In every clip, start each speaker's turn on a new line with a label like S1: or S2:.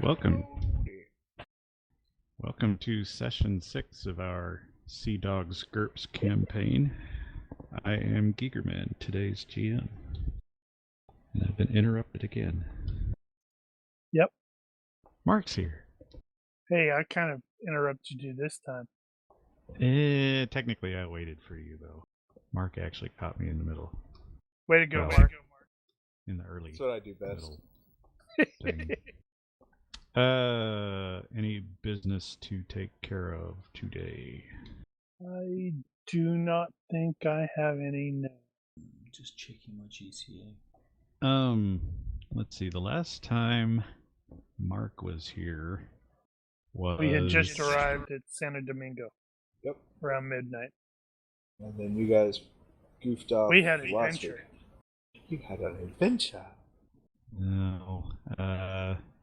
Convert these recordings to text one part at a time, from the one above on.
S1: Welcome to session 6 of our Sea Dogs GURPS campaign. I am Gigerman, today's GM. And I've been interrupted again.
S2: Yep.
S1: Mark's here.
S2: Hey, I kind of interrupted you this time.
S1: Technically I waited for you, though. Mark actually caught me in the middle.
S2: Way to go, Mark.
S1: In the early.
S3: That's what I do best.
S1: Any business to take care of today?
S2: I do not think I have any.
S4: Just checking my GCA.
S1: Let's see. The last time Mark was here was...
S2: We had just arrived at Santo Domingo.
S3: Yep.
S2: Around midnight.
S3: And then you guys goofed off.
S2: We had an
S3: last
S2: adventure.
S3: week. You had an adventure.
S1: No.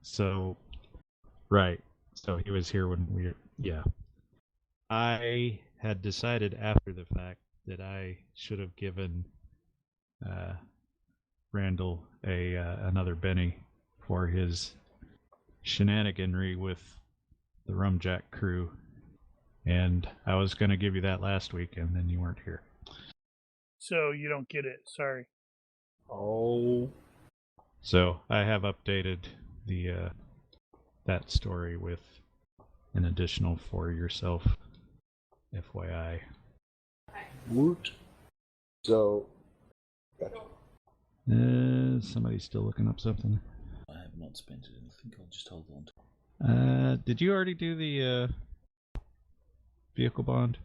S1: So... Right. So he was here when we... Yeah. I had decided after the fact that I should have given Randall another Benny for his shenaniganry with the Rumjack crew. And I was going to give you that last week, and then you weren't here.
S2: So you don't get it. Sorry.
S3: Oh.
S1: So I have updated the that story with an additional for yourself, FYI.
S3: Woot. So, gotcha.
S1: Somebody's still looking up something.
S4: I have not spent it. I think I'll just hold on to it.
S1: Did you already do the vehicle bond?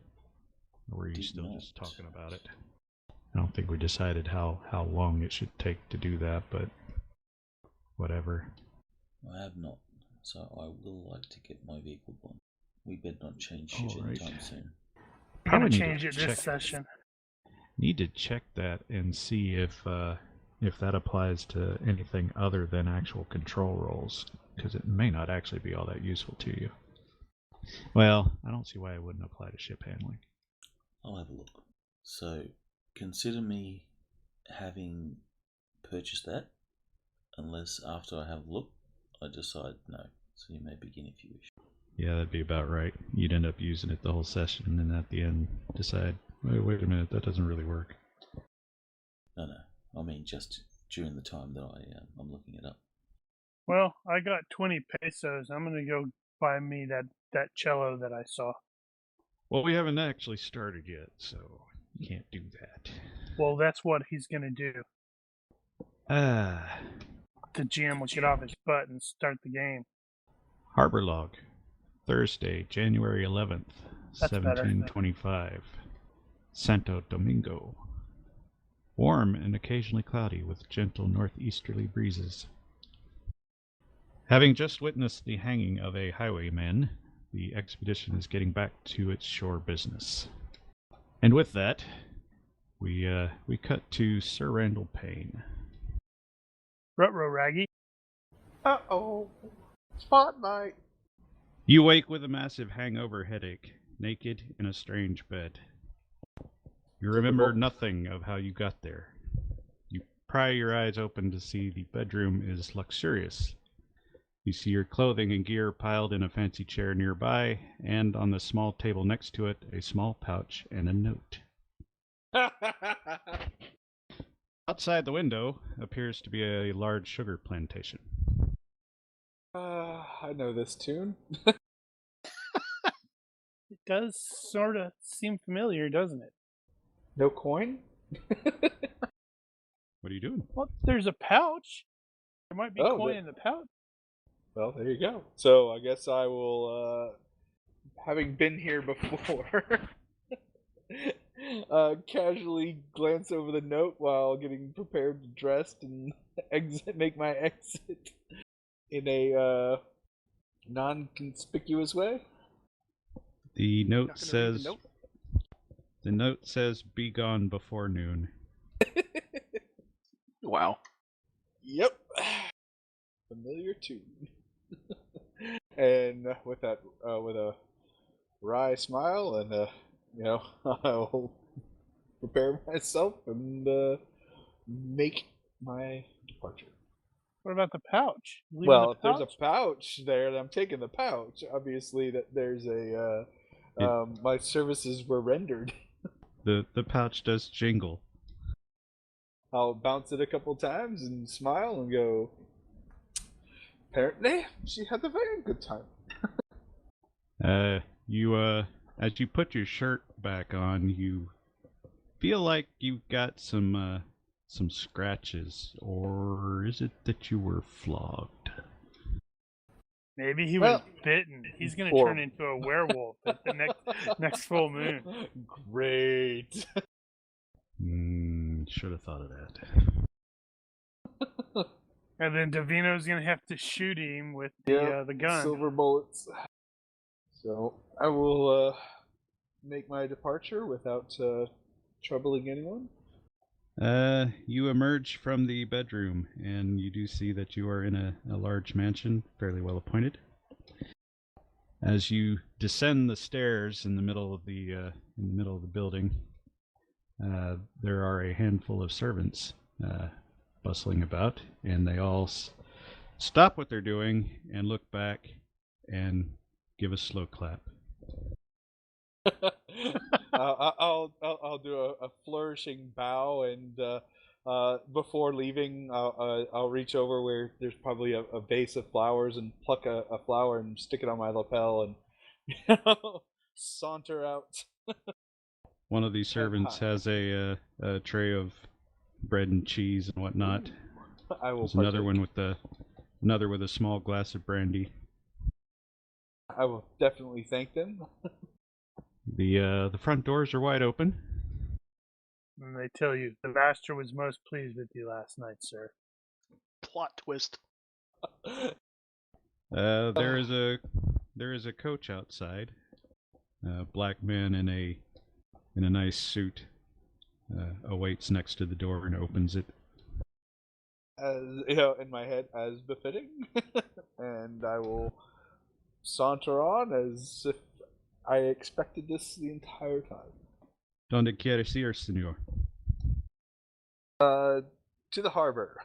S1: Or were you
S4: Did
S1: still
S4: not.
S1: just talking about it? I don't think we decided how long it should take to do that, but whatever.
S4: I have not, so I will like to get my vehicle bond. We better not change shit
S1: Alright.
S4: anytime soon.
S2: I'm going
S1: Probably
S2: to
S1: need
S2: change
S1: to
S2: it this
S1: check-
S2: session.
S1: Need to check that and see if that applies to anything other than actual control roles, because it may not actually be all that useful to you. Well, I don't see why it wouldn't apply to ship handling.
S4: I'll have a look. So, consider me having purchased that, unless after I have a look, I decide no. So you may begin if you wish.
S1: Yeah, that'd be about right. You'd end up using it the whole session, and then at the end decide, wait a minute, that doesn't really work.
S4: No, I mean just during the time that I'm looking it up.
S2: Well, I got 20 pesos. I'm going to go buy me that cello that I saw.
S1: Well, we haven't actually started yet, so you can't do that.
S2: Well, that's what he's going to do. The GM will get off his butt and start the game.
S1: Harbor log. Thursday, January 11th,
S2: That's better.
S1: 1725. Santo Domingo. Warm and occasionally cloudy with gentle northeasterly breezes. Having just witnessed the hanging of a highwayman, the expedition is getting back to its shore business. And with that, we cut to Sir Randall Payne.
S2: Ruh-roh, Raggy.
S3: Uh-oh. Spotlight.
S1: You wake with a massive hangover headache, naked in a strange bed. You remember nothing of how you got there. You pry your eyes open to see the bedroom is luxurious. You see your clothing and gear piled in a fancy chair nearby, and on the small table next to it, a small pouch and a note. Outside the window appears to be a large sugar plantation.
S3: I know this tune.
S2: It does sort of seem familiar, doesn't it?
S3: No coin?
S1: What are you doing?
S2: Well, there's a pouch. There might be
S3: Oh,
S2: coin
S3: but-
S2: in the pouch.
S3: Well, there you go. So I guess I will, having been here before, casually glance over the note while getting prepared to dress and make my exit in a non-conspicuous way.
S1: The note
S2: Not gonna read
S1: says...
S2: the note?
S1: The note says, "Be gone before noon."
S5: Wow.
S3: Yep. Familiar tune. And with that, with a wry smile, and I'll prepare myself and make my departure.
S2: What about the pouch? You leaving
S3: Well,
S2: the
S3: if there's a
S2: pouch?
S3: pouch there, then I'm taking the pouch. Obviously, that there's a my services were rendered.
S1: The pouch does jingle.
S3: I'll bounce it a couple times and smile and go. Apparently, she had a very good time.
S1: As you put your shirt back on, you feel like you've got some scratches, or is it that you were flogged?
S2: Maybe he
S3: Well,
S2: was bitten. He's gonna
S3: or-
S2: turn into a werewolf at the next full moon.
S3: Great.
S1: Should have thought of that.
S2: And then Davino's gonna have to shoot him with the gun.
S3: Silver bullets. So I will make my departure without troubling anyone.
S1: You emerge from the bedroom, and you do see that you are in a large mansion, fairly well appointed. As you descend the stairs in the middle of the building, there are a handful of servants bustling about, and they all stop what they're doing and look back and give a slow clap.
S3: I'll do a flourishing bow, and before leaving, I'll reach over where there's probably a vase of flowers and pluck a flower and stick it on my lapel and saunter out.
S1: One of these servants has a tray of bread and cheese and whatnot.
S3: I will.
S1: There's another one with another with a small glass of brandy.
S3: I will definitely thank them.
S1: The front doors are wide open.
S2: And they tell you the master was most pleased with you last night, sir.
S5: Plot twist.
S1: There is a coach outside. A black man in a nice suit awaits next to the door and opens it.
S3: As in my head, as befitting, and I will saunter on as if I expected this the entire time.
S1: Donde quieres ir, señor?
S3: To the harbor.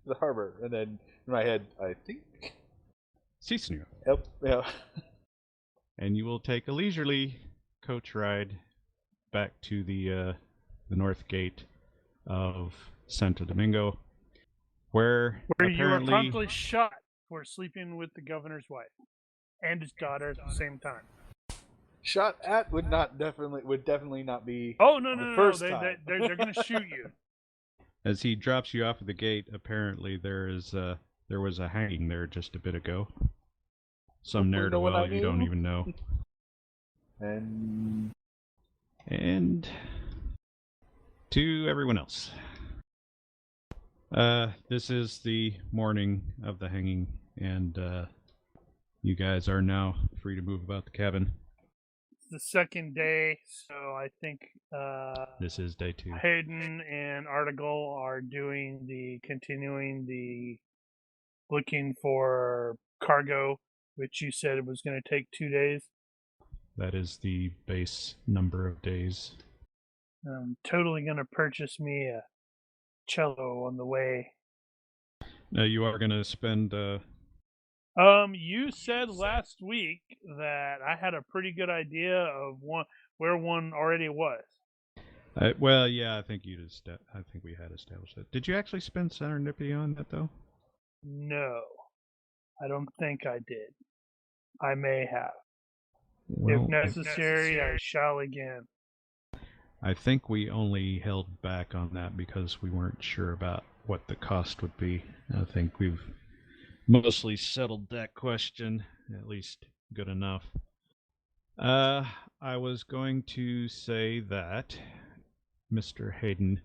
S3: And then in my head, I think.
S1: Si, señor.
S3: Yep. Yeah.
S1: And you will take a leisurely coach ride back to the north gate of Santo Domingo, where
S2: you were
S1: apparently
S2: promptly shot for sleeping with the governor's wife and his daughter at the same time.
S3: Shot at would definitely not be.
S2: Oh no!
S3: first
S2: They're going to shoot you.
S1: as he drops you off at the gate, apparently there was a hanging there just a bit ago. Some
S3: Hopefully no one
S1: ne'er-do-well
S3: I
S1: you don't
S3: knew.
S1: even know. And to everyone else. This is the morning of the hanging, and you guys are now free to move about the cabin.
S2: It's the second day, so I think
S1: This is day 2.
S2: Hayden and Article are continuing the looking for cargo, which you said it was going to take 2 days.
S1: That is the base number of days.
S2: I'm totally going to purchase me a cello on the way.
S1: Now you are going to spend...
S2: You said last week that I had a pretty good idea of where one already was.
S1: well, yeah, I think we had established that. Did you actually spend serendipity on that, though?
S2: No, I don't think I did. I may have.
S1: Well,
S2: If necessary, I shall again.
S1: I think we only held back on that because we weren't sure about what the cost would be. I think we've mostly settled that question, at least good enough. I was going to say that, Mr. Hayden,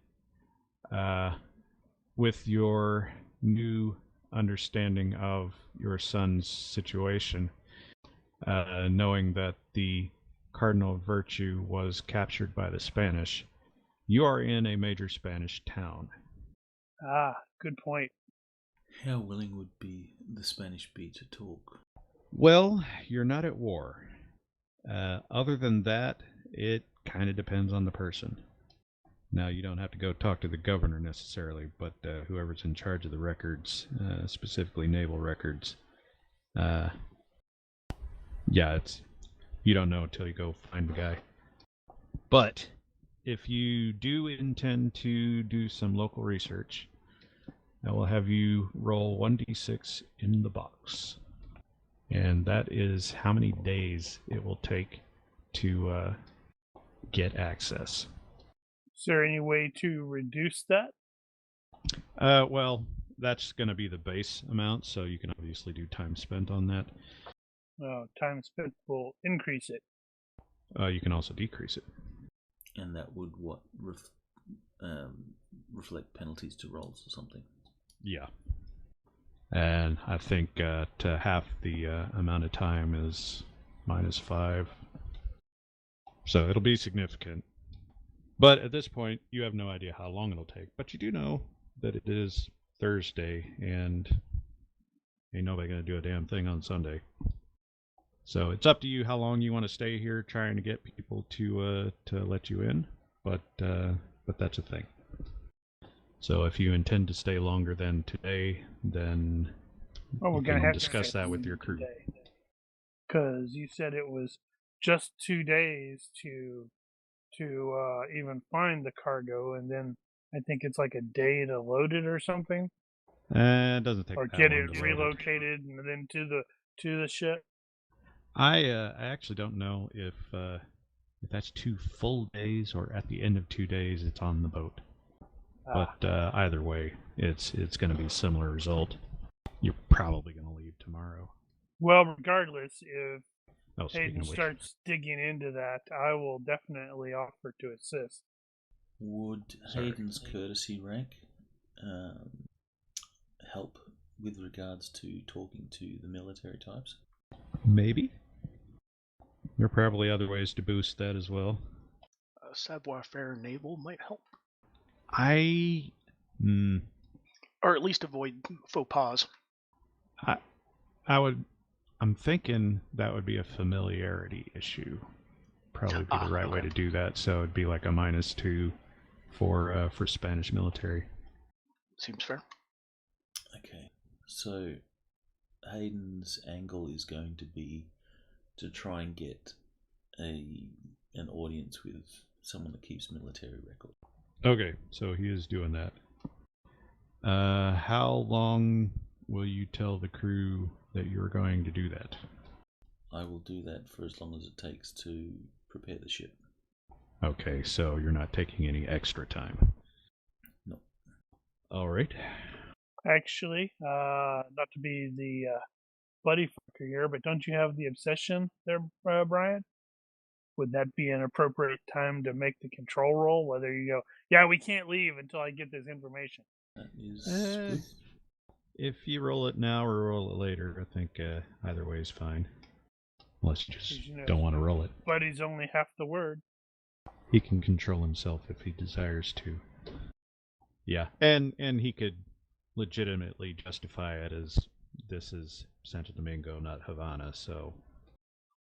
S1: with your new understanding of your son's situation, knowing that the Cardinal of Virtue was captured by the Spanish, you are in a major Spanish town.
S2: Ah, good point.
S4: How willing would the Spanish be to talk?
S1: Well, you're not at war. Other than that, it kind of depends on the person. Now, you don't have to go talk to the governor necessarily, but whoever's in charge of the records, specifically naval records, yeah, you don't know until you go find the guy. But if you do intend to do some local research, I will have you roll 1d6 in the box. And that is how many days it will take to get access.
S2: Is there any way to reduce that?
S1: Well, that's going to be the base amount, so you can obviously do time spent on that.
S2: Time spent will increase it.
S1: You can also decrease it.
S4: And that would reflect penalties to rolls or something.
S1: Yeah. And I think to half the amount of time is -5. So it'll be significant. But at this point, you have no idea how long it'll take. But you do know that it is Thursday, and ain't nobody going to do a damn thing on Sunday. So it's up to you how long you want to stay here trying to get people to let you in. But that's a thing. So if you intend to stay longer than today, then
S2: Well, we're
S1: you
S2: going to
S1: can
S2: have
S1: discuss
S2: to
S1: that with your crew.
S2: Because you said it was just 2 days to even find the cargo, and then I think it's like a day to load it or something,
S1: It doesn't take
S2: or
S1: that
S2: get
S1: long
S2: it
S1: to load
S2: relocated and then to the ship.
S1: I actually don't know if that's 2 full days or at the end of 2 days it's on the boat. But either way, it's going to be a similar result. You're probably going to leave tomorrow.
S2: Well, regardless, if
S1: Speaking
S2: Hayden
S1: of which,
S2: starts digging into that, I will definitely offer to assist.
S4: Would Hayden's courtesy rank help with regards to talking to the military types?
S1: maybe there are probably other ways to boost that as well.
S5: Savoir-faire naval might help.
S1: Or
S5: at least avoid faux pas.
S1: I'm thinking that would be a familiarity issue. Probably be the right way to do that. So it'd be like a -2 for Spanish military.
S5: Seems fair.
S4: Okay, so Hayden's angle is going to be to try and get an audience with someone that keeps military record.
S1: Okay, so he is doing that. How long will you tell the crew that you're going to do that?
S4: I will do that for as long as it takes to prepare the ship.
S1: Okay, so you're not taking any extra time.
S4: No.
S1: All right.
S2: Actually, not to be the buddy fucker here, but don't you have the obsession there, Brian? Would that be an appropriate time to make the control roll? Whether you go, yeah, we can't leave until I get this information.
S4: That is good.
S1: If you roll it now or roll it later, I think either way is fine. Unless you just don't want to roll it.
S2: Buddy's only half the word.
S1: He can control himself if he desires to. Yeah, and he could legitimately justify it as this is Santo Domingo, not Havana, so...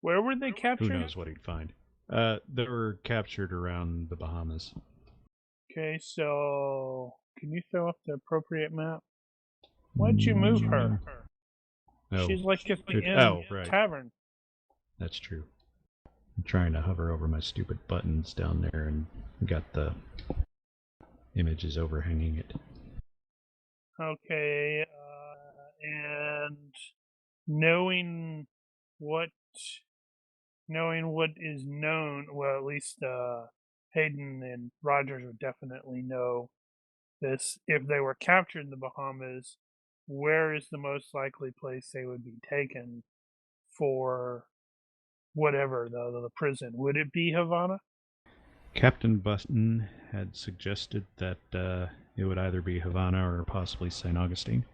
S2: Where were they captured?
S1: Who knows what he'd find. They were captured around the Bahamas.
S2: Okay, so can you throw up the appropriate map? Why'd you move her?
S1: Oh,
S2: She's like at the inn
S1: right.
S2: tavern.
S1: That's true. I'm trying to hover over my stupid buttons down there and got the images overhanging it.
S2: Okay, and knowing what is known, well, at least Hayden and Rogers would definitely know this. If they were captured in the Bahamas, where is the most likely place they would be taken for whatever the prison? Would it be Havana?
S1: Captain Button had suggested that it would either be Havana or possibly St. Augustine.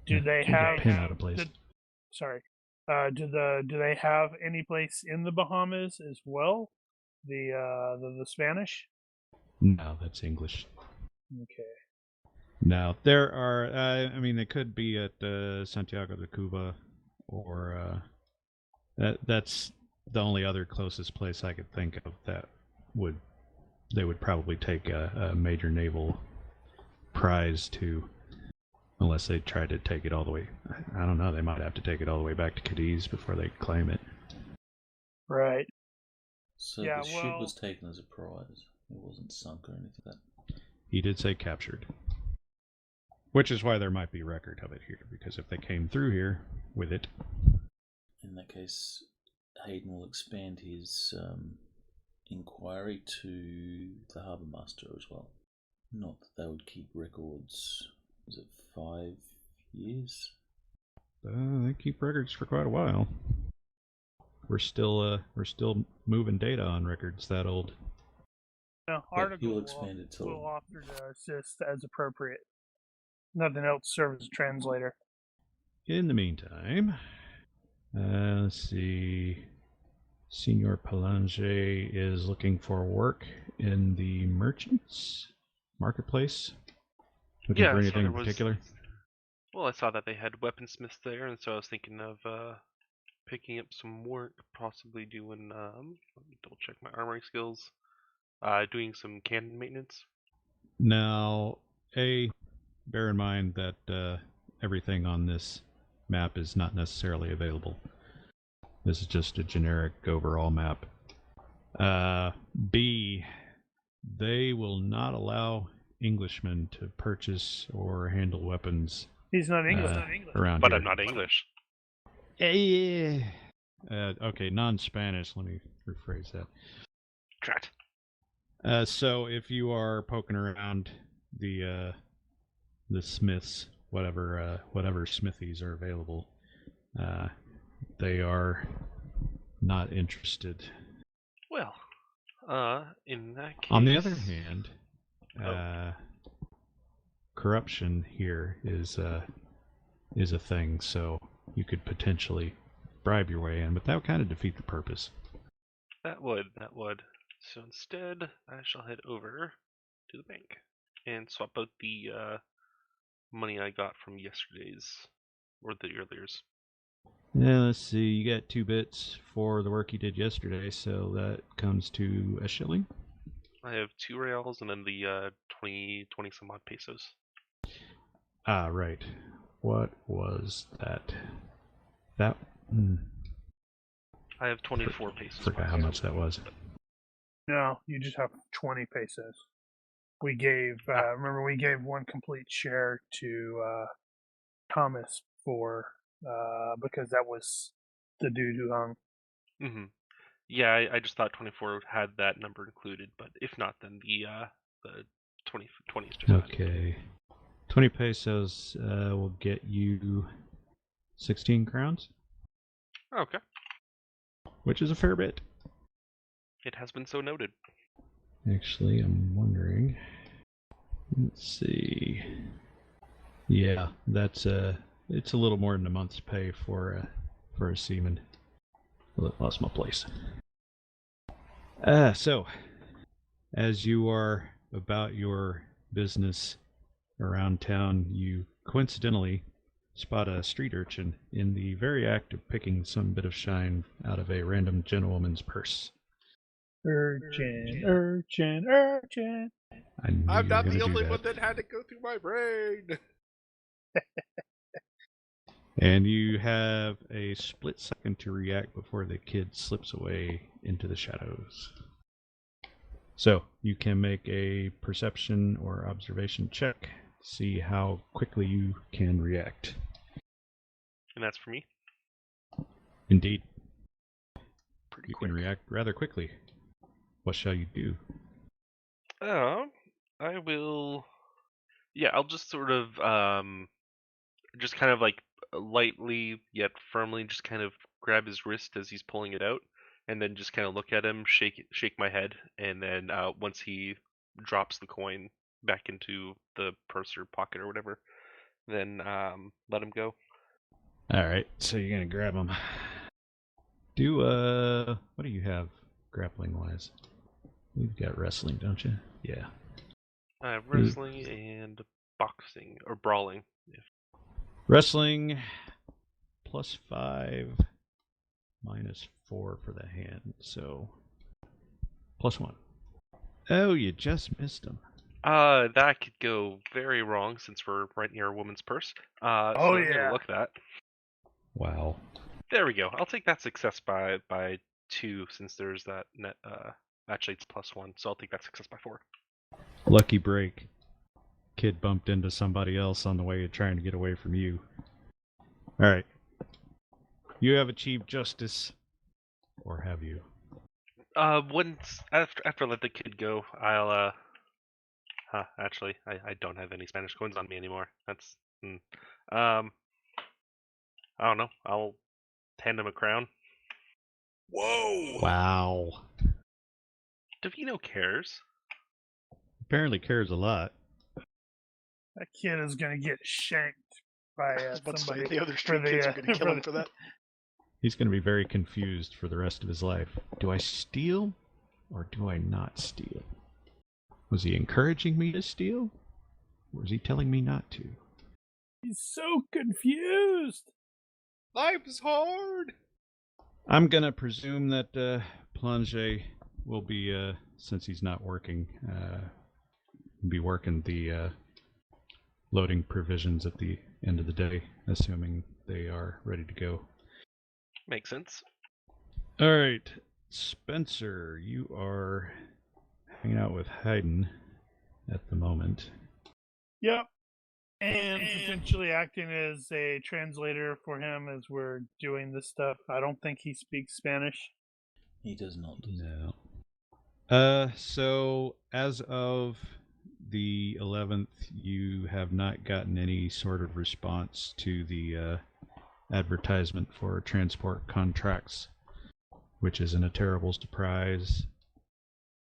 S2: Do they have
S1: pin out a place?
S2: Do they have any place in the Bahamas as well? The Spanish?
S1: No, that's English.
S2: Okay.
S1: No, there are. I mean, they could be at Santiago de Cuba, or that's the only other closest place I could think of that would they would probably take a major naval prize to, unless they tried to take it all the way. I don't know. They might have to take it all the way back to Cadiz before they claim it.
S2: Right.
S4: So
S2: Yeah,
S4: the ship
S2: well-
S4: was taken as a prize. It wasn't sunk or anything like that.
S1: He did say captured. Which is why there might be record of it here, because if they came through here with it.
S4: In that case, Hayden will expand his inquiry to the harbour master as well. Not that they would keep records. Was it 5 years?
S1: They keep records for quite a while. We're still moving data on records that old.
S2: No,
S4: But
S2: article
S4: he'll expand it till-
S2: will offer to assist as appropriate. Nothing else serves as a translator.
S1: In the meantime, let's see. Senor Palange is looking for work in the merchants marketplace. Looking for
S6: so
S1: anything
S6: there
S1: in
S6: was-
S1: particular?
S6: Well, I saw that they had weaponsmiths there, and so I was thinking of picking up some work, possibly doing. Let me double check my armoring skills. Doing some cannon maintenance.
S1: Now, bear in mind that everything on this map is not necessarily available. This is just a generic overall map. B, they will not allow Englishmen to purchase or handle weapons
S2: He's not English.
S1: around
S6: But
S1: here.
S6: I'm not English.
S1: Okay, non-Spanish. Let me rephrase that.
S6: Drat.
S1: So if you are poking around the smiths, whatever smithies are available, they are not interested.
S6: Well, in that case.
S1: On the other hand, corruption here is a thing, so you could potentially bribe your way in, but that would kind of defeat the purpose.
S6: That would. So instead, I shall head over to the bank and swap out the money I got from yesterday's, or the earlier's.
S1: Yeah, let's see. You got 2 bits for the work you did yesterday, so that comes to a shilling.
S6: I have 2 reals and then the 20 some odd pesos.
S1: Ah, right. What was that?
S6: I have 24 pesos.
S1: Forgot how much that was.
S2: No, you just have 20 pesos. We gave, remember, we gave 1 complete share to Thomas for, because that was the dude who hung.
S6: Mm-hmm. Yeah, I just thought 24 had that number included, but if not, then the 20 is just fine.
S1: Okay. 20 pesos will get you 16 crowns,
S6: Okay.
S1: which is a fair bit.
S6: It has been so noted.
S1: Actually, I'm wondering. Let's see. Yeah, that's it's a little more than a month's pay for a seaman. Well, I lost my place. So, as you are about your business around town, you coincidentally spot a street urchin in the very act of picking some bit of shine out of a random gentlewoman's purse.
S2: Urchin.
S1: I knew
S3: I'm
S1: you
S3: not
S1: were
S3: the
S1: gonna do
S3: only
S1: that.
S3: one that had to go through my brain.
S1: And you have a split second to react before the kid slips away into the shadows. So, you can make a perception or observation check, see how quickly you can react.
S6: And that's for me.
S1: Indeed,
S5: Pretty
S1: you
S5: quick.
S1: can react rather quickly. What shall you do?
S6: I will. Yeah, I'll just sort of, just kind of like lightly yet firmly, just kind of grab his wrist as he's pulling it out, and then just kind of look at him, shake my head, and then once he drops the coin back into the purse or pocket or whatever, then let him go.
S1: Alright, so you're gonna grab him. Do, what do you have grappling wise? You've got wrestling, don't you? Yeah.
S6: I have wrestling and boxing, or brawling.
S1: Wrestling, +5, -4 for the hand, so +1. Oh, you just missed him.
S6: That could go very wrong since we're right near a woman's purse. So
S2: Oh,
S6: I'm gonna
S2: yeah.
S6: look that.
S1: Wow.
S6: There we go. I'll take that success by 2 since there's that net. Actually, it's +1, so I'll take that success by 4.
S1: Lucky break. Kid bumped into somebody else on the way trying to get away from you. Alright. You have achieved justice. Or have you?
S6: Once after I let the kid go, I'll actually, I don't have any Spanish coins on me anymore. That's I don't know. I'll hand him a crown.
S3: Whoa!
S1: Wow.
S6: Davino cares.
S1: Apparently cares a lot.
S2: That kid is going to get shanked by
S5: I was about to say,
S2: somebody.
S5: the other street kids are going to kill him for that.
S1: He's going to be very confused for the rest of his life. Do I steal or do I not steal? Was he encouraging me to steal? Or was he telling me not to?
S2: He's so confused.
S3: Life is hard!
S1: I'm going to presume that Plonge will be, since he's not working, be working the loading provisions at the end of the day, assuming they are ready to go.
S6: Makes sense.
S1: All right, Spencer, you are hanging out with Hayden at the moment.
S2: Yep. And potentially acting as a translator for him as we're doing this stuff. I don't think he speaks Spanish.
S4: He does not.
S1: No. So as of the 11th, you have not gotten any sort of response to the advertisement for transport contracts, which isn't a terrible surprise.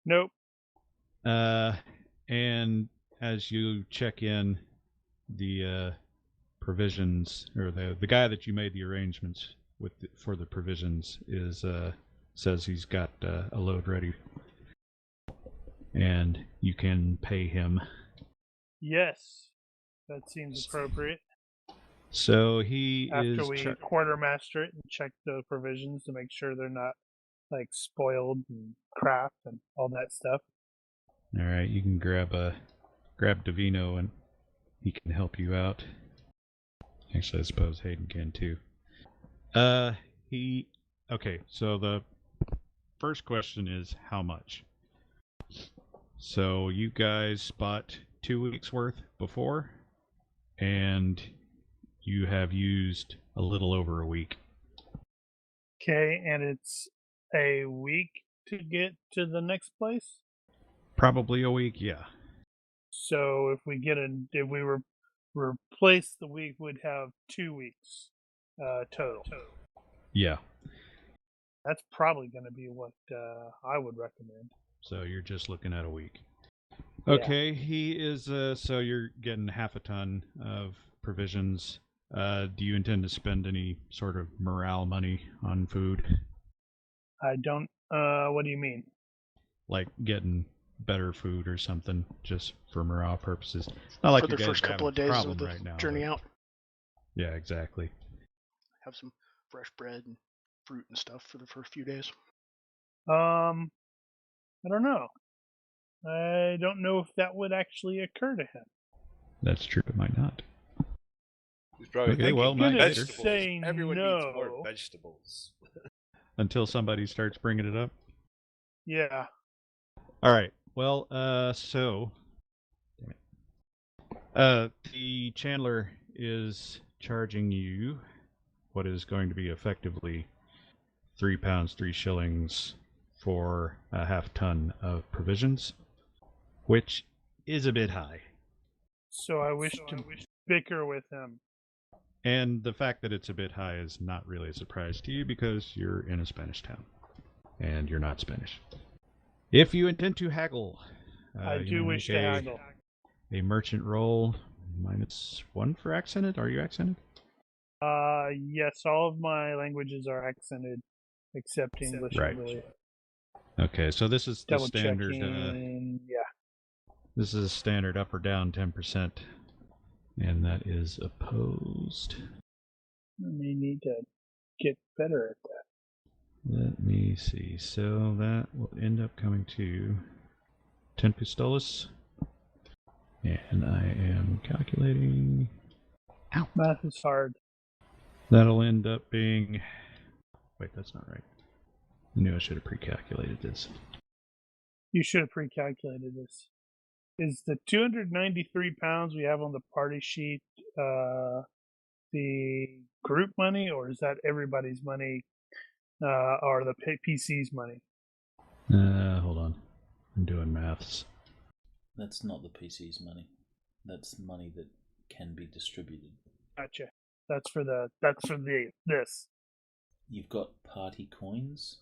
S2: Nope.
S1: And as you check in, the provisions, or the guy that you made the arrangements with for the provisions is says he's got a load ready, and you can pay him.
S2: Yes. That seems appropriate.
S1: So he
S2: After
S1: is
S2: we quartermaster it and check the provisions to make sure they're not like spoiled and crap and all that stuff.
S1: all right. You can grab Davino and he can help you out. Actually, I suppose Hayden can too. Okay. So the first question is how much? So you guys bought 2 weeks worth before, and you have used a little over a week.
S2: Okay, and it's a week to get to the next place.
S1: Probably a week, yeah.
S2: So if we replace the week, we'd have 2 weeks total.
S1: Yeah.
S2: That's probably going to be what I would recommend.
S1: So you're just looking at a week. Okay, he is, so you're getting half a ton of provisions. Do you intend to spend any sort of morale money on food?
S2: I don't, what do you mean?
S1: Like getting better food or something, just for morale purposes. It's not like
S5: For
S1: you
S5: the
S1: guys
S5: first
S1: are
S5: couple of
S1: having a
S5: days
S1: problem
S5: of the
S1: right now,
S5: journey
S1: but-
S5: out.
S1: Yeah, exactly.
S5: Have some fresh bread and fruit and stuff for the first few days.
S2: I don't know. I don't know if that would actually occur to him.
S1: That's true, it might not.
S3: He's probably
S1: Okay,
S3: thinking
S1: well, night later.
S3: vegetables.
S2: Say
S3: Everyone needs more
S2: no.
S3: vegetables.
S1: Until somebody starts bringing it up.
S2: Yeah.
S1: All right. Well, so the Chandler is charging you what is going to be effectively £3, 3 shillings for a half ton of provisions, which is a bit high.
S2: So I wish to bicker with him.
S1: And the fact that it's a bit high is not really a surprise to you because you're in a Spanish town and you're not Spanish. If you intend to haggle,
S2: I
S1: you
S2: do
S1: may
S2: wish
S1: make
S2: to haggle.
S1: a merchant roll, -1 for accented. Are you accented?
S2: Yes, all of my languages are accented except English,
S1: Right.
S2: I believe.
S1: Okay, so this is the
S2: Double
S1: standard.
S2: checking. Yeah.
S1: This is a standard up or down 10%, and that is opposed.
S2: I may need to get better at that.
S1: Let me see. So that will end up coming to 10 pistolas. And I am calculating. Ow.
S2: Math is hard.
S1: That'll end up being. Wait, that's not right. I knew I should have pre-calculated this.
S2: You should have pre-calculated this. Is the 293 pounds we have on the party sheet the group money, or is that everybody's money, or the PC's money?
S1: Hold on. I'm doing maths.
S4: That's not the PC's money. That's money that can be distributed.
S2: Gotcha. That's for this.
S4: You've got party coins,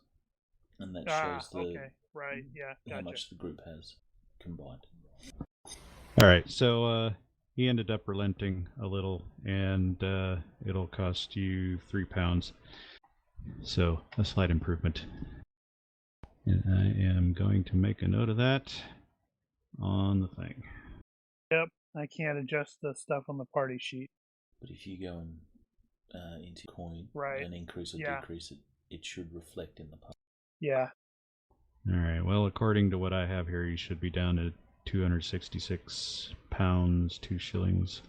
S4: and that shows
S2: okay. Right. Yeah. Gotcha.
S4: how much the group has combined.
S1: All right, so he ended up relenting a little, and it'll cost you 3 pounds. So a slight improvement. And I am going to make a note of that on the thing.
S2: Yep. I can't adjust the stuff on the party sheet.
S4: But if you go into coin
S2: Right.
S4: and increase or decrease it, it should reflect in the party.
S2: Yeah.
S1: All right, well, according to what I have here, you should be down to 266 pounds, 2 shillings.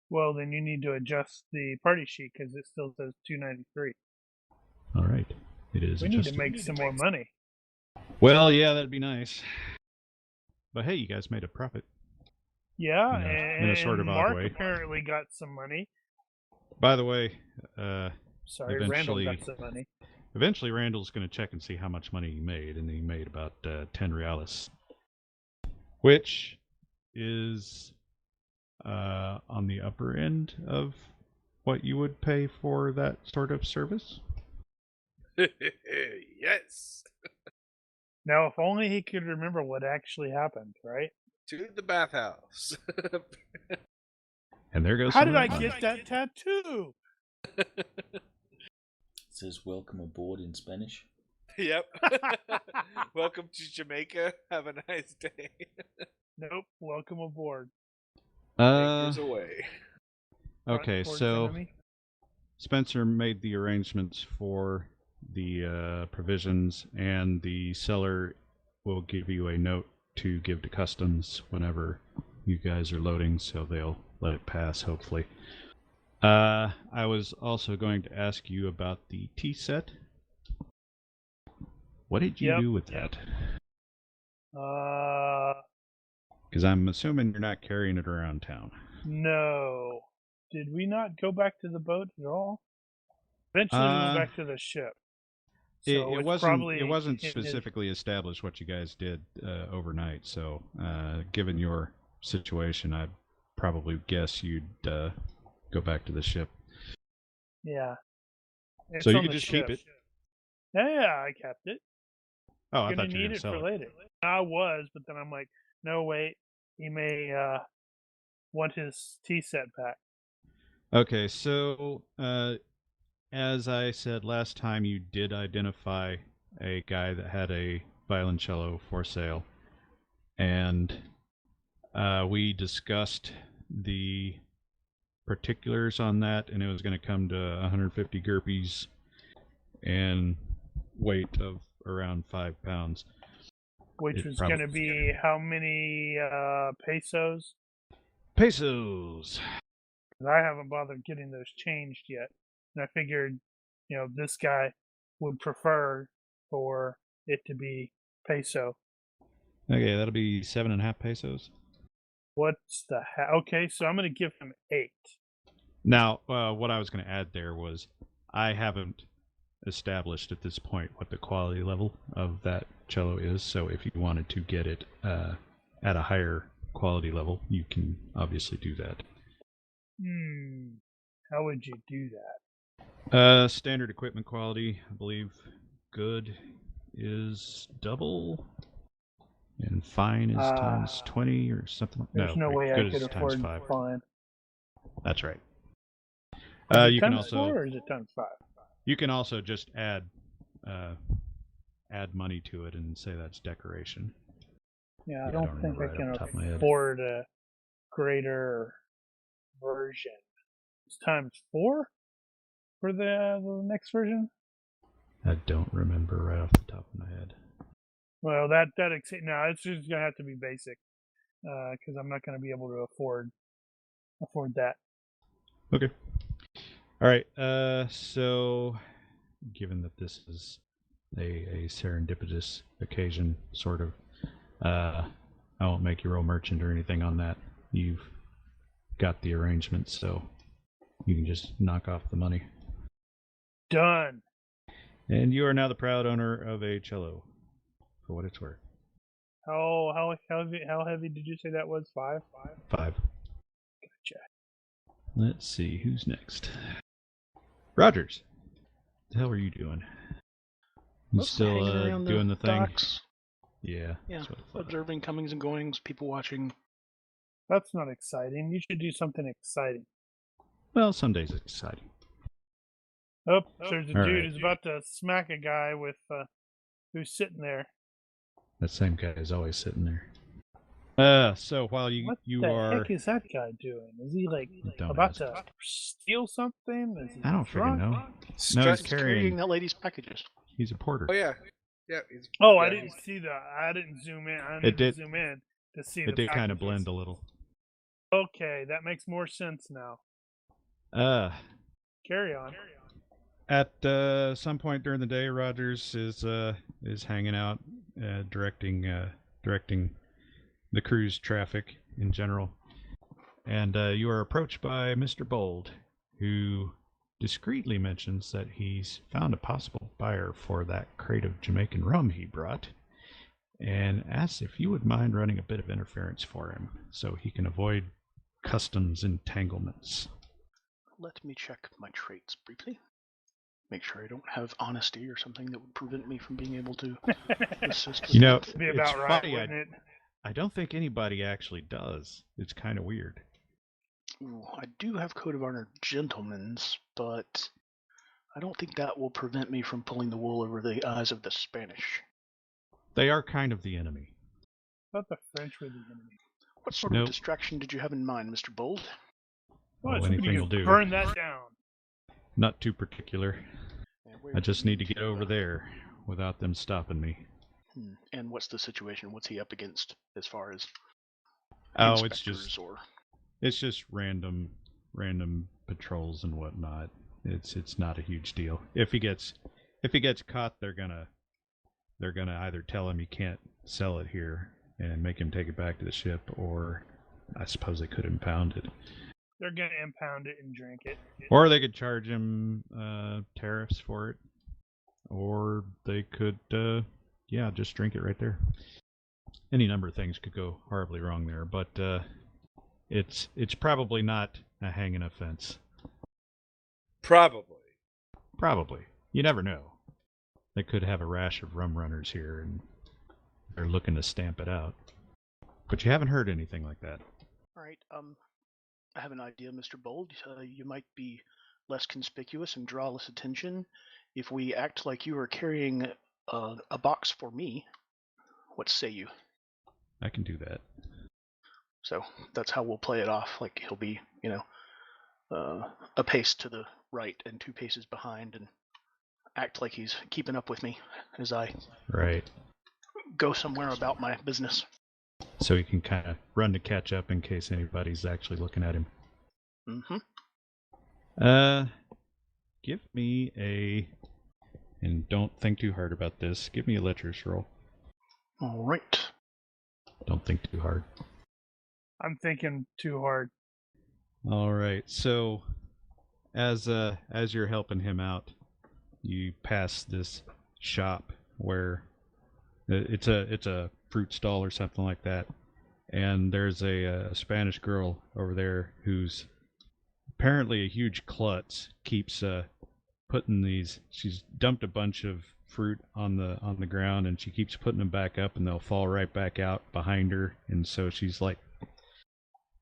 S2: Well, then you need to adjust the party sheet because it still says 293.
S1: All right, it is
S2: We need
S1: adjusted.
S2: to make some more money.
S1: Well, yeah, that'd be nice. But hey, you guys made a profit.
S2: Yeah,
S1: in a sort of odd
S2: Mark
S1: way.
S2: apparently got some money.
S1: By the way,
S2: Sorry, Randall got some money.
S1: Eventually, Randall's going to check and see how much money he made, and he made about 10 reales, which is on the upper end of what you would pay for that sort of service.
S3: Yes.
S2: Now, if only he could remember what actually happened, right?
S3: To the bathhouse.
S1: And there goes.
S2: How
S1: some
S2: did
S1: of
S2: I
S1: that
S2: get
S1: money.
S2: that tattoo?
S4: It says welcome aboard in Spanish.
S3: Yep. Welcome to Jamaica. Have a nice day.
S2: Nope. Welcome aboard.
S3: Anchors away.
S1: Okay,
S2: Towards
S1: so
S2: enemy.
S1: Spencer made the arrangements for the provisions, and the seller will give you a note to give to customs whenever you guys are loading, so they'll let it pass, hopefully. I was also going to ask you about the tea set. What did you do with that? Because I'm assuming you're not carrying it around town.
S2: No. Did we not go back to the boat at all? Eventually, we went back to the ship. So
S1: It wasn't specifically established what you guys did overnight. So, given your situation, I'd probably guess you'd go back to the ship.
S2: Yeah.
S1: So you could just keep it.
S2: Yeah, I kept it.
S1: Oh, I
S2: Gonna
S1: thought you were
S2: need
S1: going to
S2: it
S1: sell
S2: for
S1: it.
S2: later. I was, but then I'm like, no, wait. He may want his tea set back.
S1: Okay, so as I said last time, you did identify a guy that had a violoncello for sale, and we discussed the particulars on that, and it was going to come to 150 GURPS and weight of around 5 pounds.
S2: Which was going to be how many pesos?
S1: Pesos!
S2: I haven't bothered getting those changed yet. And I figured, this guy would prefer for it to be peso.
S1: Okay, that'll be 7.5 pesos.
S2: What's the okay, so I'm going to give him 8.
S1: Now, what I was going to add there was I haven't established at this point what the quality level of that cello is, so if you wanted to get it at a higher quality level, you can obviously do that.
S2: How would you do that?
S1: Standard equipment quality, I believe good is double, and fine is times 20 or something like that.
S2: There's no way I could
S1: is
S2: afford
S1: times 5.
S2: fine.
S1: That's right.
S2: Is
S1: You
S2: it
S1: can
S2: times
S1: also
S2: 4 or is it times 5?
S1: You can also just add money to it and say that's decoration.
S2: Yeah, I don't think
S1: remember
S2: I can
S1: off the top of my head.
S2: afford a greater version. It's times 4 for the next version?
S1: I don't remember right off the top of my head.
S2: Well, no, it's just gonna have to be basic, because I'm not gonna be able to afford that.
S1: Okay. All right. So, given that this is a serendipitous occasion, sort of, I won't make you roll merchant or anything on that. You've got the arrangement, so you can just knock off the money.
S2: Done.
S1: And you are now the proud owner of a cello, for what it's worth.
S2: How heavy did you say that was? 5?
S1: 5.
S2: Gotcha.
S1: Let's see, who's next? Rogers. What the hell are you doing? You
S5: Mostly
S1: still
S5: hanging around
S1: doing the thing?
S5: docks.
S1: Yeah.
S5: Yeah,
S1: that's what I thought.
S5: observing comings and goings, people watching.
S2: That's not exciting. You should do something exciting.
S1: Well, some days it's exciting.
S2: Oh, there's a
S1: All
S2: dude
S1: right.
S2: who's about to smack a guy with who's sitting there.
S1: That same guy is always sitting there. So while you
S2: What
S1: you
S2: the
S1: are,
S2: heck is that guy doing? Is he like
S1: Don't
S2: about
S1: ask.
S2: to steal something? Is he
S1: I don't freaking
S2: drunk?
S1: know. No,
S3: Stress-
S1: he's
S5: Carrying
S1: carrying.
S5: that lady's packages.
S1: He's a porter.
S3: Oh yeah. He's,
S2: Oh,
S3: yeah,
S2: I didn't see that. I didn't zoom in. I
S1: It
S2: didn't
S1: did-
S2: zoom in to see
S1: It
S2: the
S1: did kind of
S2: packages.
S1: blend a little.
S2: Okay, that makes more sense now. Carry on.
S1: At some point during the day, Rogers is hanging out, directing the cruise traffic in general, and you are approached by Mr. Bold, who discreetly mentions that he's found a possible buyer for that crate of Jamaican rum he brought, and asks if you would mind running a bit of interference for him so he can avoid customs entanglements.
S5: Let me check my traits briefly. Make sure I don't have honesty or something that would prevent me from being able to assist with
S1: You know,
S5: that.
S2: Be
S1: it's
S2: about right,
S1: funny,
S2: wouldn't it?
S1: I don't think anybody actually does. It's kind of weird.
S5: Ooh, I do have Code of Honor Gentleman's, but I don't think that will prevent me from pulling the wool over the eyes of the Spanish.
S1: They are kind of the enemy.
S2: I thought the French were the enemy.
S5: What sort
S1: Nope.
S5: of distraction did you have in mind, Mr. Bold?
S1: Well,
S2: somebody
S1: anything
S2: could
S1: will do.
S2: Burn that down.
S1: Not too particular.
S5: And where
S1: I just
S5: do you
S1: need to get over there without them stopping me.
S5: And what's the situation? What's he up against as far as
S1: Oh, it's
S5: inspectors or?
S1: It's just random patrols and whatnot. It's not a huge deal. If he gets caught, they're gonna either tell him he can't sell it here and make him take it back to the ship, or I suppose they could impound it.
S2: They're gonna impound it and drink it.
S1: Or they could charge him tariffs for it. Or they could, just drink it right there. Any number of things could go horribly wrong there, but it's probably not a hanging offense.
S3: probably.
S1: Probably. You never know. They could have a rash of rum runners here, and they're looking to stamp it out. But you haven't heard anything like that.
S5: All right. I have an idea, Mr. Bold. You might be less conspicuous and draw less attention if we act like you are carrying a box for me. What say you?
S1: I can do that.
S5: So that's how we'll play it off. Like he'll be, a pace to the right and 2 paces behind, and act like he's keeping up with me as I
S1: Right.
S5: go somewhere about my business.
S1: So he can kind of run to catch up in case anybody's actually looking at him.
S5: Mm-hmm.
S1: Give me and don't think too hard about this, give me a lecherous roll.
S5: All right.
S1: Don't think too hard.
S2: I'm thinking too hard.
S1: All right. So, as you're helping him out, you pass this shop where it's a fruit stall or something like that, and there's a Spanish girl over there who's apparently a huge klutz. Keeps putting these. She's dumped a bunch of fruit on the ground, and she keeps putting them back up, and they'll fall right back out behind her, and so she's like.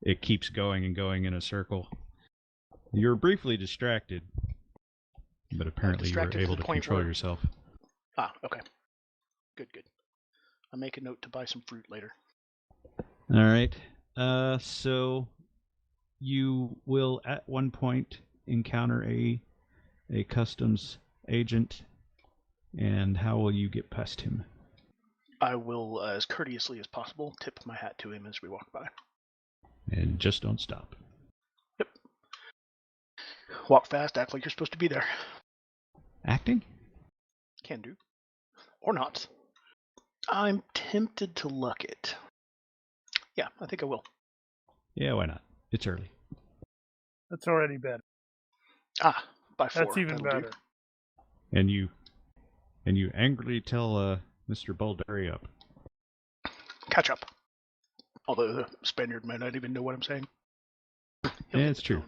S1: It keeps going and going in a circle. You're briefly distracted, but apparently you were
S5: Distracted to
S1: able
S5: the
S1: to
S5: point
S1: control
S5: where-
S1: yourself.
S5: Ah, okay. Good. I'll make a note to buy some fruit later.
S1: All right. So you will at one point encounter a customs agent, and how will you get past him?
S5: I will, as courteously as possible, tip my hat to him as we walk by.
S1: And just don't stop.
S5: Yep. Walk fast, act like you're supposed to be there.
S1: Acting?
S5: Can do. Or not. I'm tempted to luck it. Yeah, I think I will.
S1: Yeah, why not? It's early.
S2: That's already better.
S5: Ah, by 4.
S2: That's even
S5: That'll do.
S2: better.
S1: And you angrily tell Mr. Bull to hurry up.
S5: Catch up. Although the Spaniard might not even know what I'm saying.
S1: Yeah, it's true.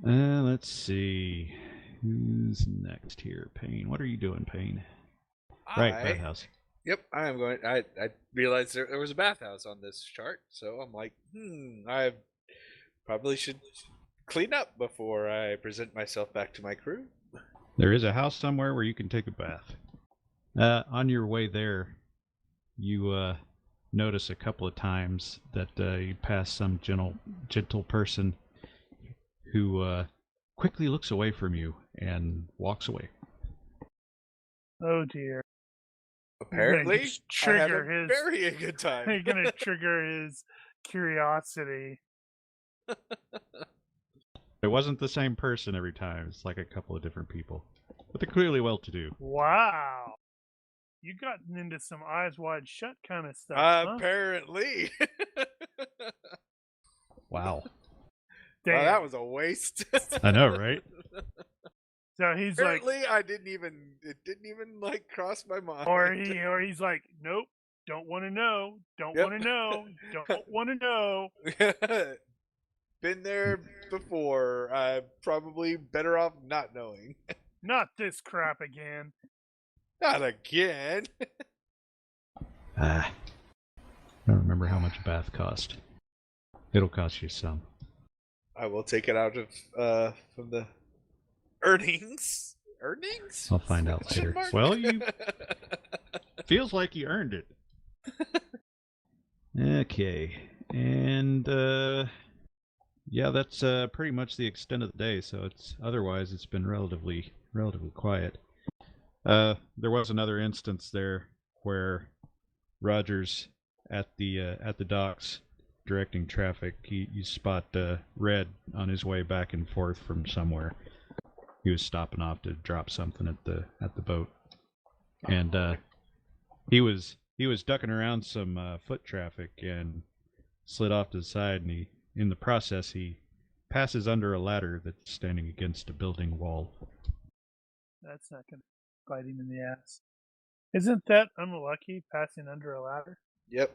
S1: Let's see. Who's next here? Payne. What are you doing, Payne? Right, bathhouse.
S3: Yep, I am going. I realized there was a bathhouse on this chart, so I'm like, I probably should clean up before I present myself back to my crew.
S1: There is a house somewhere where you can take a bath. On your way there, you notice a couple of times that you pass some gentle person who quickly looks away from you and walks away.
S2: Oh dear.
S3: Apparently,
S2: trigger
S3: I had a
S2: his
S3: very good time.
S2: You're gonna trigger his curiosity.
S1: It wasn't the same person every time. It's like a couple of different people. But they're clearly well-to-do.
S2: Wow. You gotten into some eyes wide shut kind of stuff, huh?
S3: Apparently.
S1: Wow.
S2: Damn.
S3: Well, that was a waste.
S1: I know, right?
S2: So he's
S3: Apparently, it didn't even like cross my mind.
S2: or he's like, nope, don't want to know, don't want to know, don't want to know.
S3: Been there before. I'm probably better off not knowing.
S2: Not this crap again.
S3: Not again.
S1: I don't remember how much a bath cost. It'll cost you some.
S3: I will take it out of from the earnings. Earnings?
S1: I'll find out later. Well, you feels like you earned it. Okay, and yeah, that's pretty much the extent of the day. So otherwise it's been relatively quiet. There was another instance there where Rogers at the docks directing traffic, you spot Red on his way back and forth from somewhere. He was stopping off to drop something at the boat, and he was ducking around some foot traffic and slid off to the side, and in the process he passes under a ladder that's standing against a building wall.
S2: That's not gonna bite him in the ass. Isn't that unlucky, passing under a ladder?
S3: Yep.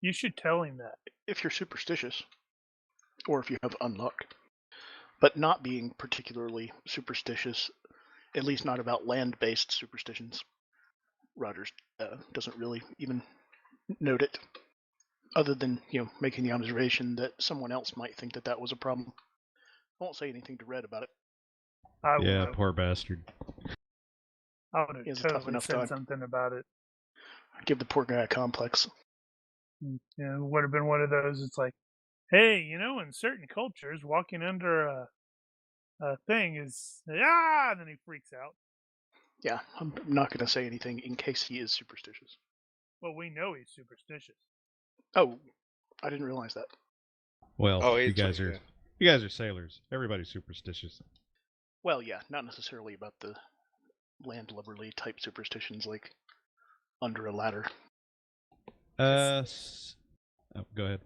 S2: You should tell him that.
S5: If you're superstitious, or if you have unluck. But not being particularly superstitious, at least not about land-based superstitions, Rogers doesn't really even note it, other than making the observation that someone else might think that was a problem. I won't say anything to Red about it.
S1: Yeah, poor bastard.
S2: I would have totally said something about it.
S5: I give the poor guy a complex.
S2: Yeah, it would have been one of those. It's like, hey, in certain cultures, walking under a thing is and then he freaks out.
S5: Yeah, I'm not going to say anything in case he is superstitious.
S2: Well, we know he's superstitious.
S5: Oh, I didn't realize that.
S1: Well, you guys are sailors. Everybody's superstitious.
S5: Well, yeah, not necessarily about the landlubberly type superstitions like under a ladder.
S1: Go ahead.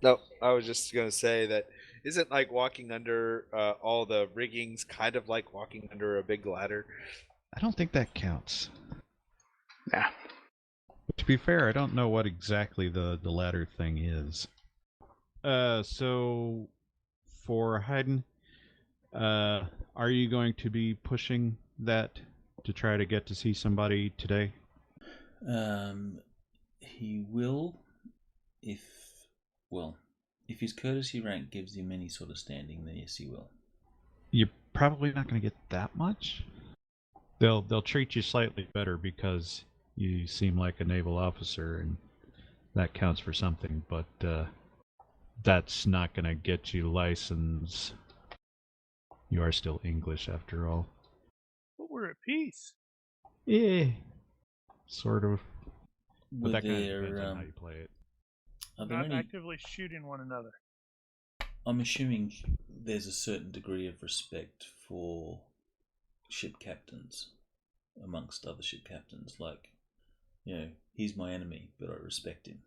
S3: No, I was just going to say that isn't like walking under all the riggings kind of like walking under a big ladder?
S1: I don't think that counts.
S5: Nah.
S1: But to be fair, I don't know what exactly the ladder thing is. So for Haydn, are you going to be pushing that to try to get to see somebody today?
S4: He will, if his courtesy rank gives him any sort of standing, then yes, he will.
S1: You're probably not going to get that much. They'll treat you slightly better because you seem like a naval officer, and that counts for something. But that's not going to get you license. You are still English after all.
S2: But we're at peace.
S1: Yeah, sort of. But
S4: Were
S1: that kind of
S4: there,
S1: depends on how you play it.
S4: are there
S2: Not
S4: any?
S2: actively shooting one another.
S4: I'm assuming there's a certain degree of respect for ship captains amongst other ship captains. Like, he's my enemy, but I respect him.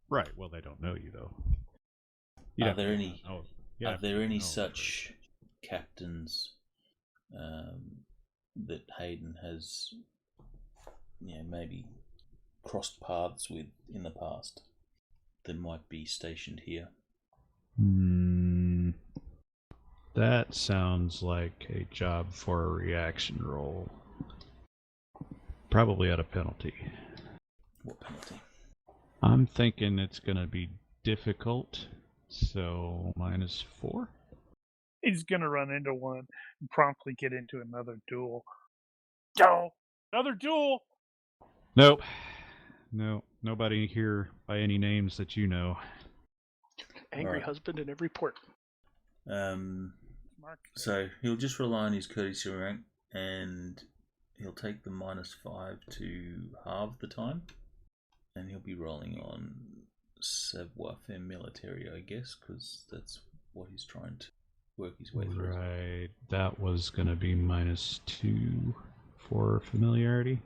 S1: Right. Well, they don't know you though.
S4: Are there any?
S1: Oh,
S4: Are there any such captains that Hayden has, maybe crossed paths with in the past that might be stationed here?
S1: That sounds like a job for a reaction roll. Probably at a penalty.
S4: What penalty?
S1: I'm thinking it's going to be difficult, so -4.
S2: He's gonna run into one and promptly get into another duel. Go! Another duel!
S1: Nope. No, nobody here by any names that you know.
S5: Angry
S4: Alright.
S5: husband in every port.
S2: Mark.
S4: So he'll just rely on his courtesy rank, and he'll take the -5 to halve the time, and he'll be rolling on savoir-faire military, I guess, because that's what he's trying to work his way through.
S1: Right. That was going to be -2 for familiarity.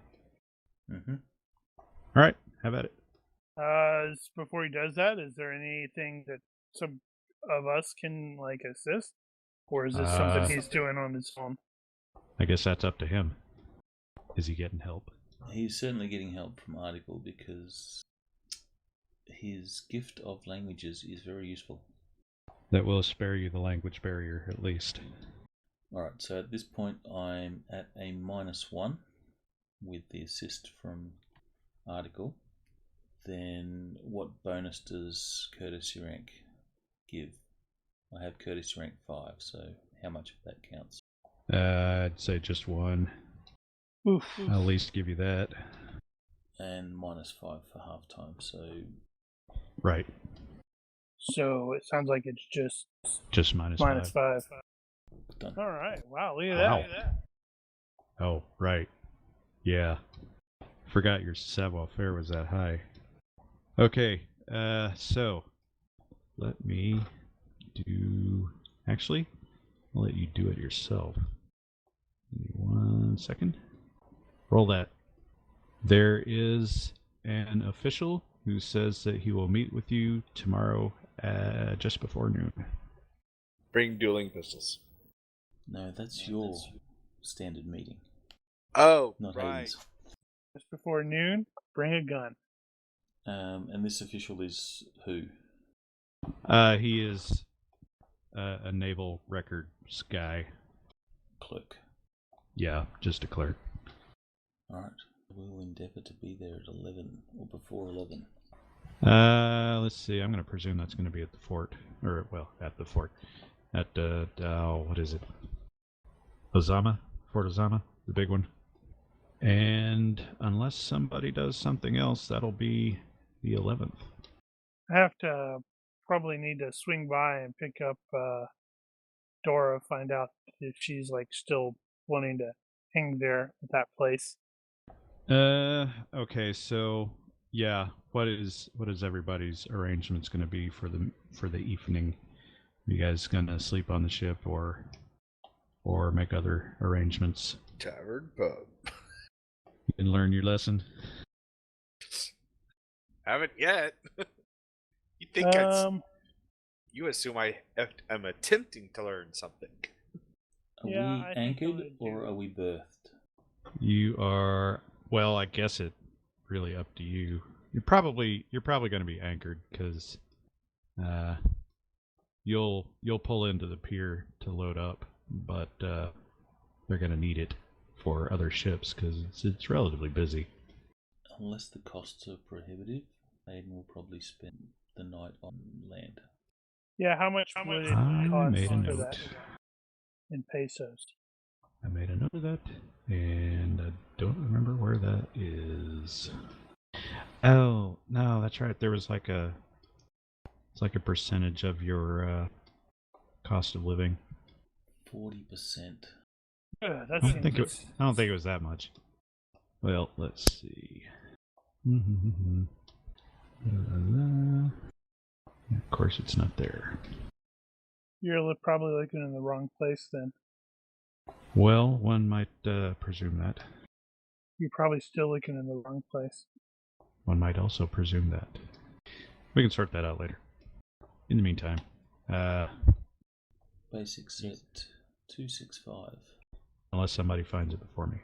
S4: Mm-hmm.
S1: All right. How about it?
S2: Before he does that, is there anything that some of us can assist, or is this something he's doing on his own?
S1: I guess that's up to him. Is he getting help?
S4: He's certainly getting help from Article because his gift of languages is very useful.
S1: That will spare you the language barrier, at least.
S4: Alright, so at this point I'm at a -1 with the assist from Article. Then what bonus does courtesy rank give? I have courtesy rank 5, so how much of that counts?
S1: I'd say just 1.
S2: Oof.
S1: I'll at least give you that.
S4: And -5 for halftime, so...
S1: Right.
S2: So it sounds like it's just
S1: Just -5.
S2: -5.
S4: Done.
S2: All right. Wow. Look at
S1: Wow.
S2: that.
S1: Oh, right. Yeah. Forgot your savoir-faire was that high. Okay, so let me do... Actually, I'll let you do it yourself. Give me 1 second. Roll that. There is an official who says that he will meet with you tomorrow just before noon.
S3: Bring dueling pistols.
S4: No, that's your standard meeting,
S3: Oh,
S4: not
S3: right.
S4: Hayden's.
S2: Just before noon, bring a gun.
S4: And this official is who?
S1: He is a naval records guy.
S4: Clerk.
S1: Yeah, just a clerk.
S4: Alright. We'll endeavour to be there at 11 or before 11.
S1: Let's see. I'm going to presume that's going to be at the fort. Or, well, at the fort. At, what is it? Ozama? Fort Ozama? The big one. And unless somebody does something else, that'll be the 11th.
S2: I have to probably need to swing by and pick up Dora, find out if she's still wanting to hang there at that place.
S1: Okay, so yeah, what is everybody's arrangements going to be for the evening? You guys gonna sleep on the ship or make other arrangements?
S3: Tavern pub.
S1: You can learn your lesson.
S3: Haven't yet. You think you assume I am attempting to learn something.
S4: Are
S2: Yeah,
S4: we
S2: I think
S4: anchored
S2: I would
S4: or
S2: do.
S4: are we berthed?
S1: You are, well, I guess it really up to you. You're probably going to be anchored because you'll pull into the pier to load up, but they're going to need it for other ships because it's relatively busy.
S4: Unless the costs are prohibitive, Aiden will probably spend the night on land.
S2: Yeah, how much would it
S1: I
S2: cost
S1: made a
S2: for
S1: note.
S2: that in pesos?
S1: I made a note of that, and I don't remember where that is. Oh, no, that's right. There was it's like a percentage of your cost of living.
S4: 40%.
S2: That
S1: I don't
S2: seems
S1: think it was that much. Well, let's see. Of course, it's not there.
S2: You're probably looking in the wrong place then.
S1: Well, one might presume that.
S2: You're probably still looking in the wrong place.
S1: One might also presume that. We can sort that out later. In the meantime,
S4: Basic set 265.
S1: unless somebody finds it before me.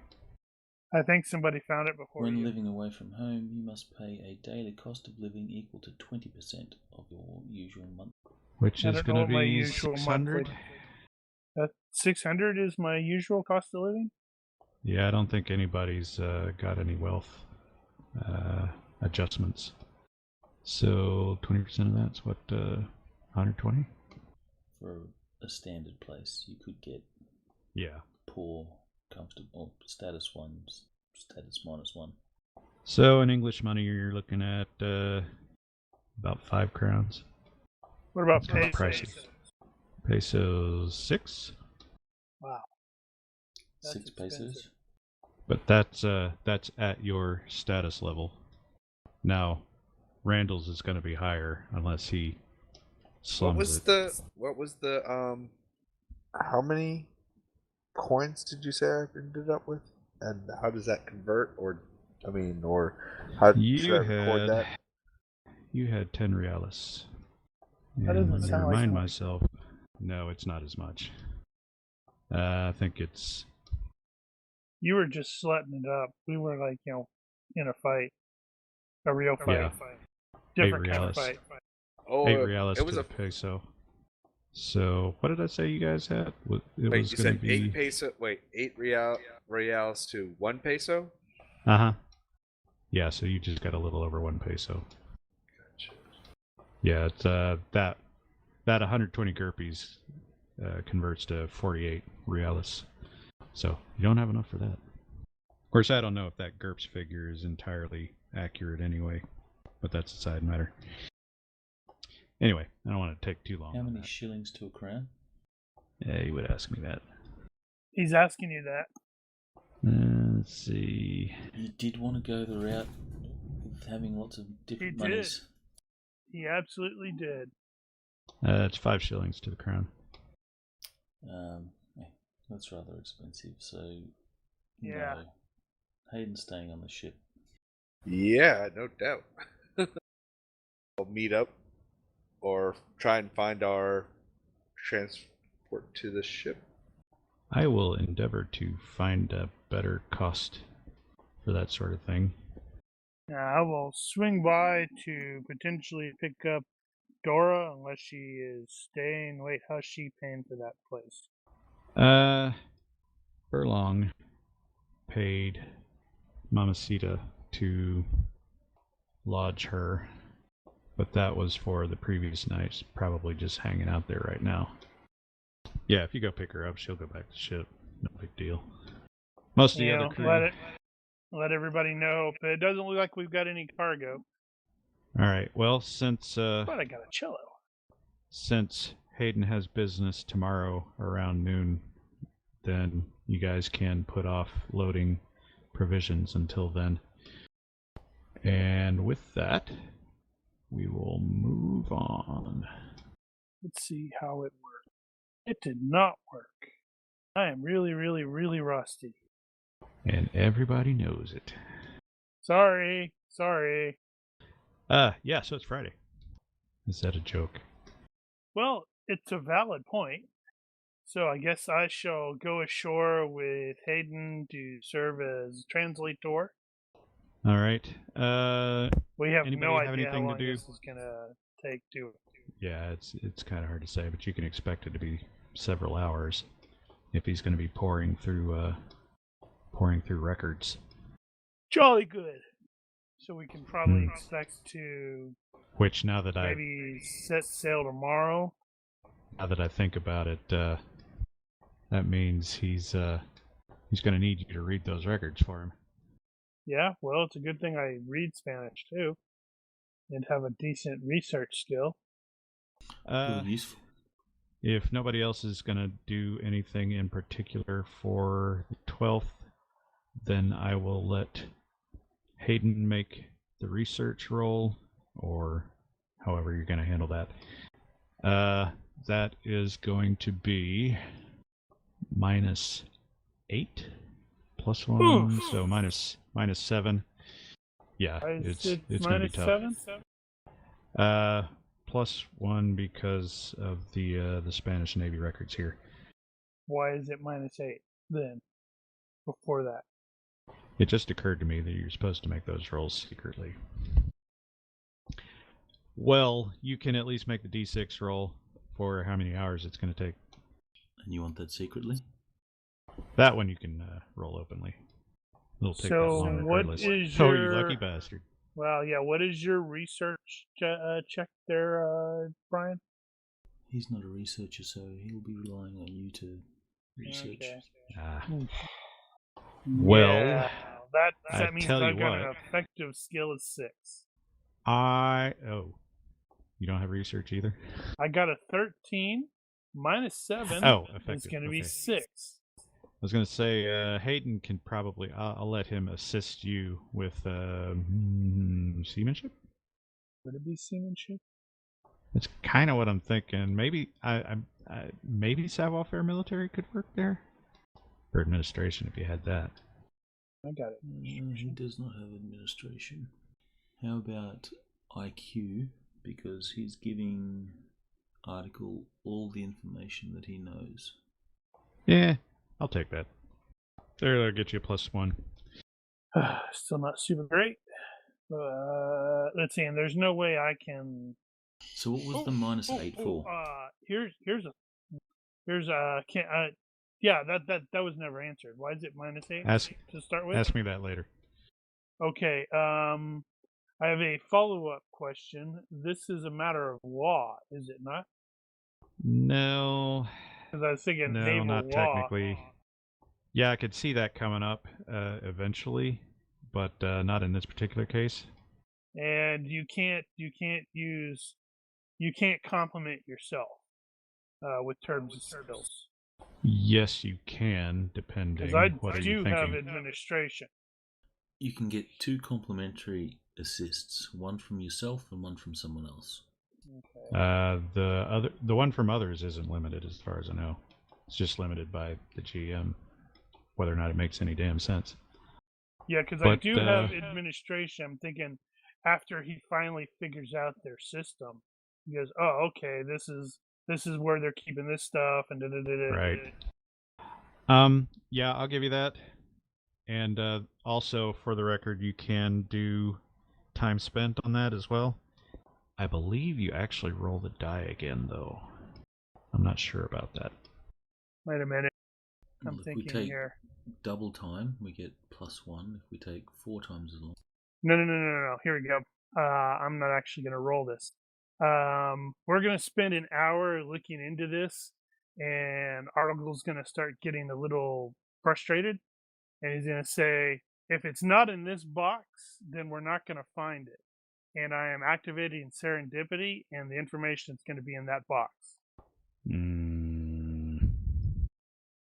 S2: I think somebody found it before
S4: When
S2: you.
S4: living away from home, you must pay a daily cost of living equal to 20% of your usual month.
S1: Which
S2: I
S1: is
S2: don't know
S1: going
S2: what
S1: to
S2: my
S1: be
S2: usual
S1: 600.
S2: monthly- 600 is my usual cost of living?
S1: Yeah, I don't think anybody's got any wealth adjustments. So 20% of that's what, 120?
S4: For a standard place, you could get
S1: Yeah.
S4: poor, comfortable, or status ones, status -1.
S1: So in English money, you're looking at about 5 crowns.
S2: What about
S1: It's kind of
S2: pesos?
S1: pricey. Pesos 6,
S2: Wow. That's
S4: 6 pesos.
S2: expensive.
S1: but that's at your status level. Now, Randall's is going to be higher unless he slums it.
S3: What was the how many coins did you say I ended up with? And how does that convert, or how should I record that?
S1: You had 10 reales.
S2: That
S1: And
S2: doesn't
S1: let me
S2: sound like
S1: remind
S2: much.
S1: myself. No, it's not as much. I think it's
S2: You were just slutting it up. We were like, in a fight. A real fight.
S1: Yeah.
S2: Different
S1: 8
S2: kind of
S1: reales.
S2: fight.
S3: Oh,
S1: 8 reales
S3: it
S1: to
S3: was
S1: the
S3: a
S1: peso. So what did I say you guys had? It
S3: wait.
S1: was
S3: You
S1: going to
S3: said
S1: be
S3: 8 peso. Wait, 8 reals to 1 peso.
S1: Uh-huh. Yeah, so you just got a little over 1 peso.
S3: Gotcha.
S1: Yeah, it's that 120 GURPS converts to 48 reales. So you don't have enough for that. Of course, I don't know if that GURPS figure is entirely accurate anyway, but that's a side matter. Anyway, I don't want to take too long.
S4: How
S1: on
S4: many
S1: that.
S4: shillings to a crown?
S1: Yeah, you would ask me that.
S2: He's asking you that.
S1: Let's see.
S4: You did want to go the route of having lots of different
S2: He did.
S4: monies.
S2: He absolutely did.
S1: It's 5 shillings to the crown.
S4: That's rather expensive, so
S2: Yeah.
S4: no. Hayden's staying on the ship.
S3: Yeah, no doubt. I'll meet up or try and find our transport to the ship.
S1: I will endeavor to find a better cost for that sort of thing.
S2: Now, I will swing by to potentially pick up Dora unless she is staying. Wait, how's she paying for that place?
S1: Furlong paid Mamacita to lodge her, but that was for the previous night. She's probably just hanging out there right now. Yeah, if you go pick her up, she'll go back to ship. No big deal. Most of the other crew.
S2: Let everybody know. But it doesn't look like we've got any cargo.
S1: All right. Well, since
S2: But I got a cello.
S1: Since Hayden has business tomorrow around noon, then you guys can put off loading provisions until then. And with that, we will move on.
S2: Let's see how it worked. It did not work. I am really, really, really rusty.
S1: And everybody knows it.
S2: Sorry.
S1: Yeah, so it's Friday. Is that a joke?
S2: Well, it's a valid point. So I guess I shall go ashore with Hayden to serve as translator.
S1: All right.
S2: We have
S1: Anybody
S2: no
S1: have
S2: idea how
S1: anything to
S2: long
S1: do?
S2: this is gonna take to.
S1: Yeah, it's kind of hard to say, but you can expect it to be several hours if he's going to be pouring through records.
S2: Jolly good. So we can probably expect to
S1: Which now that
S2: maybe set sail tomorrow.
S1: Now that I think about it, that means he's going to need you to read those records for him.
S2: Yeah, well, it's a good thing I read Spanish too, and have a decent research skill.
S4: Really useful.
S1: If nobody else is going to do anything in particular for the 12th, then I will let Hayden make the research roll, or however you're going to handle that. That is going to be -8 plus 1, so -7. Yeah, it's going to be tough. +1 because of the Spanish Navy records here.
S2: Why is it -8 then? Before that.
S1: It just occurred to me that you're supposed to make those rolls secretly. Well, you can at least make the D6 roll for how many hours it's going to take.
S4: And you want that secretly?
S1: That one you can roll openly. It'll take that long regardless. Oh, you lucky bastard.
S2: Well, yeah, what is your research check there, Brian?
S4: He's not a researcher, so he'll be relying on you to research.
S2: Okay.
S1: Well,
S2: yeah, that means I've got an effective skill of 6.
S1: Oh, you don't have research either?
S2: I got a 13 -7.
S1: Oh, effective.
S2: It's going to be 6.
S1: I was going to say, Hayden can probably, I'll let him assist you with seamanship?
S2: Would it be seamanship?
S1: That's kind of what I'm thinking. Maybe, maybe savoir-faire military could work there? Or administration, if you had that.
S2: I got it.
S4: He does not have administration. How about IQ? Because he's giving Article all the information that he knows.
S1: Yeah, I'll take that. That'll get you a +1.
S2: Still not super great. Let's see, and there's no way I can.
S4: So what was the -8 for?
S2: Yeah, that was never answered. Why is it -8 to start with?
S1: Ask me that later.
S2: Okay. I have a follow-up question. This is a matter of law, is it not?
S1: No.
S2: Because I was thinking
S1: no,
S2: naval
S1: not
S2: law.
S1: Technically. Yeah, I could see that coming up eventually, but not in this particular case.
S2: And you can't compliment yourself with terms of skills.
S1: Yes, you can, depending.
S2: Because I
S1: what
S2: do
S1: are you
S2: have
S1: thinking?
S2: administration.
S4: You can get 2 complimentary assists, one from yourself and one from someone else.
S2: Okay.
S1: The one from others isn't limited, as far as I know. It's just limited by the GM, whether or not it makes any damn sense.
S2: Yeah, because I do have administration. I'm thinking after he finally figures out their system, he goes, "Oh, okay, this is where they're keeping this stuff," and
S1: Right. Yeah, I'll give you that. And also, for the record, you can do time spent on that as well. I believe you actually roll the die again, though. I'm not sure about that.
S2: Wait a minute. I'm
S4: If
S2: thinking
S4: we take
S2: here.
S4: double time, we get +1. If we take 4 times as long.
S2: No. Here we go. I'm not actually going to roll this. We're going to spend an hour looking into this, and Article's going to start getting a little frustrated, and he's going to say, if it's not in this box, then we're not going to find it. And I am activating serendipity, and the information is going to be in that box.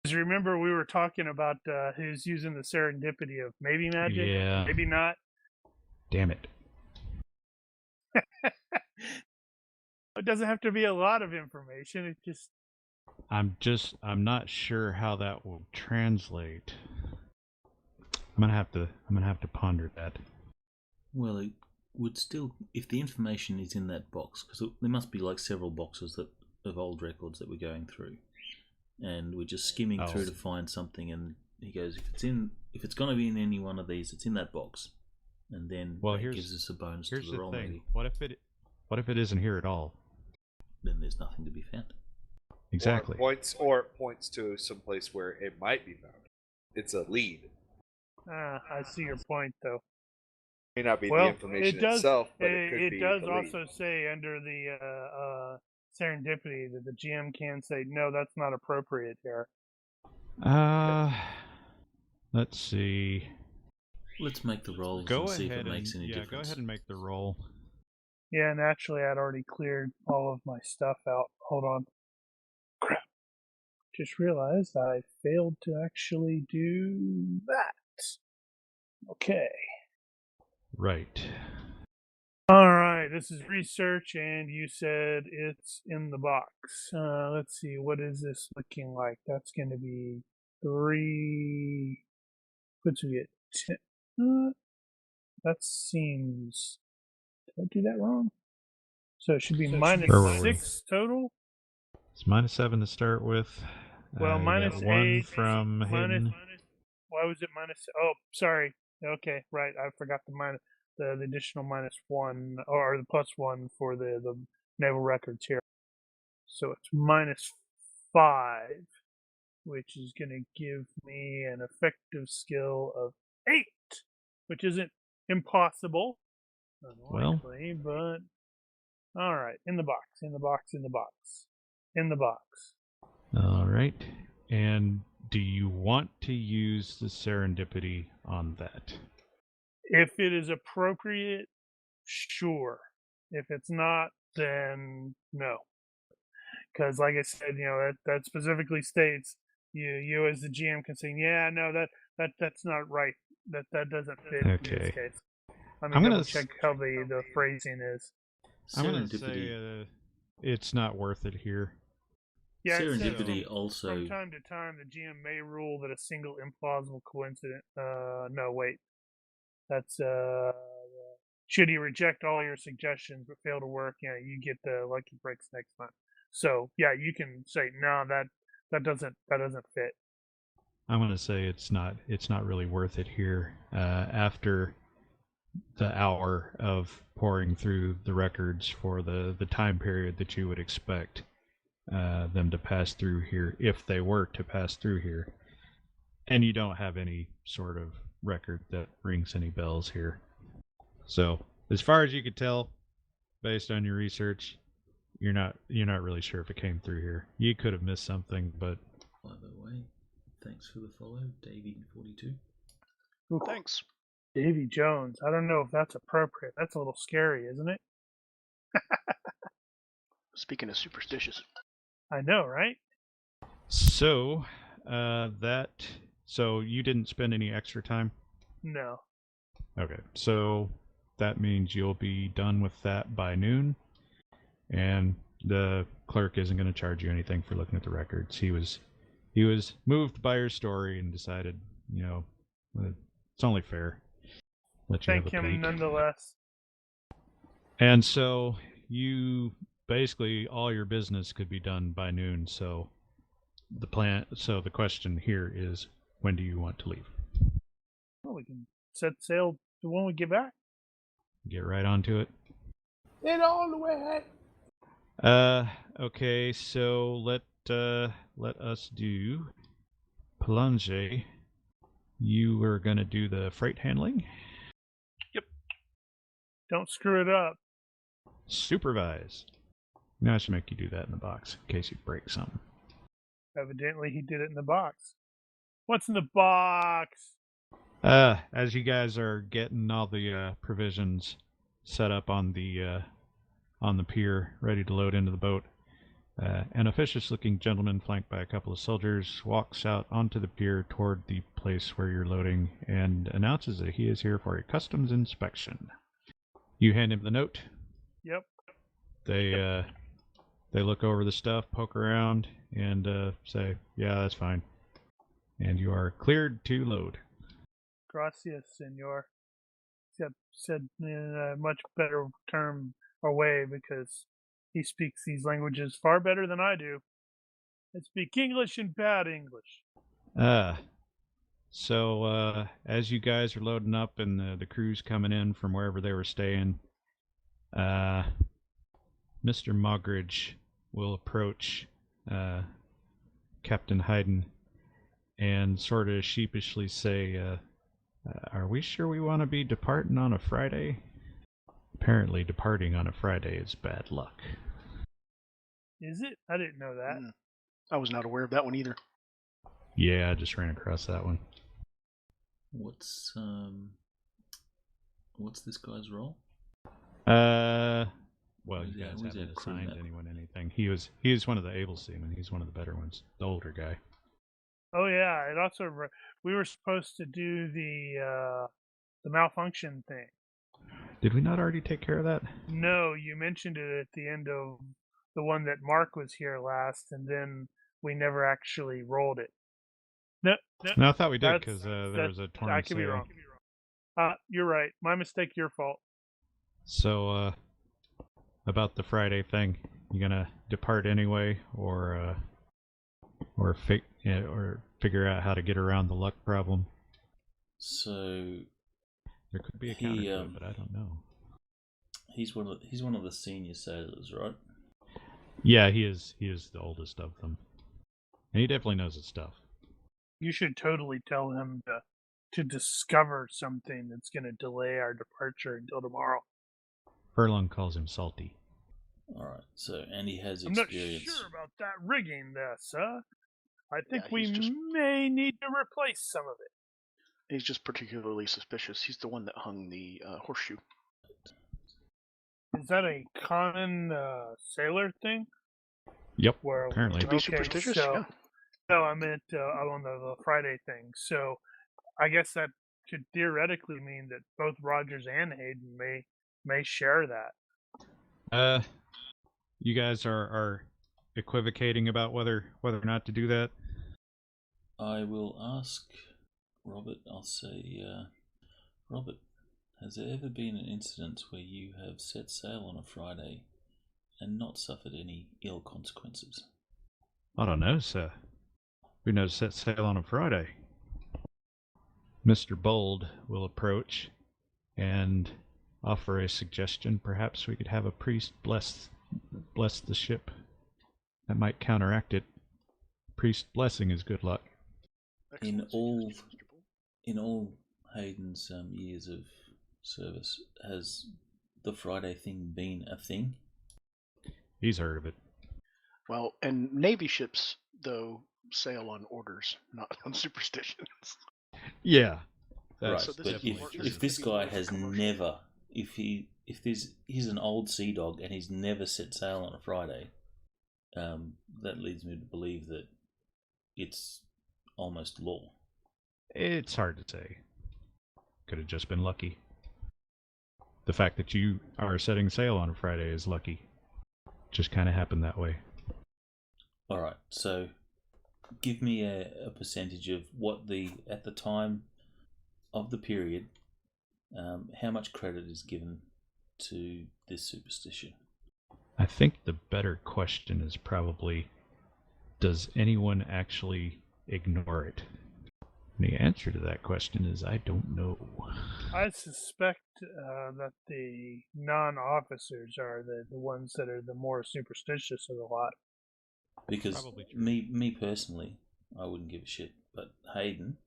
S2: Because remember, we were talking about who's using the serendipity of maybe magic, maybe not.
S1: Damn it.
S2: It doesn't have to be a lot of information. It just.
S1: I'm not sure how that will translate. I'm gonna have to ponder that.
S4: Well, it would still, if the information is in that box, because there must be like several boxes of old records that we're going through, and we're just skimming through to find something. And he goes, if it's going to be in any one of these, it's in that box, and then it gives us a bonus to the roll.
S1: Thing.
S4: Maybe.
S1: What if it isn't here at all?
S4: Then there's nothing to be found.
S1: Exactly.
S3: Or it points to some place where it might be found. It's a lead.
S2: I see your point, though.
S3: May not be the information itself, but it could be.
S2: It does also say under the serendipity that the GM can say, no, that's not appropriate here.
S1: Let's see.
S4: Let's make the rolls and see if it makes any difference.
S1: Go ahead and make the roll.
S2: Yeah, naturally, I'd already cleared all of my stuff out. Hold on. Crap. Just realized I failed to actually do that. Okay.
S1: Right.
S2: right, this is research, and you said it's in the box. Let's see, what is this looking like? That's going to be 3. What's we get? 10. That seems. Did I do that wrong? So it should be minus
S1: Where were we?
S2: 6 total.
S1: It's -7 to start with.
S2: Well,
S1: you
S2: minus
S1: got 1
S2: 8.
S1: from Hayden.
S2: Why was it minus? Oh, sorry. Okay, right. I forgot the additional -1 or the +1 for the naval records here. So it's -5, which is going to give me an effective skill of 8, which isn't impossible, unlikely, but all right. In the box. In the box. In the box. In the box.
S1: All right. And do you want to use the serendipity on that?
S2: If it is appropriate, sure. If it's not, then no. Because, like I said, that specifically states you as the GM can say, yeah, no, that's not right. That doesn't fit in this case. Let me double check how the phrasing is.
S1: I'm going to say it's not worth it here.
S2: Yeah,
S4: serendipity also.
S2: From time to time, the GM may rule that a single implausible coincidence. No, wait. That's should he reject all your suggestions but fail to work, you get the lucky breaks next time. So yeah, you can say no, that doesn't fit.
S1: I'm going to say it's not really worth it here. After the hour of pouring through the records for the time period that you would expect them to pass through here, if they were to pass through here, and you don't have any sort of record that rings any bells here. So as far as you could tell, based on your research, you're not really sure if it came through here. You could have missed something, but
S4: by the way, thanks for the follow, Davey42.
S2: Ooh,
S5: Thanks.
S2: Davy Jones. I don't know if that's appropriate. That's a little scary, isn't it?
S5: Speaking of superstitious.
S2: I know, right?
S1: So so you didn't spend any extra time?
S2: No.
S1: Okay, so that means you'll be done with that by noon, and the clerk isn't going to charge you anything for looking at the records. He was moved by your story and decided, it's only fair. Let you
S2: Thank
S1: have a
S2: him
S1: peek.
S2: nonetheless.
S1: And so you basically all your business could be done by noon. So the question here is, when do you want to leave?
S2: Well, we can set sail when we get back.
S1: Get right onto it.
S3: Get all the way.
S1: Okay, so let us do Plunge. You were gonna do the freight handling?
S6: Yep.
S2: Don't screw it up.
S1: Supervise. Now I should make you do that in the box in case you break something.
S2: Evidently he did it in the box. What's in the box?
S1: As you guys are getting all the provisions set up on the pier, ready to load into the boat, an officious-looking gentleman flanked by a couple of soldiers walks out onto the pier toward the place where you're loading and announces that he is here for a customs inspection. You hand him the note.
S2: Yep.
S1: They look over the stuff, poke around, and say, yeah, that's fine. And you are cleared to load.
S2: Gracias, senor. Said in a much better term or way because he speaks these languages far better than I do. I speak English and bad English.
S1: So as you guys are loading up and the crew's coming in from wherever they were staying, Mr. Mogridge will approach Captain Hayden and sort of sheepishly say, are we sure we want to be departing on a Friday? Apparently departing on a Friday is bad luck.
S2: Is it? I didn't know that.
S5: I was not aware of that one either.
S1: Yeah, I just ran across that one.
S4: What's this guy's role?
S1: Well, you guys
S4: who's
S1: haven't
S4: our crew
S1: assigned
S4: member?
S1: anyone anything. He was one of the able seamen. He's one of the better ones, the older guy.
S2: Oh yeah, it also we were supposed to do the malfunction thing.
S1: Did we not already take care of that?
S2: No, you mentioned it at the end of the one that Mark was here last, and then we never actually rolled it. No,
S1: No, I thought we did
S2: that's-
S1: because there
S2: that-
S1: was a torn
S2: I could be
S1: sale.
S2: wrong. You're right. My mistake, your fault.
S1: So, about the Friday thing, you gonna depart anyway, or figure out how to get around the luck problem?
S4: So
S1: There could be a
S4: He,
S1: counter to it, but I don't know.
S4: he's one of the senior sailors, right?
S1: Yeah, he is. He is the oldest of them, and he definitely knows his stuff.
S2: You should totally tell him to discover something that's going to delay our departure until tomorrow.
S1: Furlong calls him salty.
S4: All right. So and he has
S2: I'm not
S4: experience.
S2: sure about that rigging there, sir. I think
S5: Yeah,
S2: we
S5: he's just-
S2: may need to replace some of it.
S5: He's just particularly suspicious. He's the one that hung the horseshoe.
S2: Is that a common sailor thing?
S1: Yep.
S2: Where
S1: Apparently.
S5: To be
S2: okay,
S5: superstitious?
S2: so-
S5: Yeah.
S2: No, I meant on the Friday thing. So I guess that could theoretically mean that both Rogers and Hayden may share that.
S1: You guys are equivocating about whether or not to do that.
S4: I will ask Robert. I'll say, Robert, has there ever been an incident where you have set sail on a Friday and not suffered any ill consequences?
S1: I don't know, sir. We know to set sail on a Friday. Mr. Bold will approach and offer a suggestion. Perhaps we could have a priest bless the ship. That might counteract it. Priest blessing is good luck.
S4: In
S5: Excellent
S4: all-
S5: suggestion, Mr. Bull.
S4: In all Hayden's years of service, has the Friday thing been a thing?
S1: He's heard of it.
S5: Well, and Navy ships, though, sail on orders, not on superstitions.
S1: Yeah.
S4: Right,
S5: So this
S4: but
S5: is
S1: definitely
S5: more-
S1: true.
S5: this
S4: if
S5: is
S4: this
S5: gonna be more
S4: guy
S5: of a
S4: has
S5: commercial.
S4: never, he's an old sea dog and he's never set sail on a Friday, that leads me to believe that it's almost law.
S1: It's hard to say. Could have just been lucky. The fact that you are setting sail on a Friday is lucky. Just kind of happened that way.
S4: All right, so give me a percentage of what at the time of the period, how much credit is given to this superstition.
S1: I think the better question is probably, does anyone actually ignore it? And the answer to that question is, I don't know.
S2: I suspect that the non-officers are the ones that are the more superstitious of the lot.
S4: Because
S1: Probably true.
S4: me personally, I wouldn't give a shit. But Hayden,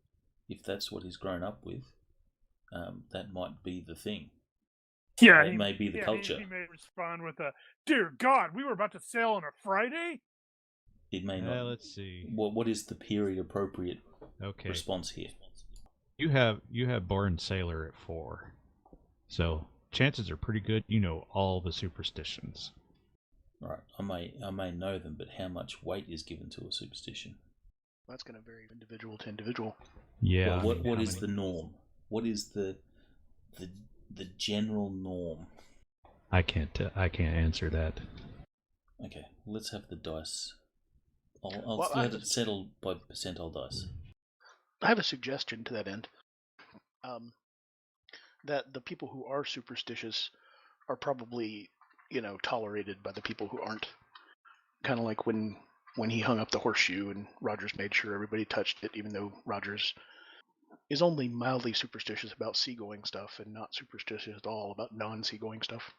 S4: if that's what he's grown up with, that might be the thing.
S2: Yeah,
S4: That may be the culture.
S2: He may respond with a, "Dear God, we were about to sail on a Friday."
S4: It may not.
S1: Let's see.
S4: What is the period appropriate
S1: Okay.
S4: response here?
S1: You have born sailor at 4. So chances are pretty good you know all the superstitions.
S4: All right, I may know them, but how much weight is given to a superstition?
S5: That's going to vary individual to individual.
S1: Yeah.
S4: Well, what is the norm? What is the general norm?
S1: I can't answer that.
S4: Okay, let's have the dice. I'll
S5: Well, I
S4: let it
S5: just-
S4: settle by percentile dice.
S5: I have a suggestion to that end. That the people who are superstitious are probably, tolerated by the people who aren't. Kind of like when he hung up the horseshoe and Rogers made sure everybody touched it, even though Rogers is only mildly superstitious about seagoing stuff and not superstitious at all about non-seagoing stuff.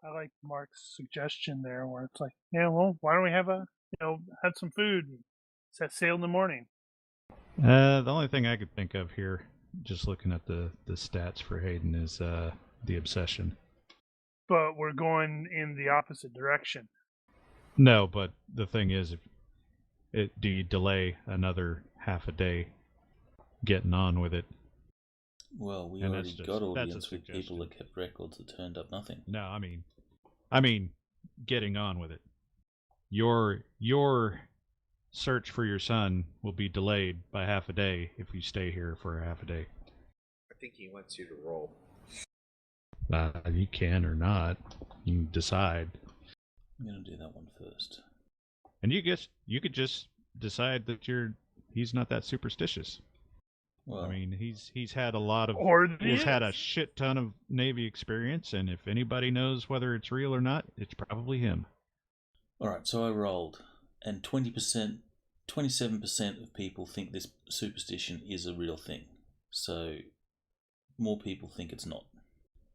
S2: I like Mark's suggestion there, where it's like, yeah, well, why don't we have have some food and set sail in the morning?
S1: The only thing I could think of here, just looking at the stats for Hayden, is the obsession.
S2: But we're going in the opposite direction.
S1: No, but the thing is, do you delay another half a day getting on with it?
S4: Well, we
S1: And
S4: already
S1: that's
S4: got
S1: just- that's a
S4: audience with people that kept records that turned up nothing.
S1: No, I mean, getting on with it. Your search for your son will be delayed by half a day if you stay here for a half a day.
S7: I think he wants you to roll.
S1: You can or not. You can decide.
S4: I'm going to do that one first.
S1: And you could just decide that he's not that superstitious.
S4: Well,
S1: I mean, he's had a lot of
S2: Or
S1: he's had a shit ton of Navy experience, and if anybody knows whether it's real or not, it's probably him.
S4: all right, so I rolled, and 27% of people think this superstition is a real thing. So more people think it's not.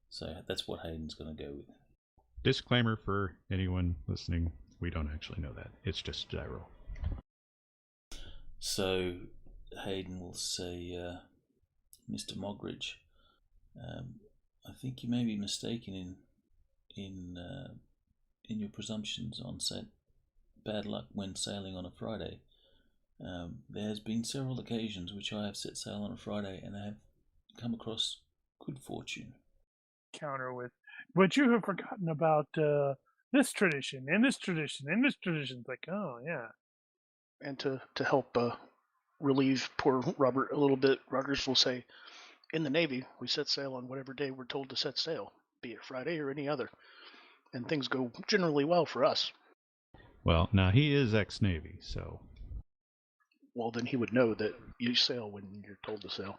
S4: So that's what Hayden's going to go with.
S1: Disclaimer for anyone listening: we don't actually know that. It's just gyro.
S4: So Hayden will say, Mr. Mogridge, I think you may be mistaken in your presumptions on bad luck when sailing on a Friday. There has been several occasions which I have set sail on a Friday and I have come across good fortune.
S2: Counter with, but you have forgotten about this tradition and this tradition and this tradition. It's like, oh yeah.
S5: And to help relieve poor Robert a little bit, Rogers will say, in the Navy, we set sail on whatever day we're told to set sail, be it Friday or any other. And things go generally well for us.
S1: Well, now he is ex-Navy, so...
S5: Well, then he would know that you sail when you're told to sail.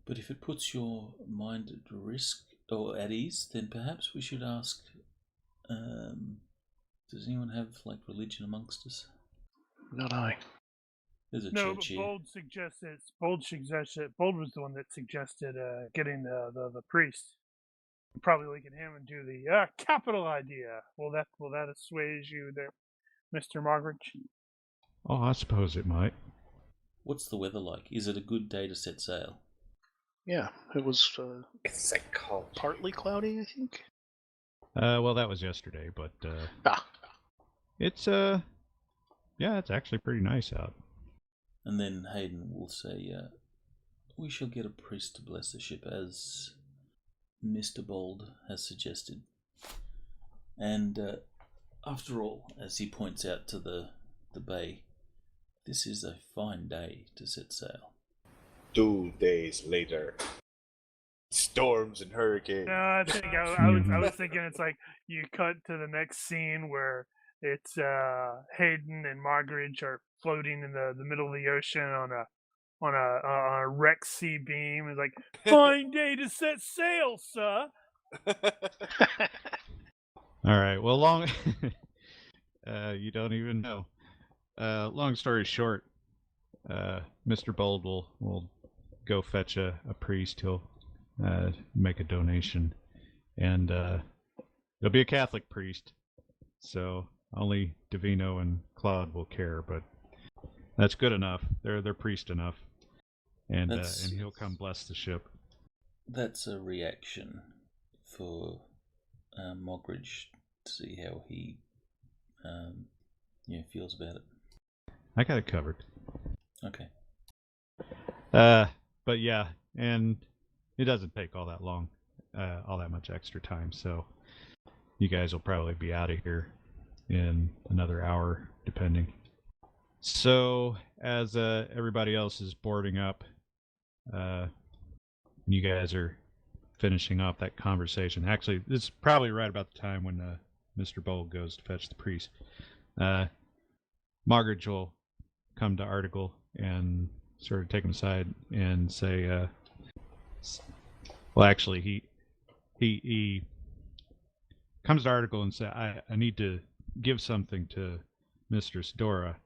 S4: But if it puts your mind at risk or at ease, then perhaps we should ask, does anyone have, religion amongst us?
S5: Not I.
S4: There's a
S2: No,
S4: church
S2: but
S4: here.
S2: Bold was the one that suggested getting the priest. Probably linking him and do the capital idea. Will that assuage you there, Mr. Mogridge?
S1: Oh, I suppose it might.
S4: What's the weather like? Is it a good day to set sail?
S5: Yeah, it was
S7: It's like cold.
S5: partly cloudy, I think.
S1: Well, that was yesterday, but it's it's actually pretty nice out.
S4: And then Hayden will say, we shall get a priest to bless the ship as Mr. Bold has suggested. And after all, as he points out to the bay, this is a fine day to set sail.
S7: 2 days later, storms and hurricanes.
S2: No, I think I was thinking it's like you cut to the next scene where it's Hayden and Mogridge are floating in the middle of the ocean on a wrecked sea beam. It's like, fine day to set sail, sir.
S1: All right. Well, long. You don't even know. Long story short, Mr. Bold will go fetch a priest. He'll make a donation, and there'll be a Catholic priest. So only Davino and Claude will care, but that's good enough. They're priest enough, and he'll come bless the ship.
S4: That's a reaction for Mogridge to see how he feels about it.
S1: I got it covered.
S4: Okay.
S1: But yeah, and it doesn't take all that long, all that much extra time. So you guys will probably be out of here in another hour, depending. So as everybody else is boarding up, you guys are finishing off that conversation. Actually, it's probably right about the time when Mr. Bold goes to fetch the priest. Mogridge will come to Article and sort of take him aside and say, well, actually, he comes to Article and say, I need to give something to Mistress Dora,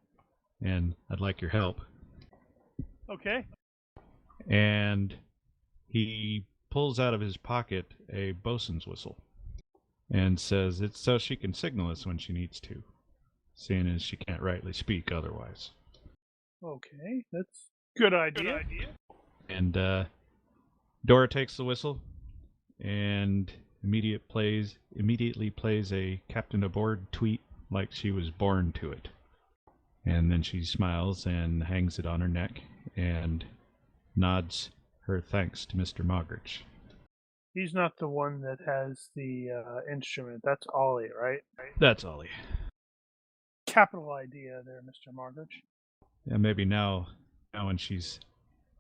S1: and I'd like your help.
S2: Okay.
S1: And he pulls out of his pocket a bosun's whistle and says it's so she can signal us when she needs to, seeing as she can't rightly speak otherwise.
S2: Okay, that's good idea.
S1: And Dora takes the whistle and immediately plays a captain aboard tweet like she was born to it. And then she smiles and hangs it on her neck and nods her thanks to Mr. Mogridge.
S2: He's not the one that has the instrument. That's Ollie, right?
S1: That's Ollie.
S2: Capital idea there, Mr. Mogridge.
S1: Yeah, maybe now when she's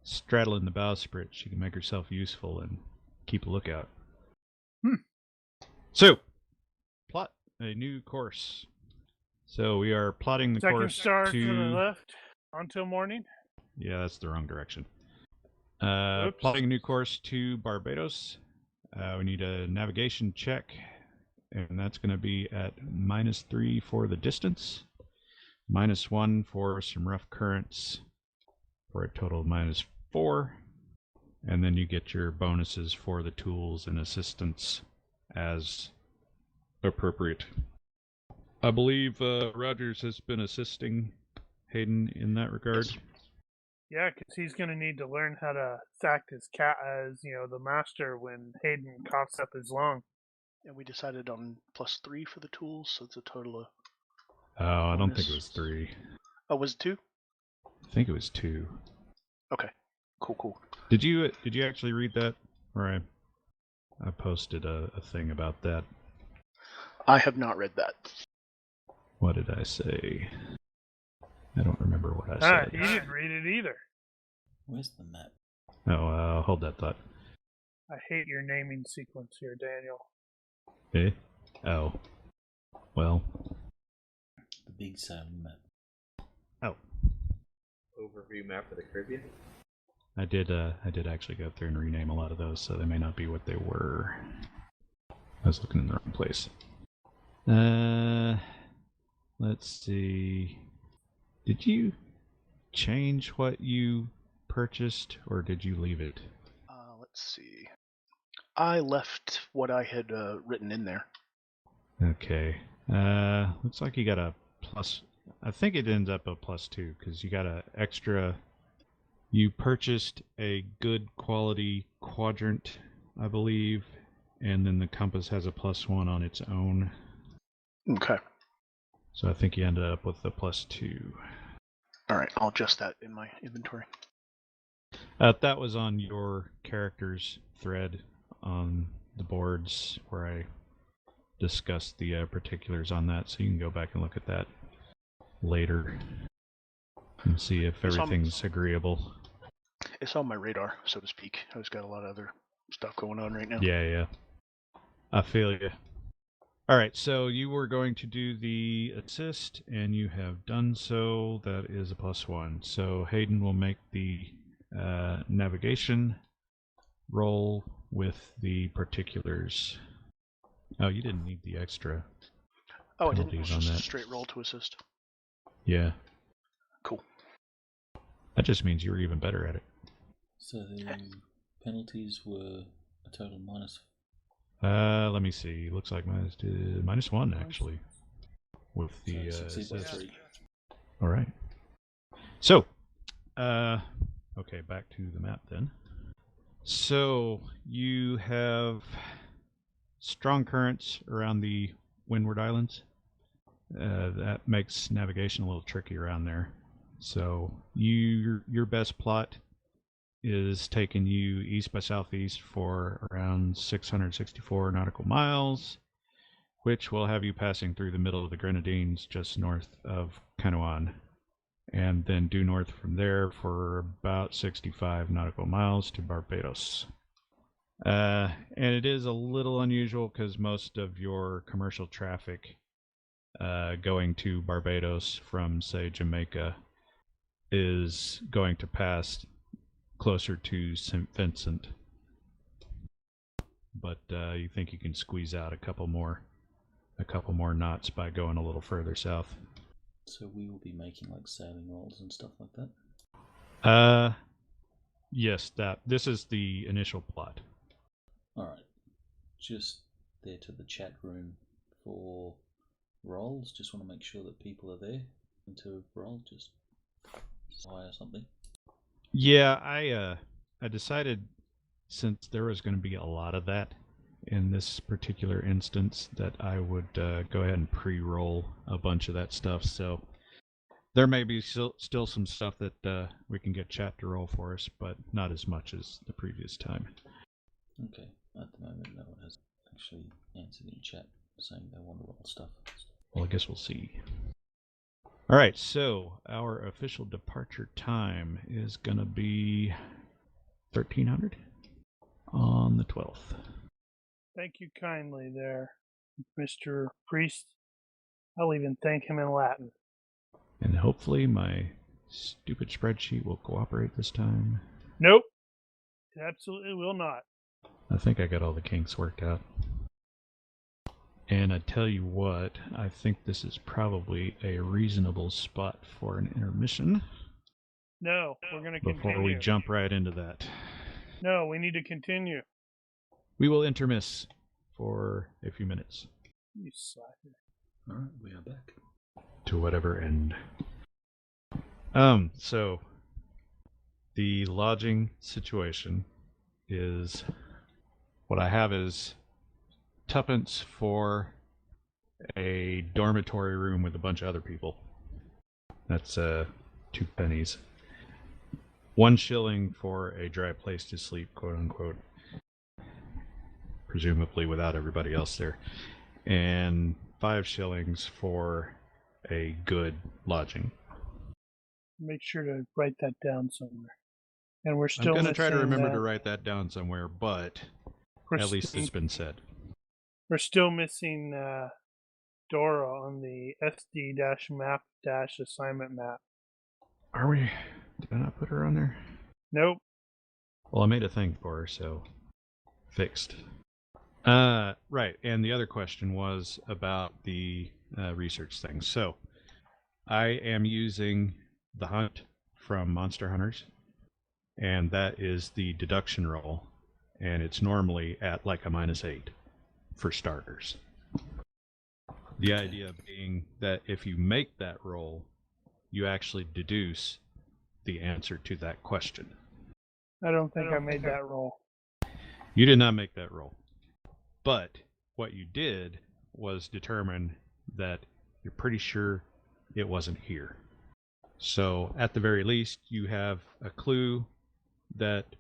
S1: straddling the bowsprit, she can make herself useful and keep a lookout. So, plot a new course. So we are plotting the
S2: Second
S1: course
S2: star to the
S1: to...
S2: left until morning.
S1: Yeah, that's the wrong direction.
S2: Oops.
S1: Plotting a new course to Barbados. We need a navigation check, and that's going to be at -3 for the distance, -1 for some rough currents, for a total of -4. And then you get your bonuses for the tools and assistance as appropriate. I believe Rogers has been assisting Hayden in that regard.
S5: Yes.
S2: Yeah, because he's going to need to learn how to act as cat as the master when Hayden coughs up his lung.
S5: And we decided on +3 for the tools, so it's a total of.
S1: Oh, I don't think it was 3.
S5: Oh, was it 2?
S1: I think it was 2.
S5: Okay. Cool.
S1: Did you actually read that? Or I posted a thing about that.
S5: I have not read that.
S1: What did I say? I don't remember what I said.
S2: He didn't read it either.
S4: Where's the map?
S1: Oh, hold that thought.
S2: I hate your naming sequence here, Daniel.
S1: Eh? Oh. Well.
S4: The big sound map.
S1: Oh.
S7: Overview map of the Caribbean.
S1: I did actually go through and rename a lot of those, so they may not be what they were. I was looking in the wrong place. Let's see. Did you change what you purchased, or did you leave it?
S5: Let's see. I left what I had written in there.
S1: Okay. Looks like you got a plus. I think it ends up a +2 because you got a extra. You purchased a good quality quadrant, I believe, and then the compass has a +1 on its own.
S5: Okay.
S1: So I think you ended up with a +2.
S5: All right, I'll adjust that in my inventory.
S1: That was on your character's thread on the boards where I discussed the particulars on that, so you can go back and look at that later and see if everything's agreeable.
S5: It's on my radar, so to speak. I've just got a lot of other stuff going on right now.
S1: Yeah. I feel you. All right, so you were going to do the assist, and you have done so. That is a +1. So Hayden will make the navigation roll with the particulars. Oh, you didn't need the extra.
S5: Oh, I didn't. It was
S1: penalties on
S5: just a
S1: that.
S5: straight roll to assist.
S1: Yeah.
S5: Cool.
S1: That just means you were even better at it.
S4: So the penalties were a total minus.
S1: Let me see. Looks like -1 actually, with the
S4: succeed by
S1: assist.
S4: 3.
S1: All right. So, okay, back to the map then. So you have strong currents around the Windward Islands. That makes navigation a little tricky around there. So your best plot is taking you east by southeast for around 664 nautical miles, which will have you passing through the middle of the Grenadines just north of Canouan, and then due north from there for about 65 nautical miles to Barbados. And it is a little unusual because most of your commercial traffic going to Barbados from, say, Jamaica is going to pass closer to St. Vincent. But you think you can squeeze out a couple more knots by going a little further south.
S4: So we will be making like sailing rolls and stuff like that?
S1: Yes, this is the initial plot.
S4: Alright. Just there to the chat room for rolls. Just want to make sure that people are there and to roll, just fire something.
S1: Yeah, I decided, since there was going to be a lot of that in this particular instance, that I would go ahead and pre-roll a bunch of that stuff. So there may be still some stuff that we can get chat to roll for us, but not as much as the previous time.
S4: Okay, at the moment no one has actually answered in chat saying they want to roll stuff.
S1: Well, I guess we'll see. All right, so our official departure time is going to be 1300 on the 12th.
S2: Thank you kindly there, Mr. Priest. I'll even thank him in Latin.
S1: And hopefully my stupid spreadsheet will cooperate this time.
S2: Nope. It absolutely will not.
S1: I think I got all the kinks worked out. And I tell you what, I think this is probably a reasonable spot for an intermission.
S2: No, we're going to continue.
S1: Before we jump right into that.
S2: No, we need to continue.
S1: We will intermiss for a few minutes.
S2: You slacker.
S4: Alright, we are back.
S1: To whatever end. So the lodging situation is what I have is tuppence for a dormitory room with a bunch of other people. That's 2 pennies. 1 shilling for a dry place to sleep, quote unquote. Presumably without everybody else there. And 5 shillings for a good lodging.
S2: Make sure to write that down somewhere. And we're still
S1: I'm going to try to
S2: missing,
S1: remember to write that down somewhere, but
S2: we're
S1: at least
S2: still-
S1: it's been said.
S2: We're still missing Dora on the SD-map-assignment map.
S1: Are we? Did I not put her on there?
S2: Nope.
S1: Well, I made a thing for her, so fixed. Right, and the other question was about the research thing. So, I am using the hunt from Monster Hunters, and that is the deduction roll, and it's normally at like a -8 for starters. The idea being that if you make that roll, you actually deduce the answer to that question.
S2: I don't think I made that roll.
S1: You did not make that roll. But what you did was determine that you're pretty sure it wasn't here. So at the very least, you have a clue that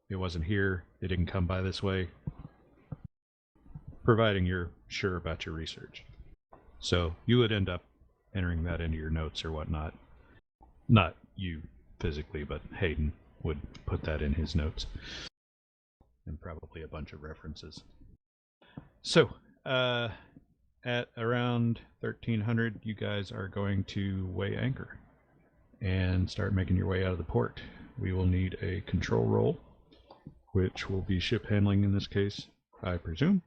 S1: it wasn't here, it didn't come by this way, providing you're sure about your research. So you would end up entering that into your notes or whatnot. Not you physically, but Hayden would put that in his notes. And probably a bunch of references. So, at around 1300, you guys are going to weigh anchor and start making your way out of the port. We will need a control roll, which will be ship handling in this case, I presume.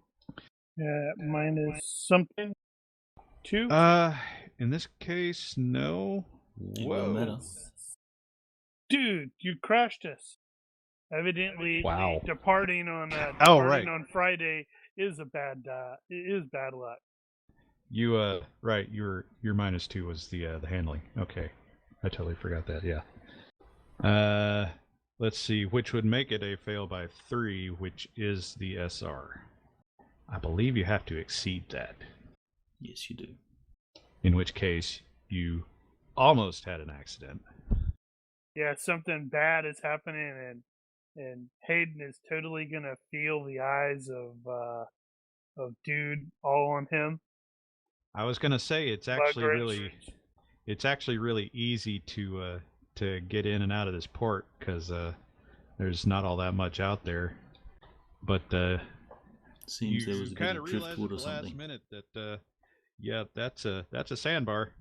S2: Mine is something. 2?
S1: In this case, no.
S4: It won't matter.
S2: Dude, you crashed us. Evidently,
S1: Wow.
S2: departing on on Friday is bad luck.
S1: You right, your -2 was the handling. Okay. I totally forgot that, yeah. Let's see, which would make it a fail by 3, which is the SR. I believe you have to exceed that.
S4: Yes, you do.
S1: In which case, you almost had an accident.
S2: Yeah, something bad is happening, and Hayden is totally gonna feel the eyes of dude all on him.
S1: I was gonna say it's actually really easy to get in and out of this port because there's not all that much out there. But
S4: Seems there was a bit of driftwood or
S1: last
S4: something.
S1: minute that yeah, that's a sandbar.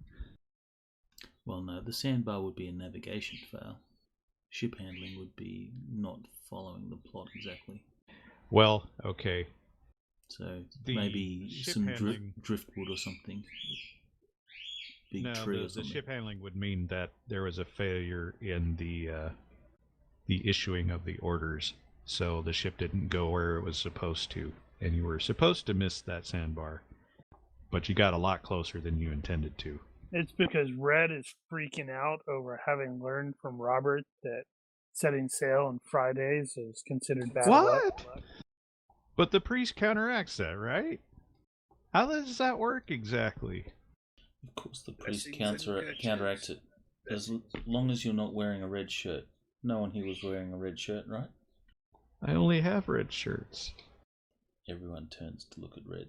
S4: Well, no, the sandbar would be a navigation fail. Ship handling would be not following the plot exactly.
S1: Well, okay.
S4: So
S1: The
S4: maybe
S1: ship
S4: some
S1: handling-
S4: driftwood or something. Big
S1: No,
S4: tree or
S1: the
S4: something.
S1: ship handling would mean that there was a failure in the issuing of the orders, so the ship didn't go where it was supposed to, and you were supposed to miss that sandbar, but you got a lot closer than you intended to.
S2: It's because Red is freaking out over having learned from Robert that setting sail on Fridays is considered bad luck.
S1: But the priest counteracts that, right? How does that work exactly?
S4: Of course, the priest
S7: Blessings and
S4: counteracts it.
S7: grudges.
S4: As long as you're not wearing a red shirt. No one here was wearing a red shirt, right?
S1: I only have red shirts.
S4: Everyone turns to look at Red.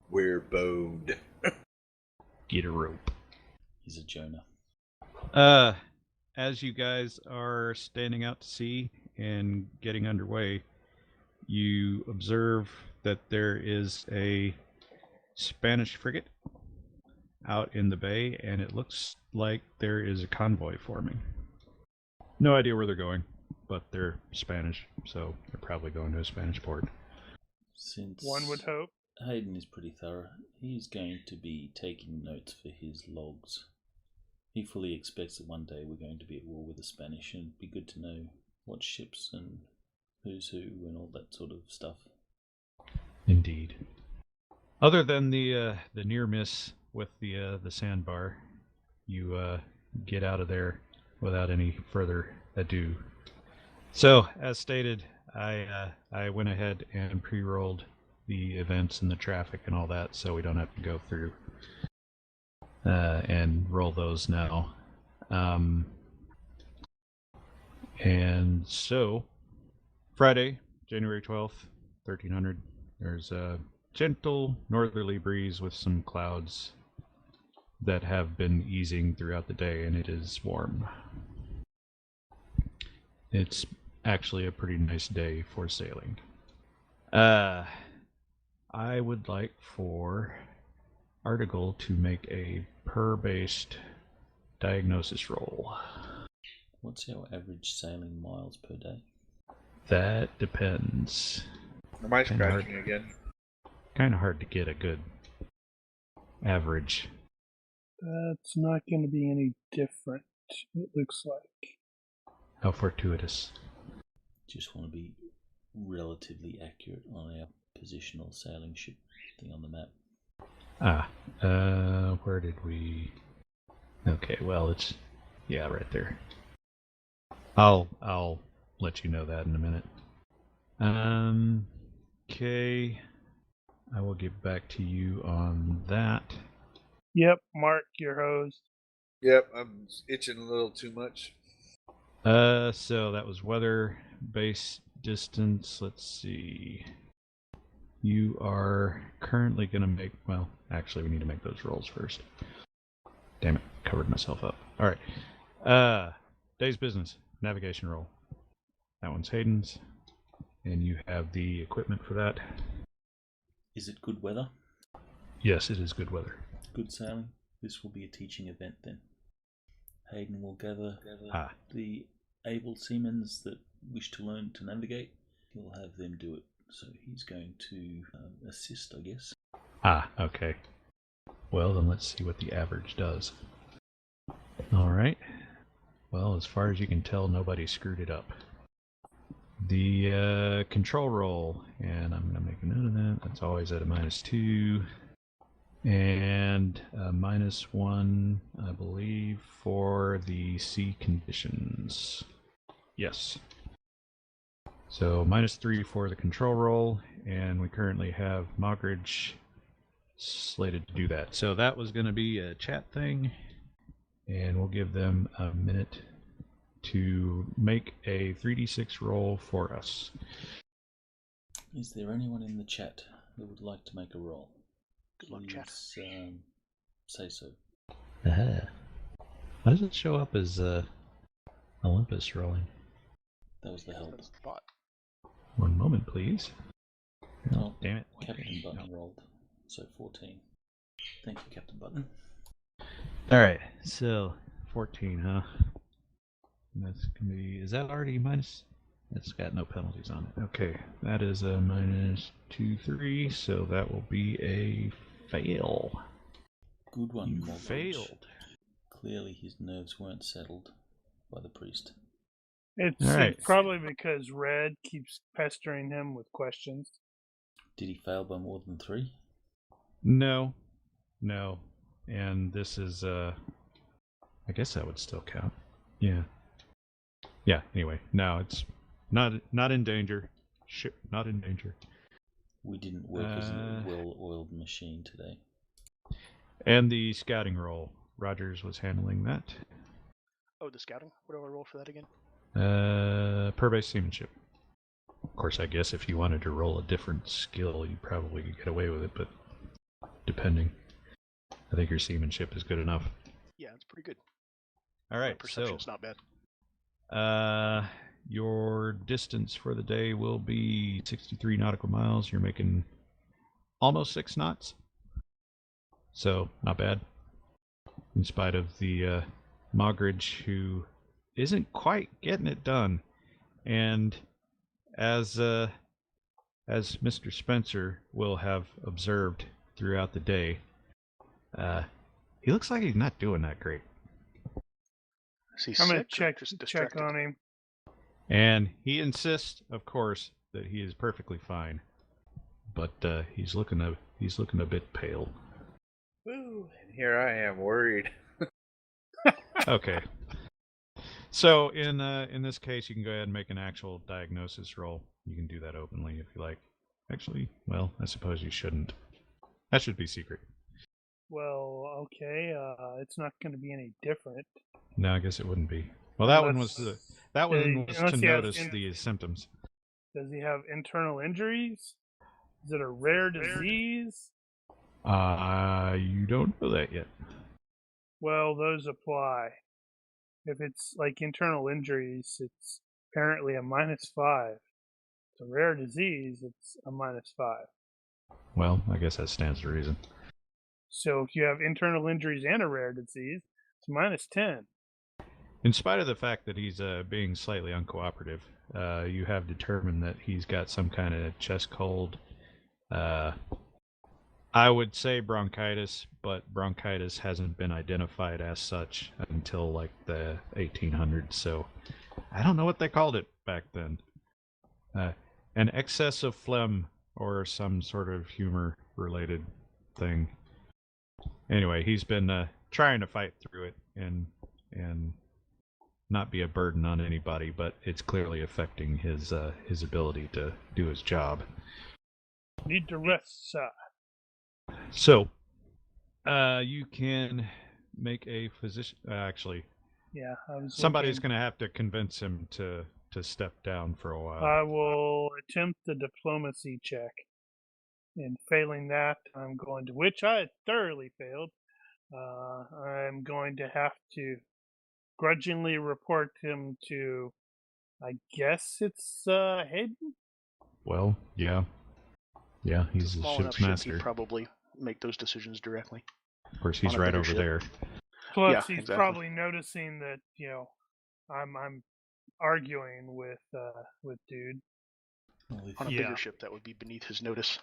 S7: We're bowed.
S1: Get a rope.
S4: He's a Jonah.
S1: As you guys are standing out to sea and getting underway, you observe that there is a Spanish frigate out in the bay, and it looks like there is a convoy forming. No idea where they're going, but they're Spanish, so they're probably going to a Spanish port.
S4: Since
S2: One would hope.
S4: Hayden is pretty thorough, he's going to be taking notes for his logs. He fully expects that one day we're going to be at war with the Spanish, and it'd be good to know what ships and who's who and all that sort of stuff.
S1: Indeed. Other than the near miss with the sandbar, you get out of there without any further ado. So, as stated, I went ahead and pre-rolled the events and the traffic and all that, so we don't have to go through and roll those now. And so, Friday, January 12th, 1300, there's a gentle northerly breeze with some clouds that have been easing throughout the day, and it is warm. It's actually a pretty nice day for sailing. I would like for Article to make a per-based diagnosis roll.
S4: What's our average sailing miles per day?
S1: That depends.
S3: Am I
S1: Kinda
S3: scratching
S1: hard.
S3: again?
S1: Kind of hard to get a good average.
S2: That's not going to be any different, it looks like.
S1: How fortuitous.
S4: Just want to be relatively accurate on our positional sailing ship thing on the map.
S1: Where did we... Okay, well, it's... Yeah, right there. I'll let you know that in a minute. Okay. I will get back to you on that.
S2: Yep, Mark, your hose.
S3: Yep, I'm itching a little too much.
S1: So that was weather, base distance, let's see. You are currently going to make, well, actually we need to make those rolls first. Damn it, covered myself up. Alright, day's business, navigation roll. That one's Hayden's, and you have the equipment for that.
S4: Is it good weather?
S1: Yes, it is good weather.
S4: Good sailing? This will be a teaching event then. Hayden will gather the able seamen that wish to learn to navigate. He'll have them do it. So he's going to assist, I guess.
S1: Okay. Well, then let's see what the average does. Alright. Well, as far as you can tell, nobody screwed it up. The control roll, and I'm going to make a note of that. That's always at a -2. And -1, I believe, for the sea conditions. Yes. So -3 for the control roll, and we currently have Mogridge slated to do that. So that was going to be a chat thing, and we'll give them a minute to make a 3d6 roll for us.
S4: Is there anyone in the chat that would like to make a roll?
S5: Good luck, chat.
S4: Say so.
S1: Why does it show up as Olympus rolling?
S4: That was the help.
S5: That's the bot.
S1: One moment, please. Oh, damn it.
S4: Captain Button rolled. So 14. Thank you, Captain Button.
S1: Alright, so 14, huh? And that's gonna be, is that already minus? It's got no penalties on it. Okay, that is a -2, 3, so that will be a fail.
S4: Good one,
S1: You
S4: Mogridge.
S1: failed.
S4: Clearly his nerves weren't settled by the priest.
S2: It's,
S1: All right.
S2: it's probably because Red keeps pestering him with questions.
S4: Did he fail by more than 3?
S1: No. And this is, I guess that would still count. Yeah. Yeah, anyway, no, it's not in danger. Ship not in danger.
S4: We didn't work as a well-oiled machine today.
S1: And the scouting roll. Rogers was handling that.
S5: Oh, the scouting? What do I roll for that again?
S1: Per base seamanship. Of course, I guess if you wanted to roll a different skill, you probably could get away with it, but depending. I think your seamanship is good enough.
S5: Yeah, it's pretty good.
S1: All right,
S5: Perception's not bad.
S1: your distance for the day will be 63 nautical miles. You're making almost 6 knots. So, not bad. In spite of the Mogridge, who isn't quite getting it done. And as Mr. Spencer will have observed throughout the day, he looks like he's not doing that great.
S5: Is he
S2: I'm gonna
S5: sick or just
S2: check
S5: distracted?
S2: on him.
S1: And he insists, of course, that he is perfectly fine. But he's looking a bit pale.
S7: Woo, and here I am worried.
S1: Okay. So in this case, you can go ahead and make an actual diagnosis roll. You can do that openly if you like. Actually, well, I suppose you shouldn't. That should be secret.
S2: Well, okay. It's not going to be any different.
S1: No, I guess it wouldn't be. Well, that one was to
S2: unless he has
S1: notice the symptoms.
S2: Does he have internal injuries? Is it a rare disease?
S1: You don't know that yet.
S2: Well, those apply. If it's like internal injuries, it's apparently a -5. It's a rare disease, it's a -5.
S1: Well, I guess that stands to reason.
S2: So if you have internal injuries and a rare disease, it's -10.
S1: In spite of the fact that he's being slightly uncooperative, you have determined that he's got some kind of chest cold. I would say bronchitis, but bronchitis hasn't been identified as such until like the 1800s, so I don't know what they called it back then. An excess of phlegm or some sort of humor-related thing. Anyway, he's been trying to fight through it and not be a burden on anybody, but it's clearly affecting his ability to do his job.
S2: Need to rest, sir.
S1: So, you can make a physician. Actually,
S2: Yeah,
S1: somebody's going to have to convince him to step down for a while.
S2: I will attempt the diplomacy check. And failing that, I'm going to, which I thoroughly failed, I'm going to have to grudgingly report him to, I guess it's Hayden?
S1: Well, yeah. Yeah, he's the
S5: Small
S1: ship's
S5: enough ship,
S1: master.
S5: he'd probably make those decisions directly.
S1: Of course, he's
S5: on a
S1: right
S5: bigger
S1: over
S5: ship.
S1: there.
S2: Plus,
S5: Yeah,
S2: he's
S5: exactly.
S2: probably noticing that, I'm arguing with dude.
S4: Well, if
S5: On a
S1: Yeah.
S5: bigger ship, that would be beneath his notice.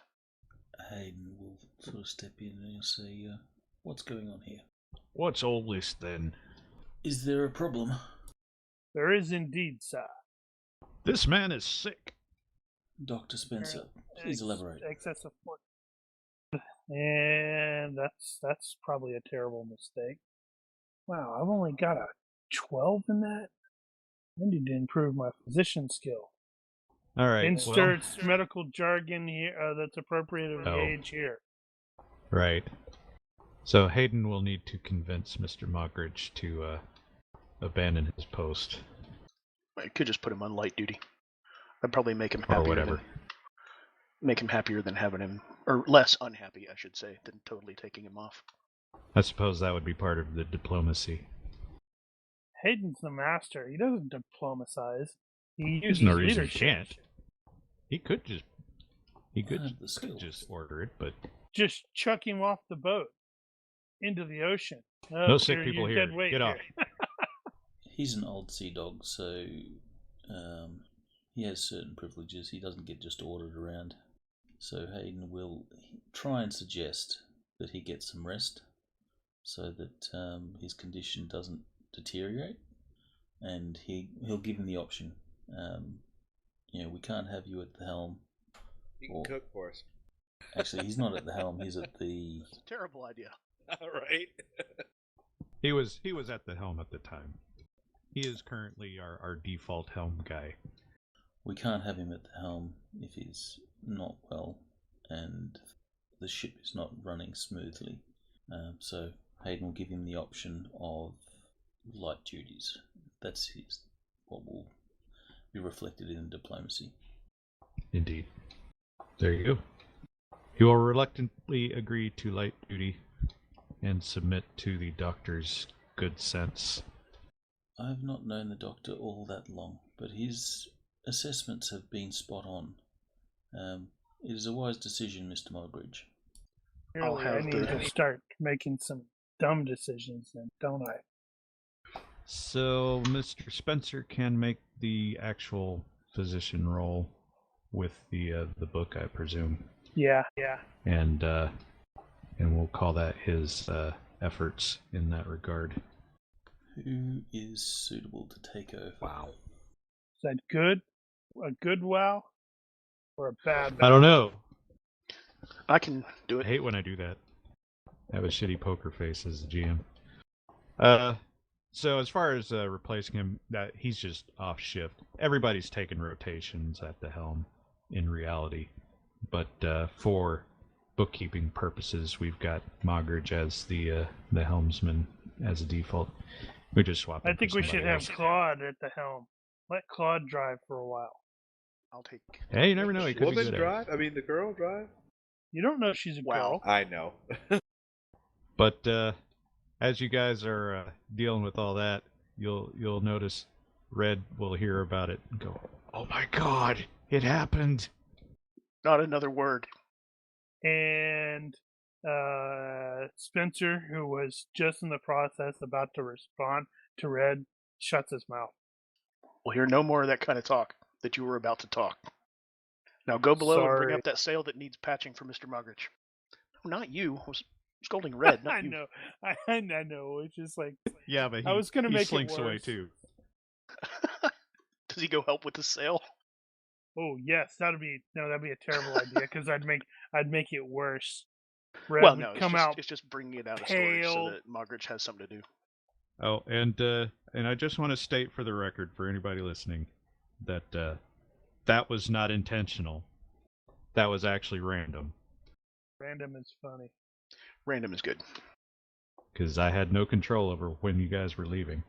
S4: Hayden will sort of step in and say, what's going on here?
S1: What's all this then?
S4: Is there a problem?
S2: There is indeed, sir.
S1: This man is sick.
S4: Dr. Spencer, please elaborate.
S2: Excessive force. And that's probably a terrible mistake. Wow, I've only got a 12 in that? I need to improve my physician skill.
S1: All right.
S2: Insert medical jargon here that's appropriate of the
S1: Oh.
S2: age here.
S1: Right. So Hayden will need to convince Mr. Moggridge to abandon his post.
S5: I could just put him on light duty. I'd probably make him
S1: Or
S5: happier
S1: whatever.
S5: Make him happier than having him, or less unhappy, I should say, than totally taking him off.
S1: I suppose that would be part of the diplomacy.
S2: Hayden's the master. He doesn't diplomatize. He
S1: There's
S2: uses
S1: no reason he
S2: leadership.
S1: can't. He could
S4: have the skills.
S1: just order it, but
S2: Just chuck him off the boat into the ocean. Oh,
S1: no sick
S2: you're
S1: people
S2: dead
S1: here.
S2: weight
S1: Get off.
S4: He's an old sea dog, so he has certain privileges. He doesn't get just ordered around. So Hayden will try and suggest that he get some rest so that his condition doesn't deteriorate, and he'll give him the option. We can't have you at the helm.
S7: You can cook for us.
S4: Actually, he's not at the helm. He's at the.
S5: It's a terrible idea.
S7: All right.
S1: He was at the helm at the time. He is currently our default helm guy.
S4: We can't have him at the helm if he's not well and the ship is not running smoothly. So Hayden will give him the option of light duties. That's what will be reflected in diplomacy.
S1: Indeed. There you go. He will reluctantly agree to light duty and submit to the doctor's good sense.
S4: I have not known the doctor all that long, but his assessments have been spot on. It is a wise decision, Mr. Moggridge.
S5: I'll
S2: Really, I
S5: have
S2: need
S5: the-
S2: to start making some dumb decisions then, don't I?
S1: So Mr. Spencer can make the actual physician roll with the book, I presume.
S2: Yeah.
S1: And we'll call that his efforts in that regard.
S4: Who is suitable to take over?
S1: Wow.
S2: Is that good? A good wow? Or a bad wow?
S1: I don't know.
S5: I can do
S1: I
S5: it.
S1: hate when I do that. I have a shitty poker face as the GM. So as far as replacing him, that he's just off shift. Everybody's taking rotations at the helm in reality. But for bookkeeping purposes, we've got Moggridge as the helmsman as a default. We just swap.
S2: I
S1: him for
S2: think we should
S1: somebody
S2: have
S1: else.
S2: Claude at the helm. Let Claude drive for a while.
S5: I'll take.
S1: Hey, you never know. He could be
S7: Woman
S1: good at it.
S7: drive? I mean, the girl drive?
S2: You don't know she's a
S5: Wow.
S2: girl.
S7: I know.
S1: But as you guys are dealing with all that, you'll notice Red will hear about it and go, "Oh my God, it happened!"
S5: Not another word.
S2: And Spencer, who was just in the process about to respond to Red, shuts his mouth.
S5: We'll hear no more of that kind of talk that you were about to talk. Now go below and bring
S2: Sorry.
S5: up that sail that needs patching for Mr. Moggridge. No, not you. I was scolding Red, not
S2: I
S5: you.
S2: know. I know. It's just like
S1: Yeah, but
S2: I was gonna make it
S1: slinks away
S2: worse.
S1: too.
S5: Does he go help with the sail?
S2: Oh yes, that'd be a terrible idea because I'd make it worse. Red
S5: Well,
S2: would
S5: no,
S2: come out
S5: it's just bringing it out of storage so
S2: pale.
S5: that Moggridge has something to do.
S1: Oh, and I just want to state for the record, for anybody listening, that that was not intentional. That was actually random,
S2: Random is funny.
S5: Random is good.
S1: because I had no control over when you guys were leaving.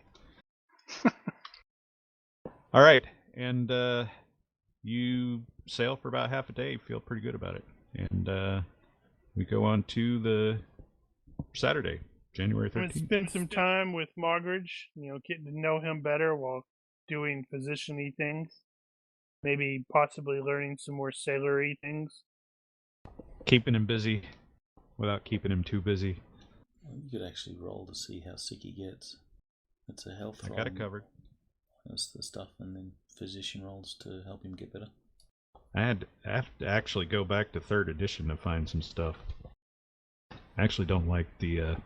S1: All right, and you sail for about half a day. Feel pretty good about it, and we go on to the Saturday, January
S2: I'm gonna
S1: 13th.
S2: spend some time with Moggridge, getting to know him better while doing physician-y things. Maybe possibly learning some more sailor-y things.
S1: Keeping him busy without keeping him too busy.
S4: You could actually roll to see how sick he gets. It's a health
S1: I
S4: roll.
S1: got it covered.
S4: That's the stuff, and then physician rolls to help him get better.
S1: I have to actually go back to 3rd edition to find some stuff. I actually don't like the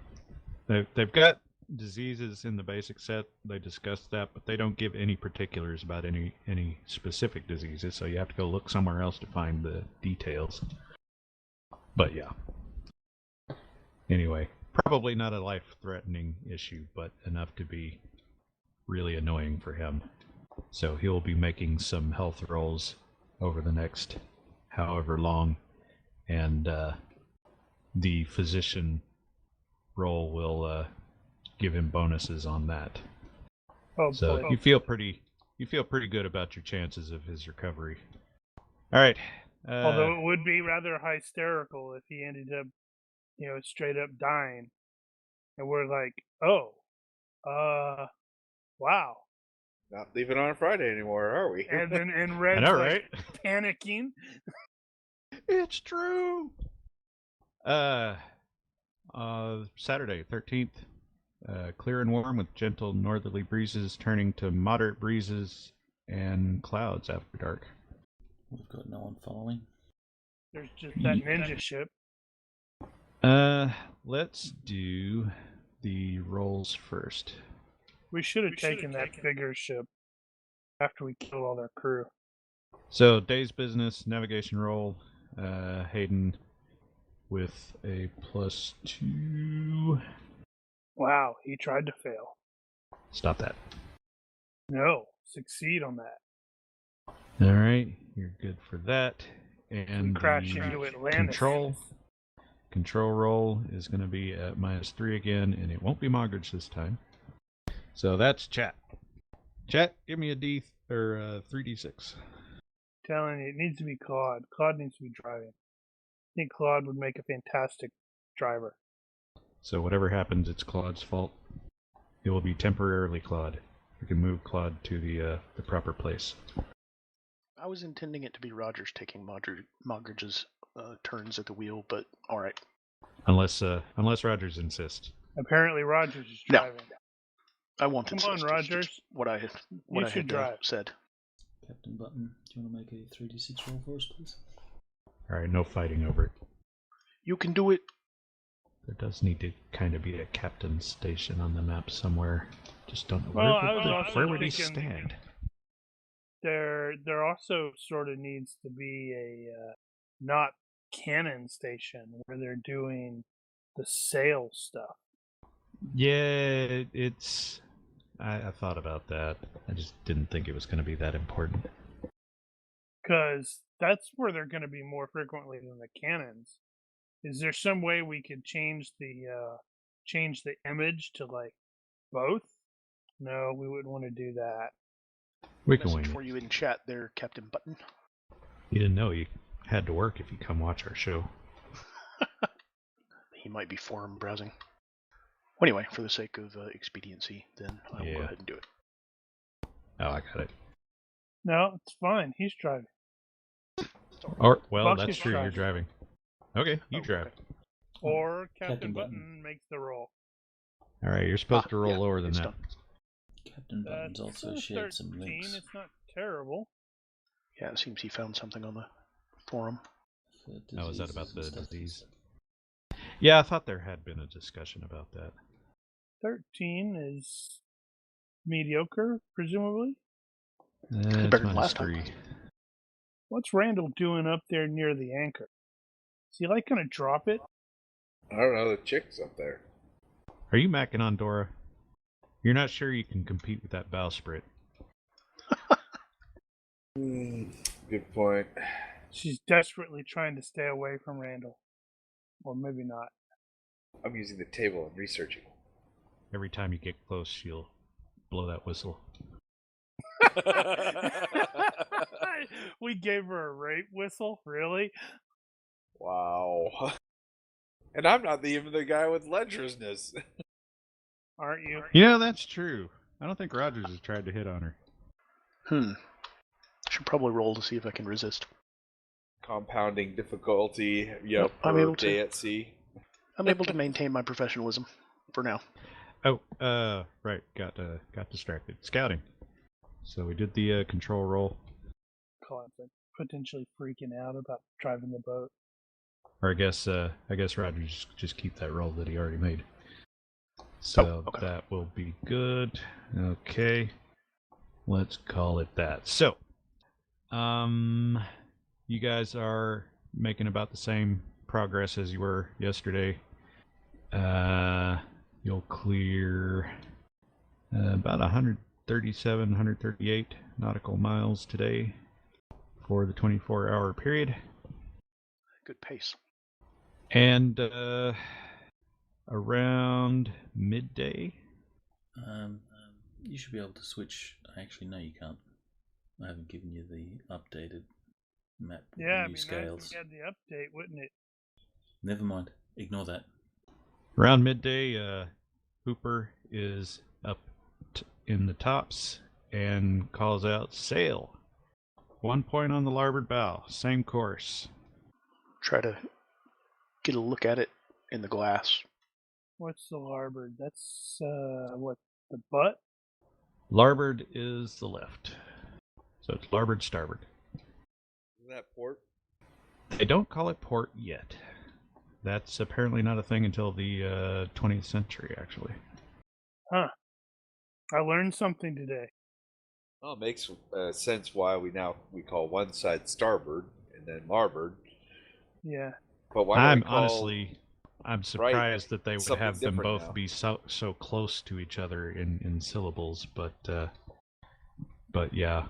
S1: they've got diseases in the basic set. They discussed that, but they don't give any particulars about any specific diseases, so you have to go look somewhere else to find the details. But yeah. Anyway, probably not a life-threatening issue, but enough to be really annoying for him. So he'll be making some health rolls over the next however long, and the physician role will give him bonuses on that.
S2: Oh
S1: So
S2: boy.
S1: you feel pretty good about your chances of his recovery. All right.
S2: Although it would be rather hysterical if he ended up, straight up dying, and we're like, oh, wow.
S7: Not leaving on a Friday anymore, are we?
S2: And then
S1: I
S2: Red's
S1: know,
S2: like
S1: right?
S2: panicking.
S1: It's true. Saturday, 13th. Clear and warm with gentle northerly breezes turning to moderate breezes and clouds after dark.
S4: We've got no one following.
S2: There's just that ninja ship.
S1: Let's do the rolls first.
S2: We should have taken that bigger ship after we killed all their crew.
S1: So, day's business, navigation roll, Hayden with a +2.
S2: Wow, he tried to fail.
S1: Stop that.
S2: No, succeed on that.
S1: All right, you're good for that. And
S2: Crash
S1: the
S2: into Atlantis.
S1: control roll is going to be at -3 again, and it won't be Moggridge this time. So that's chat. Chat, give me a 3d6.
S2: Telling you, it needs to be Claude. Claude needs to be driving. I think Claude would make a fantastic driver.
S1: So whatever happens, it's Claude's fault. It will be temporarily Claude. we can move Claude to the proper place.
S5: I was intending it to be Rogers taking Mogridge's turns at the wheel, but all right.
S1: Unless Rogers insists.
S2: Apparently, Rogers is
S5: No.
S2: driving.
S5: I won't
S2: Come
S5: insist.
S2: on,
S5: It's
S2: Rogers.
S5: just what I
S2: You should
S5: had
S2: drive.
S5: said.
S4: Captain Button, do you want to make a 3d6 roll for us, please?
S1: Alright, no fighting over it.
S5: You can do it.
S1: There does need to kind of be a captain's station on the map somewhere. Just don't know
S2: Well, I was
S1: where
S2: also
S1: would he
S2: thinking-
S1: stand?
S2: There also sort of needs to be a not cannon station where they're doing the sail stuff.
S1: Yeah, it's. I thought about that. I just didn't think it was going to be that important.
S2: Because that's where they're going to be more frequently than the cannons. Is there some way we could change the image to like both? No, we wouldn't want to do that.
S1: We can wing
S5: Message
S1: it.
S5: for you in chat there, Captain Button.
S1: You didn't know you had to work if you come watch our show.
S5: He might be forum browsing. Anyway, for the sake of expediency, then I will go
S1: Yeah.
S5: ahead and do it.
S1: Oh, I got it.
S2: No, it's fine. He's driving.
S1: Or well,
S2: Buck
S1: that's
S2: is
S1: true. You're driving. Okay, you
S5: Oh,
S1: drive.
S5: okay.
S2: Or
S4: Captain
S2: Captain
S4: Button.
S2: Button makes the roll.
S1: All right, you're supposed to roll
S5: yeah,
S1: lower than
S5: it's
S1: that.
S5: done.
S4: Captain Button's
S2: That's
S4: also
S2: a
S4: shared some
S2: 13.
S4: links.
S2: It's not terrible.
S5: Yeah, it seems he found something on the forum.
S4: For
S1: Oh, is that about
S4: diseases
S1: the
S4: and stuff.
S1: disease? Yeah, I thought there had been a discussion about that.
S2: 13 is mediocre, presumably.
S1: It's
S5: better than last time.
S1: -3.
S2: What's Randall doing up there near the anchor? Is he like going to drop it?
S7: I don't know, the chick's up there.
S1: Are you macking on Dora? You're not sure you can compete with that bowsprit.
S7: Good point.
S2: She's desperately trying to stay away from Randall. Or maybe not.
S7: I'm using the table and researching.
S1: Every time you get close, she'll blow that whistle.
S2: We gave her a rape whistle? Really?
S7: Wow. And I'm not even the guy with lecherousness.
S2: Aren't you?
S1: You know, that's true. I don't think Rogers has tried to hit on her.
S5: I should probably roll to see if I can resist.
S7: Compounding difficulty,
S5: Nope, I'm
S7: per
S5: able to.
S7: day at sea.
S5: I'm able to maintain my professionalism for now.
S1: Oh, right. Got distracted. Scouting. So we did the control roll.
S2: Colin's like potentially freaking out about driving the boat.
S1: Or I guess Rogers just keep that roll that he already made. So
S5: okay.
S1: that will be good. Okay. Let's call it that. So, you guys are making about the same progress as you were yesterday. You'll clear about 137, 138 nautical miles today for the 24-hour period.
S5: Good pace.
S1: And around midday.
S4: You should be able to switch. Actually, no, you can't. I haven't given you the updated map with
S2: Yeah,
S4: the
S2: I
S4: new
S2: mean,
S4: scales.
S2: if we had the update, wouldn't it?
S4: Never mind. Ignore that.
S1: Around midday, Hooper is up in the tops and calls out, "Sail! 1 point on the larboard bow. Same course."
S5: Try to get a look at it in the glass.
S2: What's the larboard? That's what, the butt?
S1: Larboard is the left. So it's larboard, starboard.
S7: Isn't that port?
S1: They don't call it port yet. That's apparently not a thing until the 20th century, actually.
S2: Huh. I learned something today.
S7: Well, it makes sense why we call one side starboard and then larboard.
S2: Yeah.
S7: But why don't we call
S1: I'm surprised that they would
S7: something
S1: have them
S7: different
S1: both
S7: now?
S1: be so close to each other in syllables, but yeah.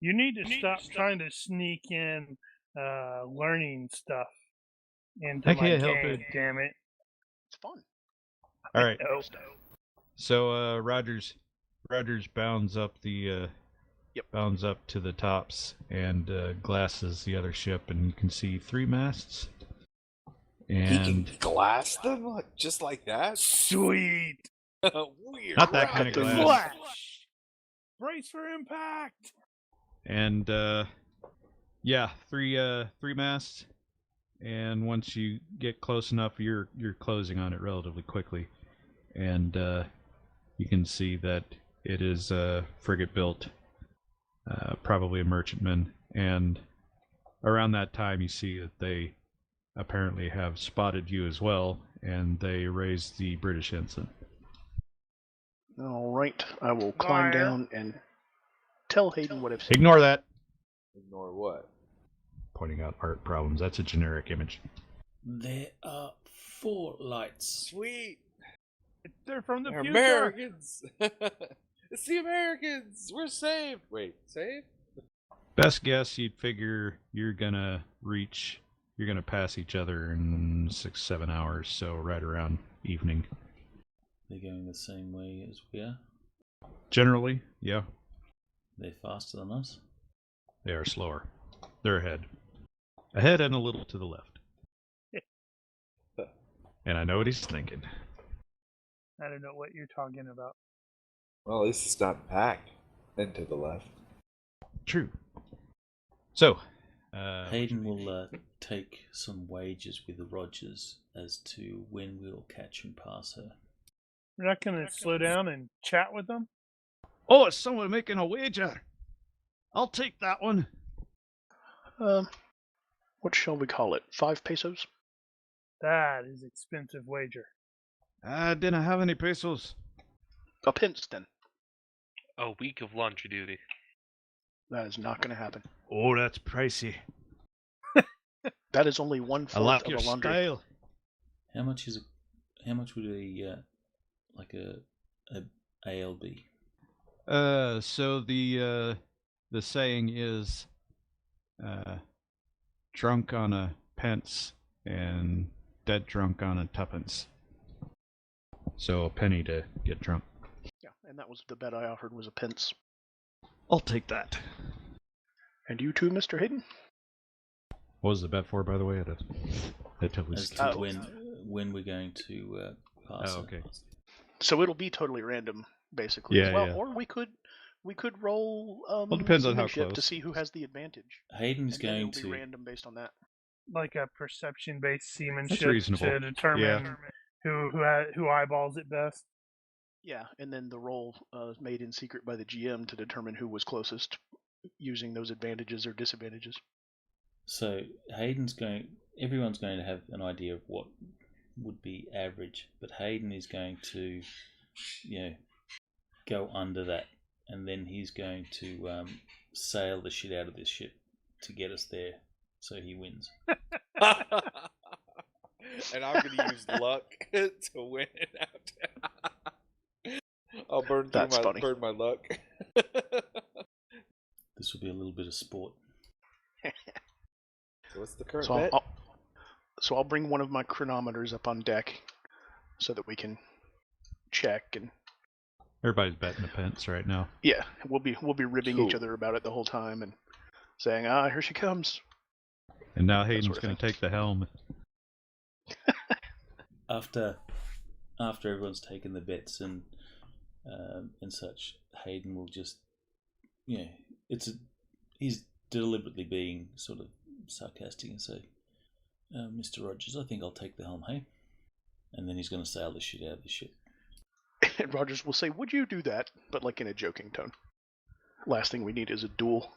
S2: You need to stop trying to sneak in learning stuff into
S1: I
S2: my
S1: can't help
S2: game,
S1: it.
S2: damn it.
S5: It's fun.
S1: All right.
S2: Oh.
S1: So Rogers bounds up bounds up to the tops and glasses the other ship, and you can see 3 masts.
S7: He
S1: And
S7: can glass them just like that?
S2: Sweet.
S7: Weird.
S1: not that kind of
S5: Captain
S1: glass.
S2: Flash. Brace for impact!
S1: And yeah, three masts. And once you get close enough, you're closing on it relatively quickly, and you can see that it is frigate built, probably a merchantman. And around that time, you see that they apparently have spotted you as well, and they raise the British ensign.
S5: All right, I will climb down and tell Hayden what I've seen.
S1: Ignore that.
S7: Ignore what?
S1: Pointing out art problems. That's a generic image.
S4: There are 4 lights.
S7: Sweet.
S2: They're from the
S7: They're
S2: future!
S7: Americans. It's the Americans. We're saved. Wait, saved?
S1: Best guess, you'd figure you're gonna pass each other in 6-7 hours, so right around evening.
S4: They're going the same way as we are.
S1: Generally, yeah.
S4: They're faster than us.
S1: They are slower. They're ahead. Ahead and a little to the left. And I know what he's thinking.
S2: I don't know what you're talking about.
S7: Well, at least it's not packed. And to the left.
S1: True. So,
S4: Hayden will take some wagers with Rogers as to when we'll catch and pass her.
S2: We're not going to slow down and chat with them?
S1: oh, it's someone making a wager. I'll take that one.
S5: What shall we call it? 5 pesos?
S2: That is expensive wager.
S1: I didn't have any pesos.
S5: A pence, then.
S6: A week of laundry duty.
S5: That is not going to happen.
S1: Oh, that's pricey.
S5: That is only 1/4
S1: I like
S5: of
S1: your
S5: a laundry.
S1: style.
S4: How much is it? How much would a AL be?
S1: So the saying is, drunk on a pence and dead drunk on a tuppence. So a penny to get drunk.
S5: Yeah, and that was the bet I offered was a pence.
S1: I'll take that.
S5: And you too, Mr. Hayden?
S1: What was the bet for, by the way? That totally
S4: As
S1: skipped.
S4: to when we're going to pass
S1: Oh,
S4: her.
S1: okay.
S5: So it'll be totally random, basically.
S1: Yeah,
S5: Well,
S1: yeah.
S5: or we could roll
S1: Well, depends on how
S5: seamanship to
S1: close.
S5: see who has the advantage.
S4: Hayden's
S5: And then
S4: going
S5: it'll
S4: to.
S5: be random based on that.
S2: Like a perception-based seamanship
S1: reasonable.
S2: to determine
S1: Yeah.
S2: who eyeballs it best.
S5: Yeah, and then the roll is made in secret by the GM to determine who was closest, using those advantages or disadvantages.
S4: So everyone's going to have an idea of what would be average, but Hayden is going to, go under that, and then he's going to sail the shit out of this ship to get us there, so he wins.
S7: And I'm going to use luck to win it out. I'll burn my luck.
S4: This will be a little bit of sport.
S7: So what's the current
S5: So
S7: bet?
S5: I'll bring one of my chronometers up on deck so that we can check and
S1: Everybody's betting a pence right now.
S5: yeah, we'll be ribbing
S7: Cool.
S5: each other about it the whole time and saying, here she comes.
S1: And now Hayden's
S5: sort of
S1: going to
S5: thing.
S1: take the helm.
S4: After everyone's taken the bets and such, Hayden will just, he's deliberately being sort of sarcastic and say, Mr. Rogers, I think I'll take the helm, hey? And then he's going to sail the shit out of the ship.
S5: And Rogers will say, would you do that? But like in a joking tone. Last thing we need is a duel.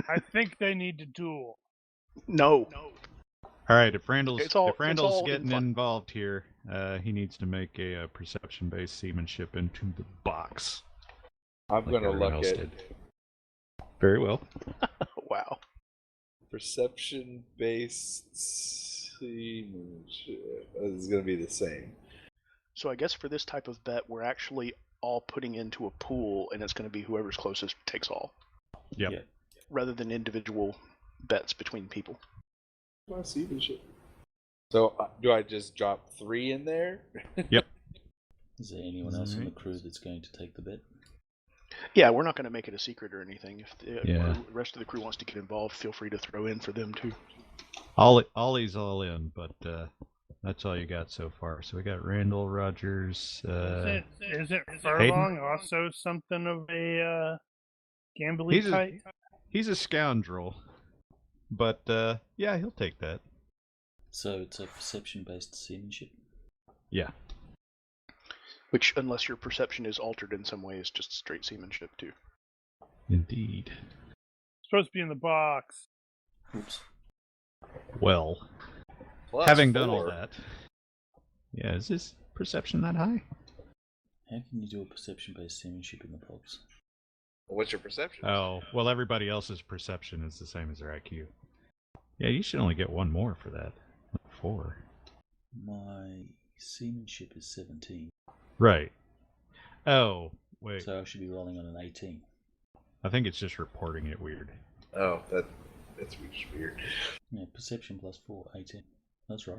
S2: I think they need to duel.
S5: No.
S1: All right, if Randall's
S5: It's all in
S1: getting
S5: fun.
S1: involved here, he needs to make a perception-based seamanship into the box.
S7: I'm
S1: like
S7: going to
S1: everyone
S7: look
S1: else
S7: at
S1: did. Very well.
S5: Wow.
S7: perception-based seamanship. It's going to be the same.
S5: So I guess for this type of bet, we're actually all putting into a pool, and it's going to be whoever's closest takes all,
S1: Yep.
S4: Yeah.
S5: rather than individual bets between people.
S7: My seamanship. So do I just drop 3 in there?
S4: Is there anyone else on the crew that's going to take the bet?
S5: Yeah, we're not going to make it a secret or anything. If the
S1: Yeah.
S5: rest of the crew wants to get involved, feel free to throw in for them too.
S1: Ollie's all in, but That's all you got so far. So we got Randall, Rogers,
S2: Isn't Furlong also something of a gambling type?
S1: He's a scoundrel, but yeah, he'll take that.
S4: So it's a perception-based seamanship.
S1: Yeah.
S5: Which, unless your perception is altered in some way, is just straight seamanship too.
S1: Indeed.
S2: Supposed to be in the box.
S4: Oops.
S1: Well,
S7: Plus
S1: having done all
S7: 4.
S1: that, yeah, is his perception that high?
S4: How can you do a perception-based seamanship in the box?
S7: What's your perception?
S1: Oh, well, everybody else's perception is the same as their IQ. Yeah, you should only get one more for that. 4.
S4: My seamanship is 17.
S1: Right. Oh, wait.
S4: So I should be rolling on an 18.
S1: I think it's just reporting it weird.
S7: Oh, that's just weird.
S4: Yeah, perception plus 4, 18. That's right.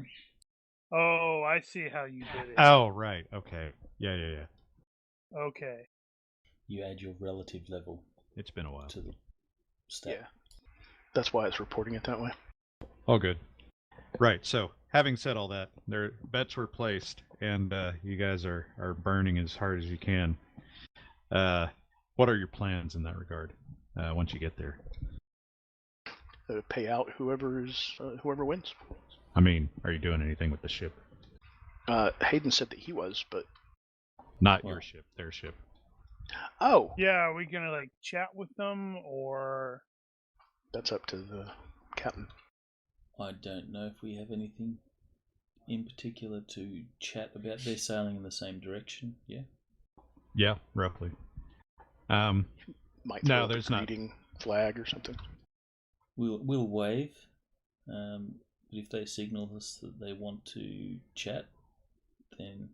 S2: Oh, I see how you did it.
S1: Oh, right. Okay. Yeah.
S2: Okay.
S4: You add your relative level
S1: It's been a while.
S4: to the stat.
S5: Yeah. That's why it's reporting it that way.
S1: All good. Right, so having said all that, their bets were placed, and you guys are burning as hard as you can. What are your plans in that regard once you get there?
S5: Pay out whoever wins.
S1: I mean, are you doing anything with the ship?
S5: Hayden said that he was, but
S1: Not
S4: Well.
S1: your ship, their ship.
S5: oh,
S2: Yeah, are we gonna like chat with them or?
S5: that's up to the captain.
S4: I don't know if we have anything in particular to chat about. They're sailing in the same direction, yeah?
S1: Yeah, roughly.
S5: Might
S1: No,
S5: throw up
S1: there's
S5: a
S1: not.
S5: greeting flag or something.
S4: We'll wave, but if they signal us that they want to chat, then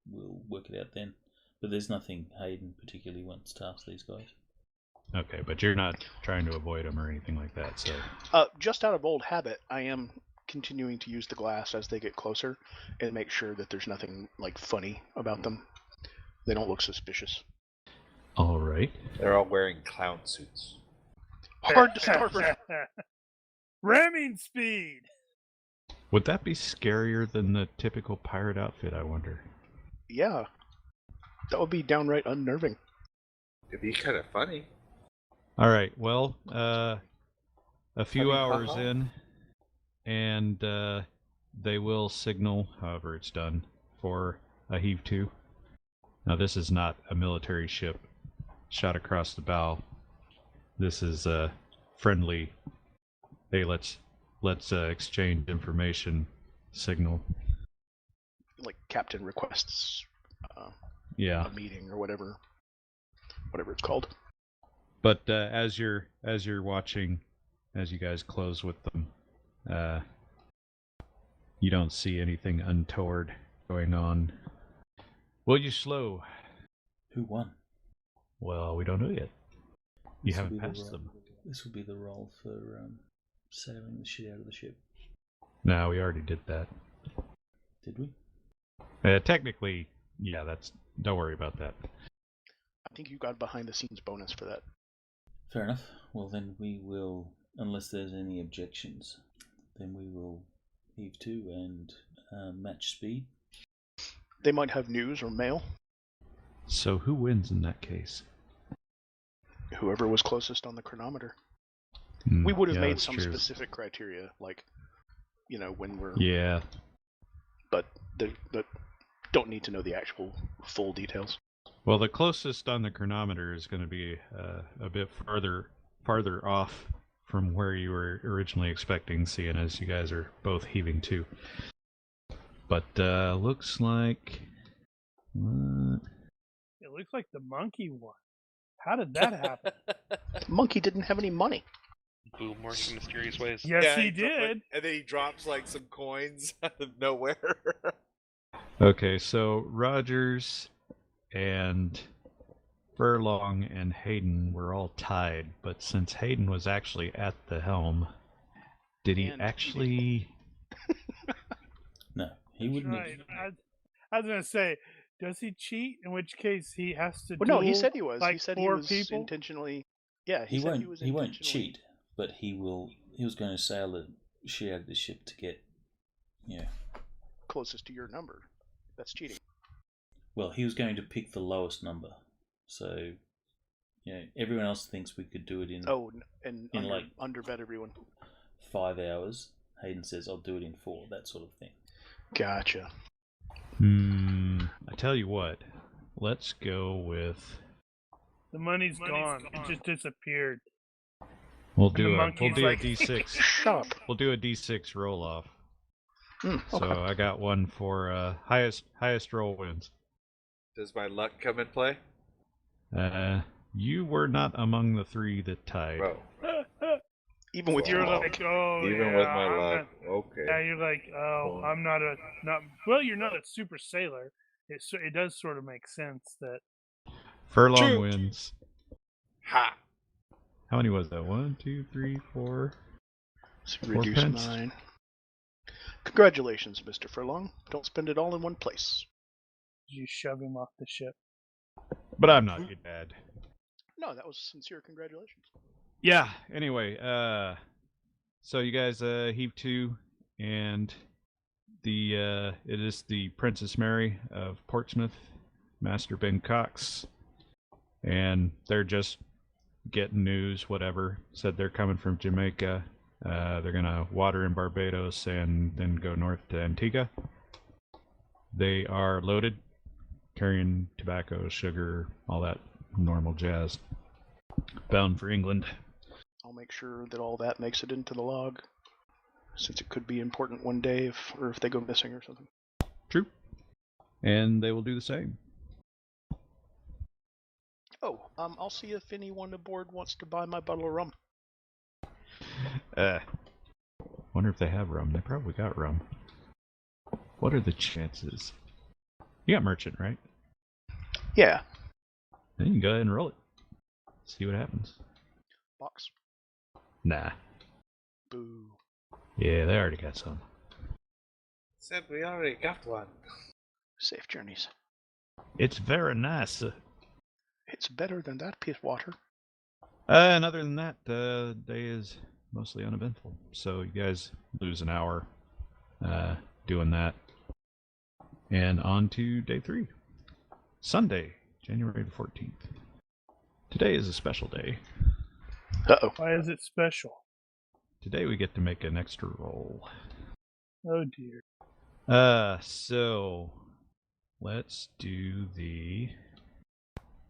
S4: we'll work it out then. But there's nothing Hayden particularly wants to ask these guys.
S1: Okay, but you're not trying to avoid them or anything like that, so...
S5: Just out of old habit, I am continuing to use the glass as they get closer and make sure that there's nothing like funny about them. They don't look suspicious.
S1: All right.
S7: They're all wearing clown suits.
S5: Hard to starboard.
S2: Ramming speed.
S1: Would that be scarier than the typical pirate outfit, I wonder?
S5: Yeah, that would be downright unnerving.
S7: It'd be kind of funny.
S1: All right, well, a few
S7: Funny,
S1: hours
S7: haha.
S1: in, and they will signal, however it's done, for a heave-to. Now, this is not a military ship shot across the bow. This is a friendly, hey, let's exchange information signal.
S5: Like captain requests
S1: Yeah.
S5: a meeting or whatever it's called.
S1: But as you're watching, as you guys close with them, you don't see anything untoward going on. Will you slow?
S4: Who won?
S1: Well, we don't know yet. You
S4: This will
S1: haven't
S4: be the
S1: passed
S4: roll.
S1: them.
S4: This will be the roll for sailing the shit out of the ship.
S1: No, we already did that.
S4: Did we?
S1: Technically, yeah. Don't worry about that.
S5: I think you got behind the scenes bonus for that.
S4: Fair enough. Well, then we will, unless there's any objections, then we will heave to and match speed.
S5: They might have news or mail.
S1: So who wins in that case?
S5: Whoever was closest on the chronometer.
S1: Hmm,
S5: We would have
S1: yeah,
S5: made
S1: that's
S5: some
S1: true.
S5: specific criteria, like, when we're...
S1: Yeah.
S5: But they don't need to know the actual full details.
S1: Well, the closest on the chronometer is going to be a bit farther off from where you were originally expecting, seeing as you guys are both heaving to. But looks like...
S2: It looks like the monkey won. How did that happen?
S5: Monkey didn't have any money.
S6: Boom works in mysterious ways.
S2: Yes,
S7: Yeah,
S2: he
S7: dro-
S2: did.
S7: And then he drops like some coins out of nowhere.
S1: Okay, so Rogers and Furlong and Hayden were all tied, but since Hayden was actually at the helm, did he
S5: And
S1: actually...
S4: No, he
S2: That's
S4: wouldn't
S2: right.
S4: have.
S2: I was gonna say, does he cheat? In which case he has to.
S5: Well, no, he
S2: duel,
S5: said he was.
S2: Like
S5: he said
S2: 4
S5: he was
S2: people.
S5: intentionally... Yeah,
S4: He
S5: said
S4: won't.
S5: he was
S4: He won't
S5: intentionally...
S4: cheat, but he will. He was going to sail the shit out of the ship to get,
S5: closest to your number. That's cheating.
S4: Well, he was going to pick the lowest number. So, everyone else thinks we could do it in
S5: And
S4: in
S5: underbet everyone.
S4: 5 hours. Hayden says, I'll do it in 4, that sort of thing.
S5: Gotcha.
S1: I tell you what. Let's go with...
S2: The money's gone. It just disappeared.
S1: We'll
S2: the
S1: do a
S2: monkey's like-
S1: D6.
S5: Shut up.
S1: We'll do a D6 roll off.
S5: Okay.
S1: So I got one for highest roll wins.
S7: Does my luck come in play?
S1: You were not among the 3 that tied.
S7: Bro.
S5: Even with
S2: You're
S5: your luck.
S2: like, oh,
S7: Even
S2: yeah,
S7: with my
S2: I'm
S7: luck.
S2: not-
S7: Okay.
S2: Yeah, you're like, oh, I'm not. Well, you're not a super sailor. It does sort of make sense that.
S1: Furlong
S7: True.
S1: wins.
S7: Ha!
S1: How many was that? 1, 2, 3, 4.
S5: So
S1: 4
S5: reduce
S1: pence.
S5: mine. Congratulations, Mr. Furlong. Don't spend it all in one place.
S2: You shove him off the ship.
S1: But I'm not your dad.
S5: No, that was sincere congratulations.
S1: Yeah. Anyway, so you guys heave to, and it is the Princess Mary of Portsmouth, Master Ben Cox, and they're just getting news. Whatever, said they're coming from Jamaica. They're gonna water in Barbados and then go north to Antigua. They are loaded, carrying tobacco, sugar, all that normal jazz. Bound for England.
S5: I'll make sure that all that makes it into the log, since it could be important one day if they go missing or something.
S1: True. And they will do the same.
S5: Oh, I'll see if anyone aboard wants to buy my bottle of rum.
S1: Wonder if they have rum. They probably got rum. What are the chances? You got merchant, right?
S5: Yeah.
S1: Then you can go ahead and roll it. See what happens.
S5: Box.
S1: Nah.
S5: Boo.
S1: Yeah, they already got some.
S7: Said we already got one.
S5: Safe journeys.
S1: It's very nice.
S5: It's better than that piece of water.
S1: And other than that, the day is mostly uneventful. So you guys lose an hour doing that. And on to day 3. Sunday, January the 14th. Today is a special day.
S5: Uh-oh.
S2: Why is it special?
S1: Today we get to make an extra roll.
S2: Oh dear.
S1: So let's do the...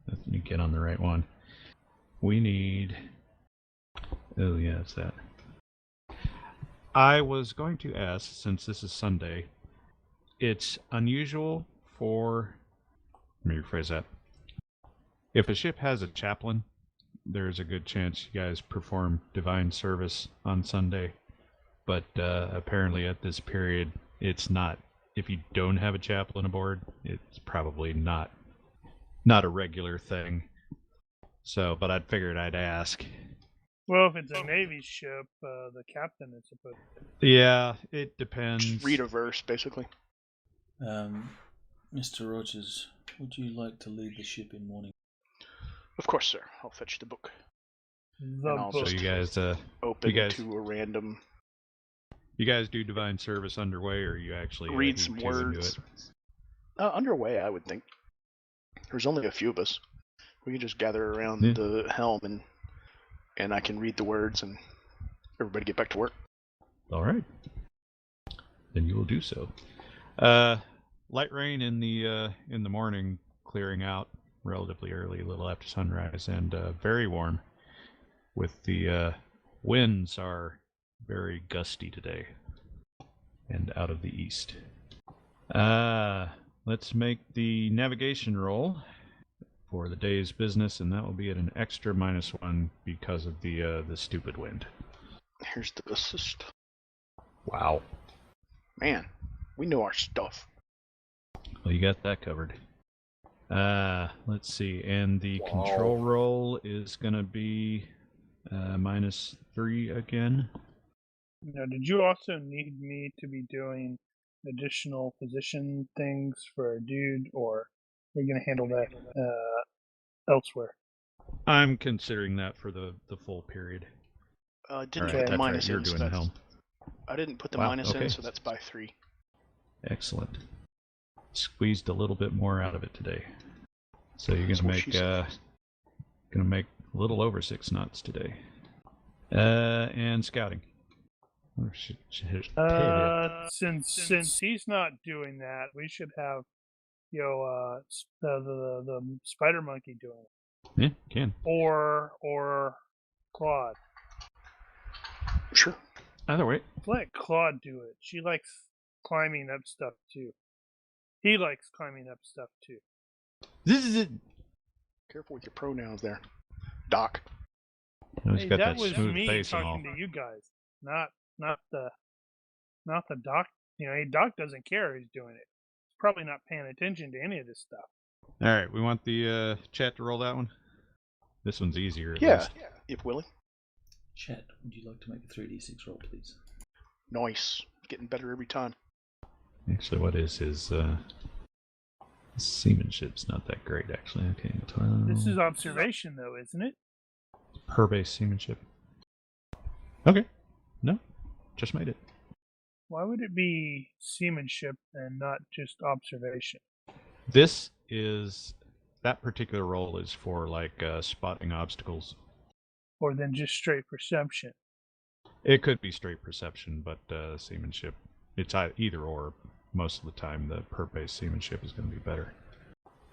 S1: Let me get on the right one. We need... Oh yeah, it's that. I was going to ask, since this is Sunday, it's unusual for... Let me rephrase that. If a ship has a chaplain, there's a good chance you guys perform divine service on Sunday. But apparently at this period, it's not. If you don't have a chaplain aboard, it's probably not a regular thing. So, but I figured I'd ask.
S2: Well, if it's a Navy ship, the captain is supposed to.
S1: Yeah, it depends.
S5: Just read a verse, basically.
S4: Mr. Rogers, would you like to lead the ship in mourning?
S5: Of course, sir. I'll fetch the book.
S2: The
S5: And I'll
S2: book.
S1: So you guys,
S5: Open
S1: you guys-
S5: to a random.
S1: you guys do divine service underway, or you actually
S5: Read
S1: heave
S5: some
S1: to and do
S5: words.
S1: it?
S5: Underway, I would think. There's only a few of us. We can just gather around
S1: Yeah.
S5: the helm and I can read the words and everybody get back to work.
S1: All right. Then you will do so. Light rain in the morning, clearing out relatively early, a little after sunrise, and very warm. With the winds are very gusty today, and out of the east. Let's make the navigation roll for the day's business, and that will be at an extra -1 because of the stupid wind.
S5: Here's the assist.
S1: Wow.
S5: Man, we know our stuff.
S1: Well, you got that covered. Let's see, and the control roll is gonna be -3 again.
S2: Now, did you also need me to be doing additional position things for a dude, or are we going to handle that elsewhere?
S1: I'm considering that for the full period.
S5: Didn't
S1: Alright,
S5: put the
S1: that's
S5: minus
S1: right, you're
S5: in, so
S1: doing the
S5: that's,
S1: helm.
S5: I didn't put the
S1: Wow,
S5: minus
S1: okay.
S5: in, so that's by 3.
S1: Excellent. Squeezed a little bit more out of it today. So you're
S5: That's
S1: gonna
S5: what
S1: make
S5: she said.
S1: a little over 6 knots today. And scouting.
S2: Since he's not doing that, we should have the spider monkey doing it,
S1: Yeah, can.
S2: or Claude.
S5: Sure.
S1: Either way.
S2: Let Claude do it. She likes climbing up stuff too. He likes climbing up stuff too.
S1: This is it.
S5: Careful with your pronouns there, Doc.
S1: He's got
S2: that
S1: that
S2: was
S1: smooth
S2: me
S1: face and all.
S2: talking to you guys, not the doc. Doc doesn't care who's doing it. He's probably not paying attention to any of this stuff.
S1: All right, we want the chat to roll that one. This one's easier. At
S5: Yeah,
S1: least.
S5: if willing.
S4: Chat, would you like to make a 3d6 roll, please?
S5: Nice. Getting better every time.
S1: Actually, what is his seamanship's not that great, actually. Okay, 12.
S2: This is observation, though, isn't it?
S1: Per base seamanship. Okay. No, just made it.
S2: Why would it be seamanship and not just observation?
S1: That particular role is for like spotting obstacles.
S2: Or then just straight perception?
S1: It could be straight perception, but seamanship, it's either or. Most of the time, the per base seamanship is going to be better.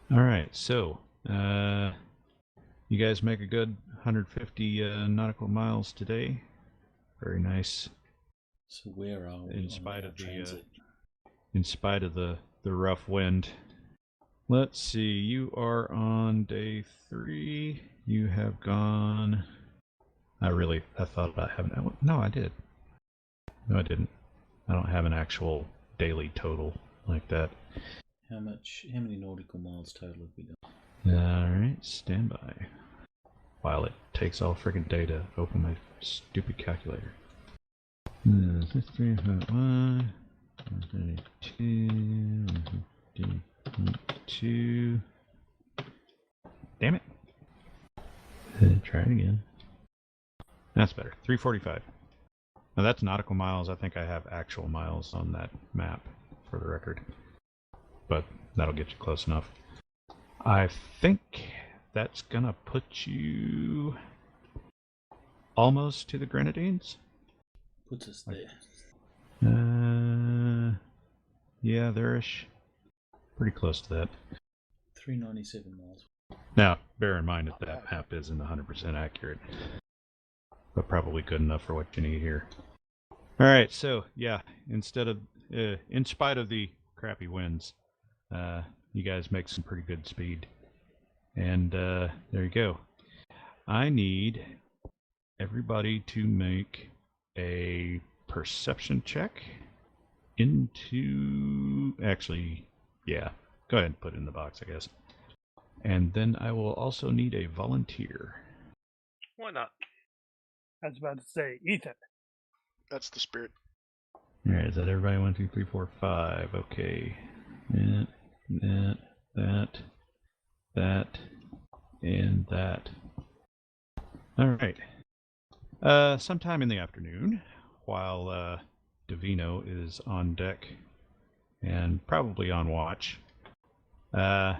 S1: All right, so you guys make a good 150 nautical miles today. Very nice.
S4: So where are we?
S1: In spite of
S4: transit?
S1: in spite of the rough wind. Let's see. You are on day 3. You have gone. I thought about having that one. No, I did. No, I didn't. I don't have an actual daily total like that.
S4: How many nautical miles total have we done?
S1: Alright, stand by. While it takes all friggin' day to open my stupid calculator. 3.1, 132. Damn it. Try it again. That's better. 345. Now that's nautical miles. I think I have actual miles on that map for the record. But that'll get you close enough. I think that's gonna put you almost to the Grenadines.
S4: Puts us there.
S1: Yeah, there-ish. Pretty close to that.
S4: 397 miles.
S1: Now, bear in mind that map isn't 100% accurate. But probably good enough for what you need here. Alright, so, yeah, in spite of the crappy winds, you guys make some pretty good speed. And there you go. I need everybody to make a perception check into... Actually, yeah, go ahead and put it in the box, I guess. And then I will also need a volunteer.
S6: Why not?
S2: I was about to say, Ethan.
S5: That's the spirit.
S1: Alright, is that everybody? 1, 2, 3, 4, 5. Okay. That, and that. Alright. Sometime in the afternoon, while Davino is on deck and probably on watch, there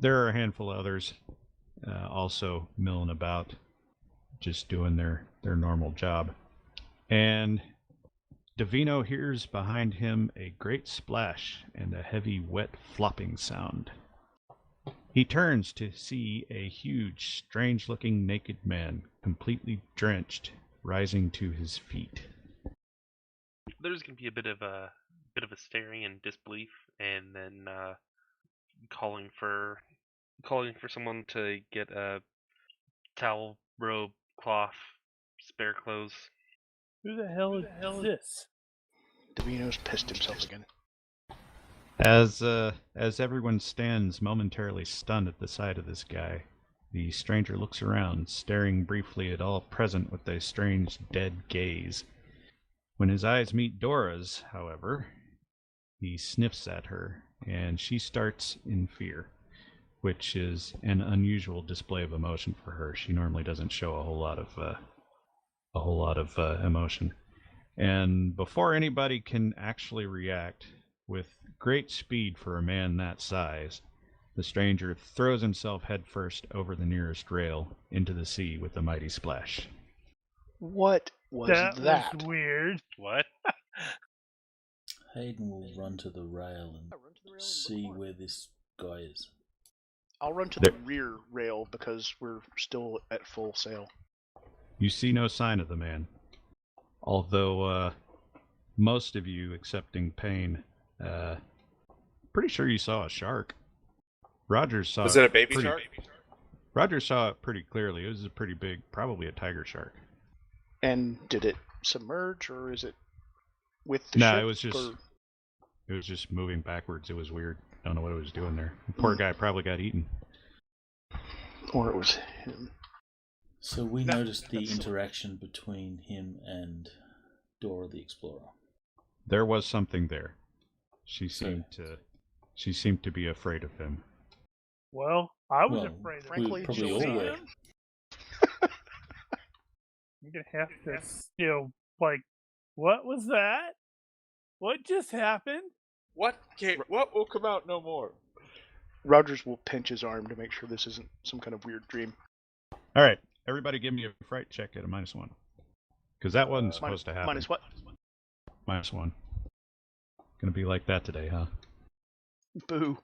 S1: are a handful of others also milling about, just doing their normal job. And Davino hears behind him a great splash and a heavy, wet flopping sound. He turns to see a huge, strange-looking naked man, completely drenched, rising to his feet.
S6: There's gonna be a bit of a staring and disbelief, and then calling for someone to get a towel, robe, cloth, spare clothes.
S2: Who the hell is this?
S5: Davino's pissed himself again.
S1: As everyone stands momentarily stunned at the sight of this guy, the stranger looks around, staring briefly at all present with a strange, dead gaze. When his eyes meet Dora's, however, he sniffs at her, and she starts in fear, which is an unusual display of emotion for her. She normally doesn't show a whole lot of emotion. And before anybody can actually react, With great speed for a man that size, the stranger throws himself headfirst over the nearest rail into the sea with a mighty splash.
S5: What was that?
S2: was weird.
S6: What?
S4: Hayden will run to the rail and see where this guy is.
S5: I'll run to the rear rail because we're still at full sail.
S1: You see no sign of the man, although most of you, excepting Payne, pretty sure you saw a shark. Rogers saw.
S7: Was it a baby shark?
S1: Rogers saw it pretty clearly. It was a pretty big, probably a tiger shark.
S5: And did it submerge, or is it with the ship?
S1: No, it was just moving backwards. It was weird. I don't know what it was doing there. The poor guy probably got eaten.
S5: Or it was him.
S4: So we noticed the interaction between him and Dora the Explorer.
S1: There was something there. She seemed to be afraid of him.
S2: Well, I was afraid of him.
S5: Frankly,
S4: probably all were.
S2: I'm gonna have to what was that? What just happened?
S7: What will come out no more?
S5: Rogers will pinch his arm to make sure this isn't some kind of weird dream.
S1: All right, everybody give me a fright check at a -1. Because that wasn't supposed to happen.
S5: Minus what?
S1: -1. Gonna be like that today, huh?
S5: Boo.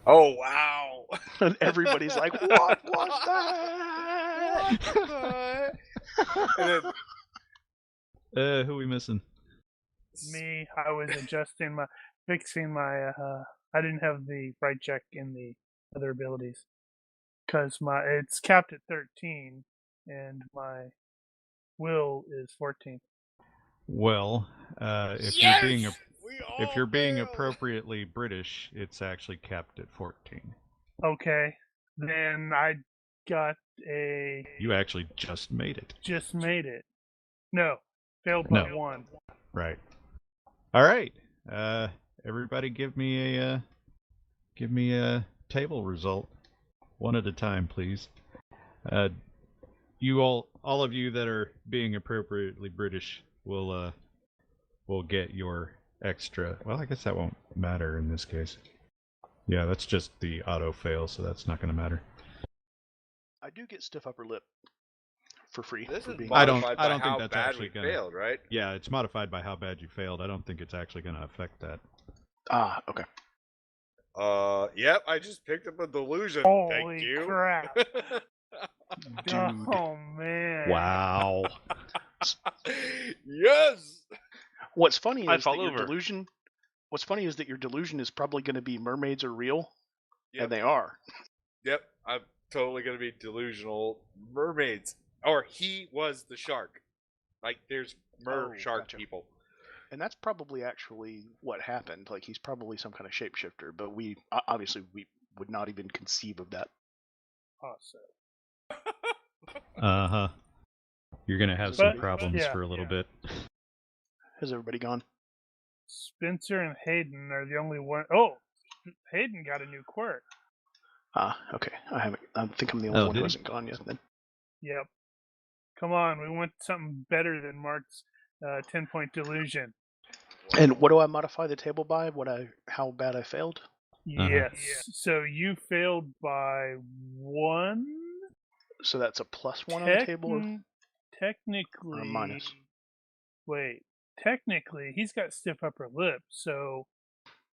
S7: Oh, wow.
S5: And everybody's like, what was that?
S7: And then,
S1: Who we missing?
S2: Me, I was fixing my, I didn't have the fright check in the other abilities. Because it's capped at 13, and my will is 14.
S1: Well, if you're being appropriately British, it's actually capped at 14.
S2: Okay, then I got a...
S1: You actually just made it.
S2: Just made it. No, failed by 1.
S1: Right. All right. Everybody, give me a table result, one at a time, please. You all of you that are being appropriately British will get your extra. Well, I guess that won't matter in this case. Yeah, that's just the auto fail, so that's not going to matter.
S5: I do get stiff upper lip for free.
S7: this
S5: for
S7: is
S5: being
S1: I don't
S7: modified by
S1: think
S7: how
S1: that's
S7: bad
S1: actually
S7: we
S1: gonna-
S7: failed, right?
S1: Yeah, it's modified by how bad you failed. I don't think it's actually going to affect that.
S5: Ah, okay.
S7: Yep, I just picked up a delusion.
S2: Holy
S7: Thank you.
S2: crap.
S5: Dude.
S2: Oh, man.
S1: Wow.
S7: Yes.
S5: What's funny
S6: I
S5: is
S6: fall
S5: that your
S6: over.
S5: delusion. What's funny is that your delusion is probably going to be mermaids are real,
S7: Yep.
S5: and they are.
S7: Yep, I'm totally gonna be delusional. Mermaids, or he was the shark. Like there's shark
S5: Gotcha.
S7: people.
S5: And that's probably actually what happened. Like he's probably some kind of shapeshifter, but we obviously we would not even conceive of that.
S2: Awesome.
S1: Uh-huh. You're going to have some problems for a little bit.
S5: Has everybody gone?
S2: Spencer and Hayden are the only one. Oh, Hayden got a new quirk.
S5: Ah, okay. I think I'm the only one
S1: did
S5: who
S1: he?
S5: hasn't gone yet. Then.
S2: Yep. Come on, we want something better than Mark's 10-point delusion.
S5: And what do I modify the table by? How bad I failed?
S2: Yes. So you failed by 1.
S5: So that's a +1 on the table. Or
S2: Technically,
S5: a minus?
S2: Wait. Technically, he's got stiff upper lip, so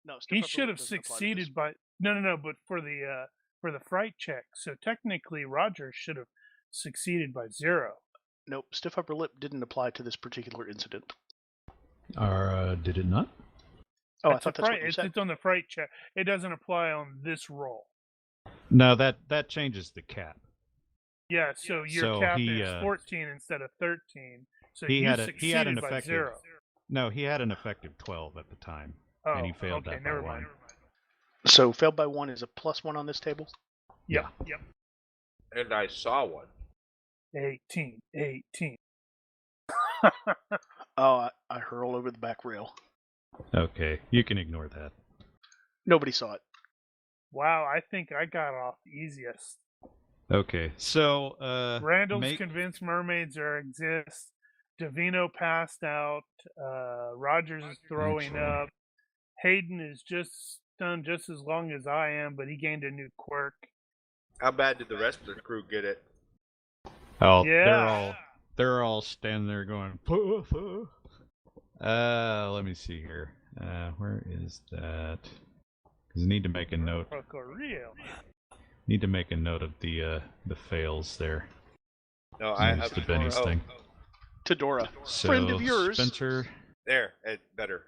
S5: No,
S2: he should have succeeded by. No. But for the fright check, so technically Roger should have succeeded by 0.
S5: Nope, stiff upper lip didn't apply to this particular incident.
S1: Did it not?
S5: Oh, I thought that's what you
S2: it's,
S5: said.
S2: it's on the fright check. It doesn't apply on this roll.
S1: No, that changes the cap.
S2: Yeah, so your cap is 14 instead of 13. So
S1: he
S2: you
S1: had
S2: succeeded
S1: an
S2: by
S1: effective
S2: 0.
S1: No, he had an effective 12 at the time, and he failed that by
S2: never
S1: 1.
S2: mind.
S5: So failed by 1 is a +1 on this table.
S2: Yep.
S7: And I saw one.
S2: 18.
S5: Oh, I hurl over the back rail.
S1: Okay, you can ignore that.
S5: Nobody saw it.
S2: Wow, I think I got off easiest.
S1: Okay, so
S2: Randall's convinced mermaids exist. Davino passed out. Rogers is throwing
S1: Actually.
S2: up. Hayden is just done just as long as I am, but he gained a new quirk.
S7: How bad did the rest of the crew get it?
S1: Oh,
S2: Yeah.
S1: they're all standing there going, "Puh, puh." Let me see here. Where is that? Because I need to make a note.
S2: Real.
S1: Need to make a note of the fails there.
S7: No,
S1: It's the Benny's thing.
S5: Tedora,
S1: So,
S5: friend of yours.
S1: Spencer.
S7: There, better.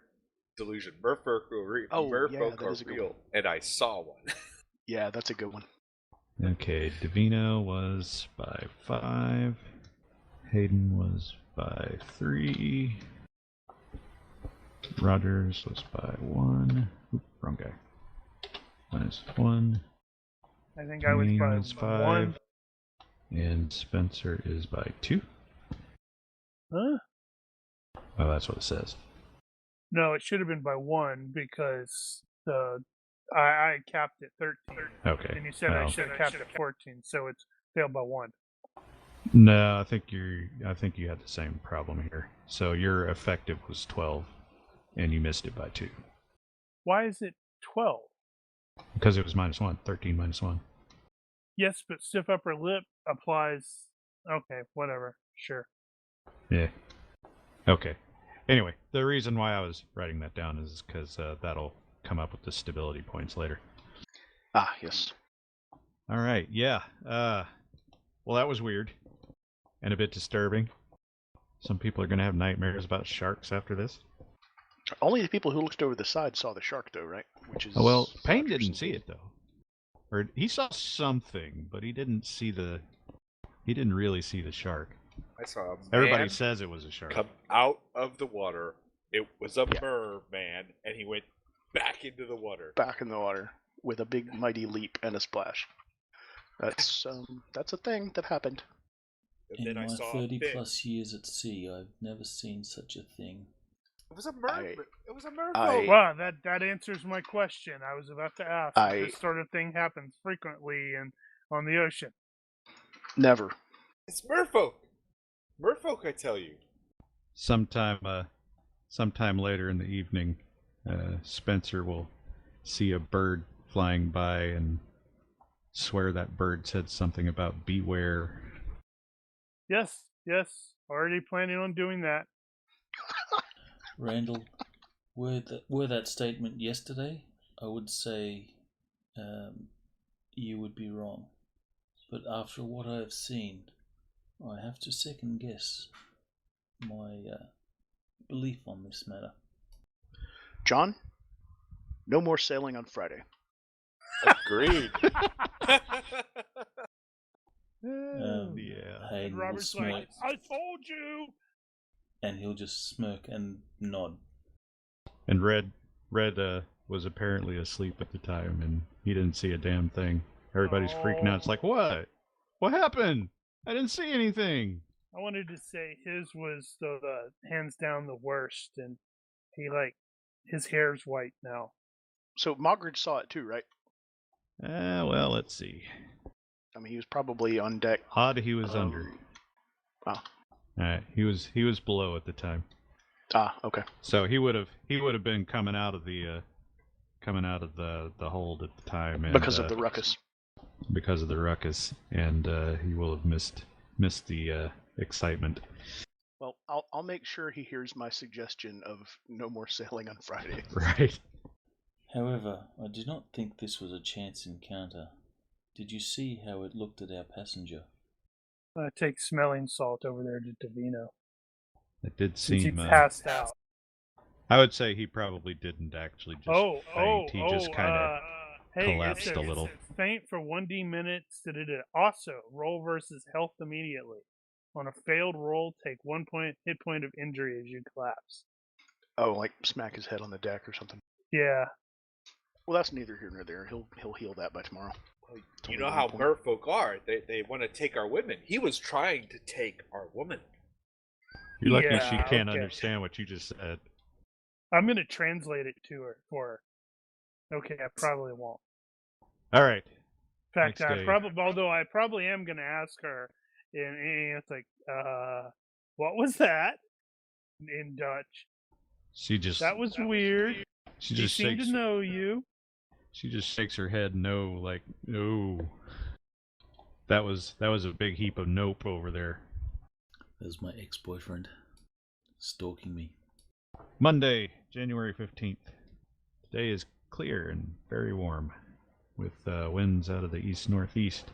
S7: Delusion. Merfolk are
S5: Oh, yeah,
S7: Merfolk
S5: that
S7: are
S5: is a good
S7: real,
S5: one.
S7: and I saw one.
S5: Yeah, that's a good one.
S1: Okay, Davino was by 5. Hayden was by 3. Rogers was by 1. Oop, wrong guy. Minus 1.
S2: I think I was by
S1: is 5.
S2: 1.
S1: And Spencer is by 2.
S2: Huh?
S1: Oh, that's what it says.
S2: No, it should have been by 1 because I capped at 13.
S1: Okay.
S2: And you said I should have capped at 14, so it's failed by 1.
S1: No, I think you had the same problem here. So your effective was 12, and you missed it by 2.
S2: Why is it 12?
S1: Because it was minus 1. 13 minus 1.
S2: Yes, but stiff upper lip applies. Okay, whatever. Sure.
S1: Yeah. Okay. Anyway, the reason why I was writing that down is because that'll come up with the stability points later.
S5: Ah, yes.
S1: All right. Yeah. Well, that was weird and a bit disturbing. Some people are going to have nightmares about sharks after this.
S5: Only the people who looked over the side saw the shark, though, right? Which is
S1: Well, Payne didn't see it though, or he saw something, but he didn't really see the shark.
S7: I saw a
S1: Everybody
S7: man
S1: says it was a shark.
S7: come out of the water. It was a merman, and he went back into the water.
S5: Back in the water with a big mighty leap and a splash. That's a thing that happened.
S7: And
S4: In
S7: then I
S4: my
S7: saw
S4: 30
S7: a fish.
S4: plus years at sea, I've never seen such a thing.
S7: It was a merman. It was a merman.
S2: Wow, that answers my question. I was about to ask. If this sort of thing happens frequently on the ocean.
S5: Never.
S7: It's merfolk. Merfolk, I tell you.
S1: Sometime later in the evening, Spencer will see a bird flying by and swear that bird said something about beware.
S2: Yes. Already planning on doing that.
S4: Randall, were that statement yesterday, I would say you would be wrong. But after what I have seen, I have to second guess my belief on this matter.
S5: John, no more sailing on Friday.
S7: Agreed.
S1: Yeah.
S4: Hayden will
S2: Robert's
S4: smirk,
S2: like, I told you.
S4: and he'll just smirk and nod.
S1: And Red was apparently asleep at the time, and he didn't see a damn thing. Everybody's freaking out. It's like, what? What happened? I didn't see anything.
S2: I wanted to say his was the hands down the worst, and his hair's white now.
S5: So Mogridge saw it too, right?
S1: Well, let's see.
S5: I mean, he was probably on deck.
S1: Odd he was under.
S5: Wow.
S1: Alright, he was below at the time.
S5: Ah, okay.
S1: So he would have been coming out of the hold at the time, and,
S5: Because of the ruckus.
S1: Because of the ruckus, and he will have missed the excitement.
S5: Well, I'll make sure he hears my suggestion of no more sailing on Friday.
S1: Right.
S4: However, I do not think this was a chance encounter. Did you see how it looked at our passenger?
S2: Take smelling salt over there to Davino.
S1: It did
S2: Since he
S1: seem.
S2: passed out.
S1: I would say he probably didn't actually just faint. He just kind of collapsed a little.
S2: Faint for 1d minutes. Did it also roll versus health immediately? On a failed roll, take 1 hit point of injury as you collapse.
S5: Oh, like smack his head on the deck or something.
S2: Yeah.
S5: Well, that's neither here nor there. He'll heal that by tomorrow.
S7: You know how merfolk are. They want to take our women. He was trying to take our woman.
S1: You're lucky she can't understand what you just said.
S2: I'm going to translate it to her for her. Okay, I probably won't.
S1: All right.
S2: In fact, although I probably am going to ask her, and it's like, what was that? In Dutch.
S1: She just.
S2: That was weird.
S1: She
S2: He
S1: just
S2: seemed
S1: shakes.
S2: to know you.
S1: She just shakes her head no, like no. That was a big heap of nope over there.
S4: There's my ex-boyfriend stalking me.
S1: Monday, January 15th. Today is clear and very warm, with winds out of the east-northeast.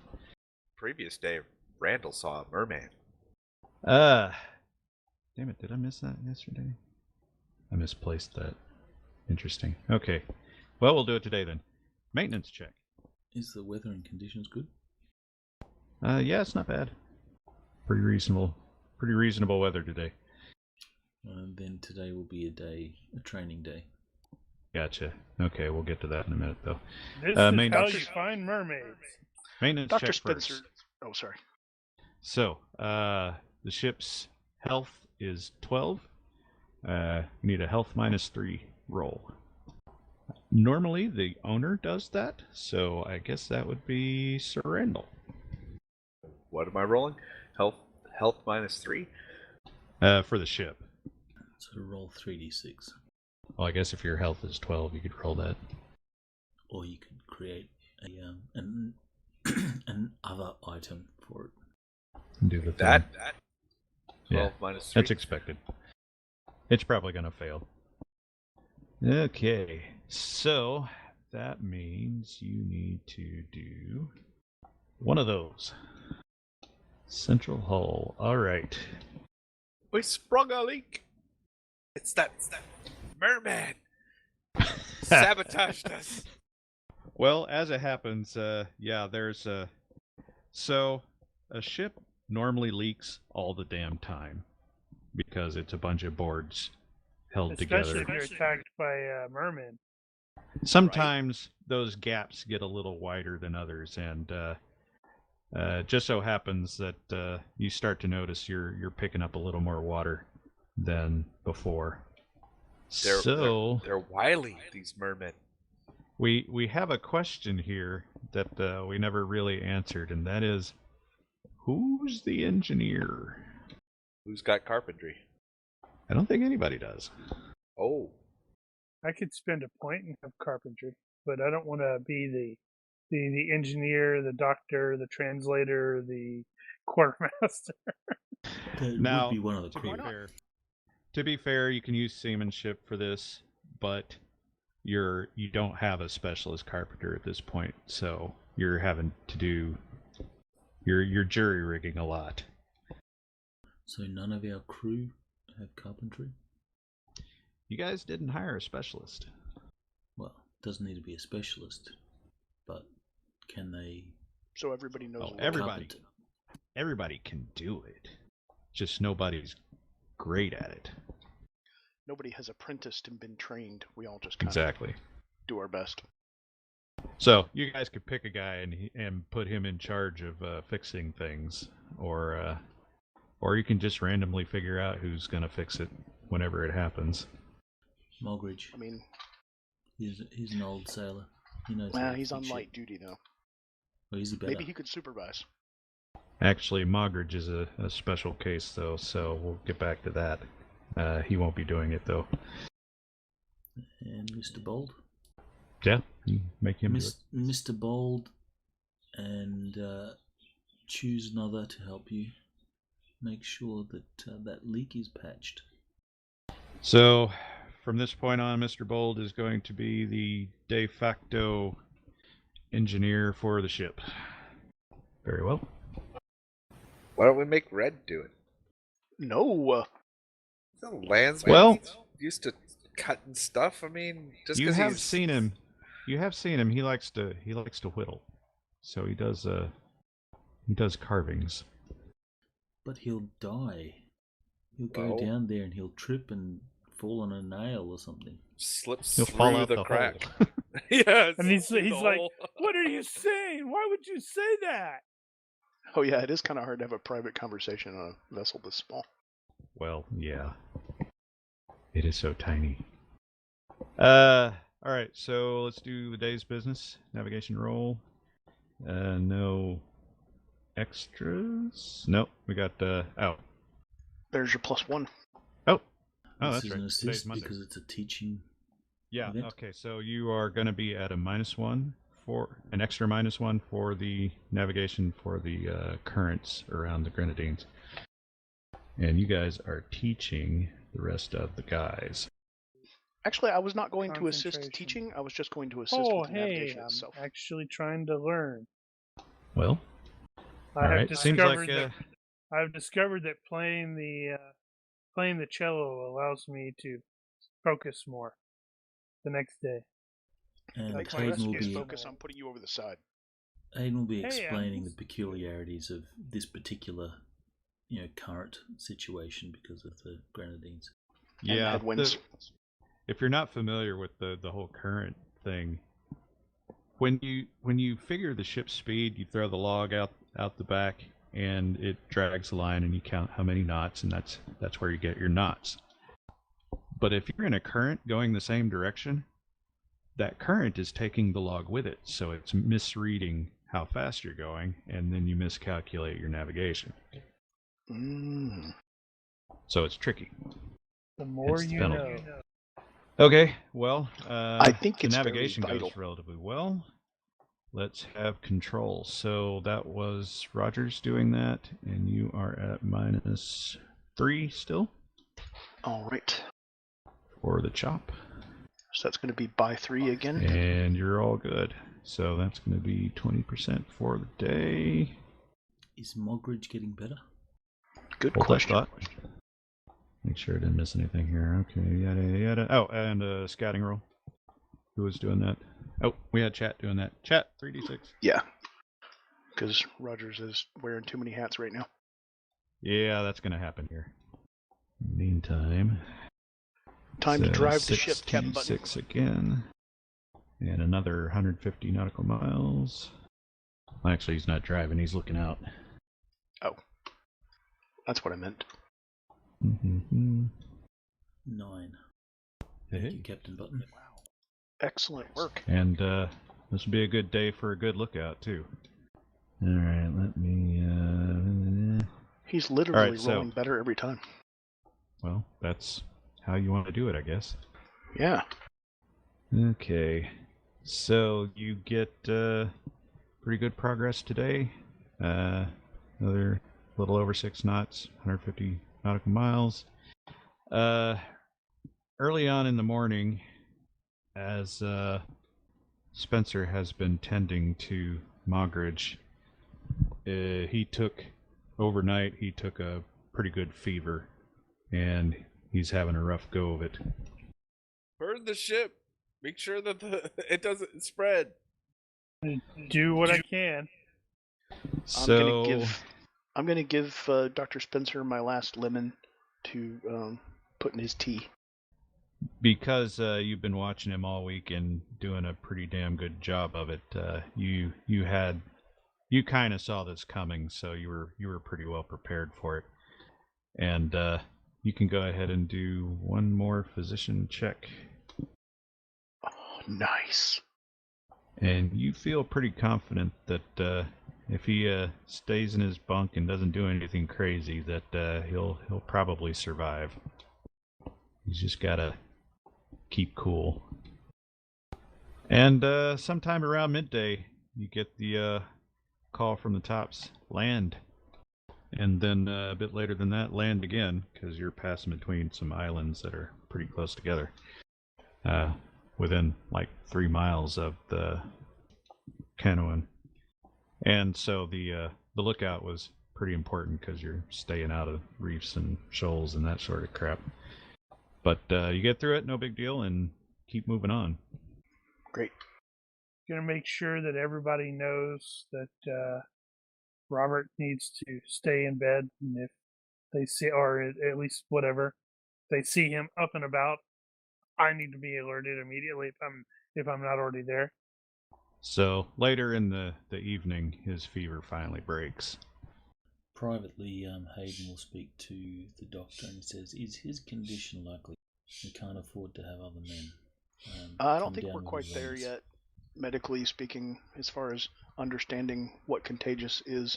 S7: Previous day, Randall saw a merman.
S1: Damn it, did I miss that yesterday? I misplaced that. Interesting. Okay. Well, we'll do it today then. Maintenance check.
S4: Is the weather and conditions good?
S1: Yeah, it's not bad. Pretty reasonable. Pretty reasonable weather today.
S4: Then today will be a training day.
S1: Gotcha. Okay, we'll get to that in a minute, though.
S2: This is how
S1: maintenance-
S2: you find mermaids.
S1: Maintenance
S5: Dr.
S1: check
S5: Spencer.
S1: first.
S5: Oh, sorry.
S1: So, the ship's health is 12. You need a health -3 roll. Normally, the owner does that, so I guess that would be Sir Randall.
S7: What am I rolling? Health -3?
S1: For the ship.
S4: So roll 3d6.
S1: Well, I guess if your health is 12, you could roll that.
S4: Or you could create an other item for it.
S1: Do the thing.
S7: That 12
S1: Yeah,
S7: -3.
S1: that's expected. It's probably going to fail. Okay, so that means you need to do one of those. Central hull. All right.
S7: We sprung a leak. It's that merman. Sabotaged us.
S1: Well, as it happens, yeah, there's a... So, a ship normally leaks all the damn time because it's a bunch of boards held
S2: Especially
S1: together.
S2: if you're attacked by mermen.
S1: Sometimes those gaps get a little wider than others, and just so happens that you start to notice you're picking up a little more water than before.
S7: They're wily, these mermen.
S1: We have a question here that we never really answered, and that is, who's the engineer?
S7: Who's got carpentry?
S1: I don't think anybody does.
S7: Oh,
S2: I could spend a point and have carpentry, but I don't want to be the engineer, the doctor, the translator, the quartermaster.
S4: That
S1: Now,
S4: would be one of the crew.
S1: To be fair, you can use seamanship for this, but you don't have a specialist carpenter at this point, so you're having to do you're jury rigging a lot.
S4: So none of our crew have carpentry?
S1: You guys didn't hire a specialist.
S4: Well, doesn't need to be a specialist, but can they...
S5: So everybody knows.
S1: Oh,
S5: a little
S1: everybody.
S4: carpenter?
S1: Everybody can do it. Just nobody's great at it.
S5: Nobody has apprenticed and been trained. We all just kind
S1: Exactly.
S5: of do our best.
S1: So you guys could pick a guy and put him in charge of fixing things, or you can just randomly figure out who's gonna fix it whenever it happens.
S4: Mogridge.
S5: I mean,
S4: He's an old sailor. He knows. how
S5: well,
S4: to
S5: he's on
S4: fix shit.
S5: light duty though.
S4: Or is he better?
S5: Maybe he could supervise.
S1: Actually, Mogridge is a special case, though, so we'll get back to that. He won't be doing it, though.
S4: And Mr. Bold.
S1: Yeah, you make him do it.
S4: Mr. Bold, and choose another to help you. Make sure that that leak is patched.
S1: So, from this point on, Mr. Bold is going to be the de facto engineer for the ship. Very well.
S7: why don't we make Red do it?
S5: No.
S7: The landsman
S1: Well-
S7: used to cutting stuff. I mean, just
S1: You
S7: 'cause
S1: have
S7: he's...
S1: seen him. You have seen him. He likes to whittle. So he does carvings.
S4: But he'll die. He'll go
S7: Well-
S4: down there and he'll trip and fall on a nail or something.
S7: slips
S1: He'll
S7: through
S1: fall out
S7: the
S1: the
S7: crack.
S1: hole.
S7: Yes.
S2: And he's like, "What are you saying? Why would you say that?"
S5: Oh yeah, it is kind of hard to have a private conversation on a vessel this small.
S1: Well, yeah. It is so tiny. Alright, so let's do the day's business. Navigation roll. No extras? Nope, we got, oh.
S5: There's your +1.
S1: Oh,
S4: This
S1: that's
S4: is
S1: right.
S4: an
S1: Today's
S4: assist
S1: Monday.
S4: because it's a teaching
S1: Yeah,
S4: event?
S1: okay, so you are going to be at a -1 for an extra -1 for the navigation for the currents around the Grenadines. And you guys are teaching the rest of the guys.
S5: Actually, I was not going to assist
S2: Concentration.
S5: teaching. I was just going to assist
S2: Oh,
S5: with the
S2: hey,
S5: navigation
S2: I'm
S5: itself.
S2: actually trying to learn.
S1: Well,
S2: I
S1: all
S2: have
S1: right. Seems like
S2: I've discovered that playing the cello allows me to focus more the next day.
S4: And
S5: Makes my
S4: Hayden will
S5: rescues
S4: be
S5: focus on putting you over the side.
S2: Hey,
S4: explaining
S2: I'm
S4: the peculiarities of this particular, current situation because of the Grenadines.
S5: And
S1: yeah.
S5: headwinds.
S1: If you're not familiar with the whole current thing, when you figure the ship's speed, you throw the log out the back, and it drags the line, and you count how many knots, and that's where you get your knots. But if you're in a current going the same direction, that current is taking the log with it, so it's misreading how fast you're going, and then you miscalculate your navigation. So it's tricky.
S2: The more
S1: Hence the
S2: you
S1: penalty.
S2: know.
S1: Okay, well,
S5: I think
S1: the
S5: it's
S1: navigation
S5: very vital.
S1: goes relatively well. Let's have control. So that was Rogers doing that, and you are at -3 still
S5: All right.
S1: for the chop.
S5: So that's going to be by 3 again.
S1: And you're all good. So that's going to be 20% for the day.
S4: Is Mogridge getting better?
S5: Good
S1: Hold that
S5: question.
S1: thought. Make sure I didn't miss anything here. Okay, yada yada. Oh, and a scouting roll. Who was doing that? Oh, we had chat doing that. Chat, 3d6.
S5: Yeah. Because Rogers is wearing too many hats right now.
S1: Yeah, that's going to happen here. Meantime,
S5: Time to drive the ship, Captain Button.
S1: 6 again. And another 150 nautical miles. Well, actually, he's not driving, he's looking out.
S5: Oh. That's what I meant.
S4: 9.
S1: Hey.
S4: Thank you, Captain Button.
S5: Excellent work.
S1: And this will be a good day for a good lookout, too. Alright, let me...
S5: He's literally
S1: Alright, so-
S5: rolling better every time.
S1: Well, that's how you want to do it, I guess.
S5: Yeah.
S1: Okay. So you get pretty good progress today. Another little over 6 knots, 150 nautical miles. Early on in the morning, as Spencer has been tending to Mogridge, he took a pretty good fever, and he's having a rough go of it.
S7: Burn the ship. Make sure that it doesn't spread.
S2: Do what I can.
S1: So
S5: I'm gonna give Dr. Spencer my last lemon to put in his tea.
S1: because you've been watching him all week and doing a pretty damn good job of it, you kind of saw this coming, so you were pretty well prepared for it. And you can go ahead and do one more physician check.
S5: Oh, nice.
S1: And you feel pretty confident that if he stays in his bunk and doesn't do anything crazy, that he'll probably survive. He's just gotta keep cool. And sometime around midday, you get the call from the tops, land. And then a bit later than that, land again, because you're passing between some islands that are pretty close together. Within like 3 miles of the canoeing. And so the lookout was pretty important because you're staying out of reefs and shoals and that sort of crap. But you get through it, no big deal, and keep moving on.
S5: Great.
S2: Gonna make sure that everybody knows that Robert needs to stay in bed, and if they see, or at least whatever, they see him up and about, I need to be alerted immediately if I'm not already there.
S1: So later in the evening, his fever finally breaks.
S4: Privately, Hayden will speak to the doctor and says, "Is his condition likely? We can't afford to have other men."
S5: I don't
S4: come
S5: think
S4: down
S5: we're
S4: with
S5: quite
S4: his
S5: there
S4: lungs."
S5: yet, medically speaking, as far as understanding what contagious is.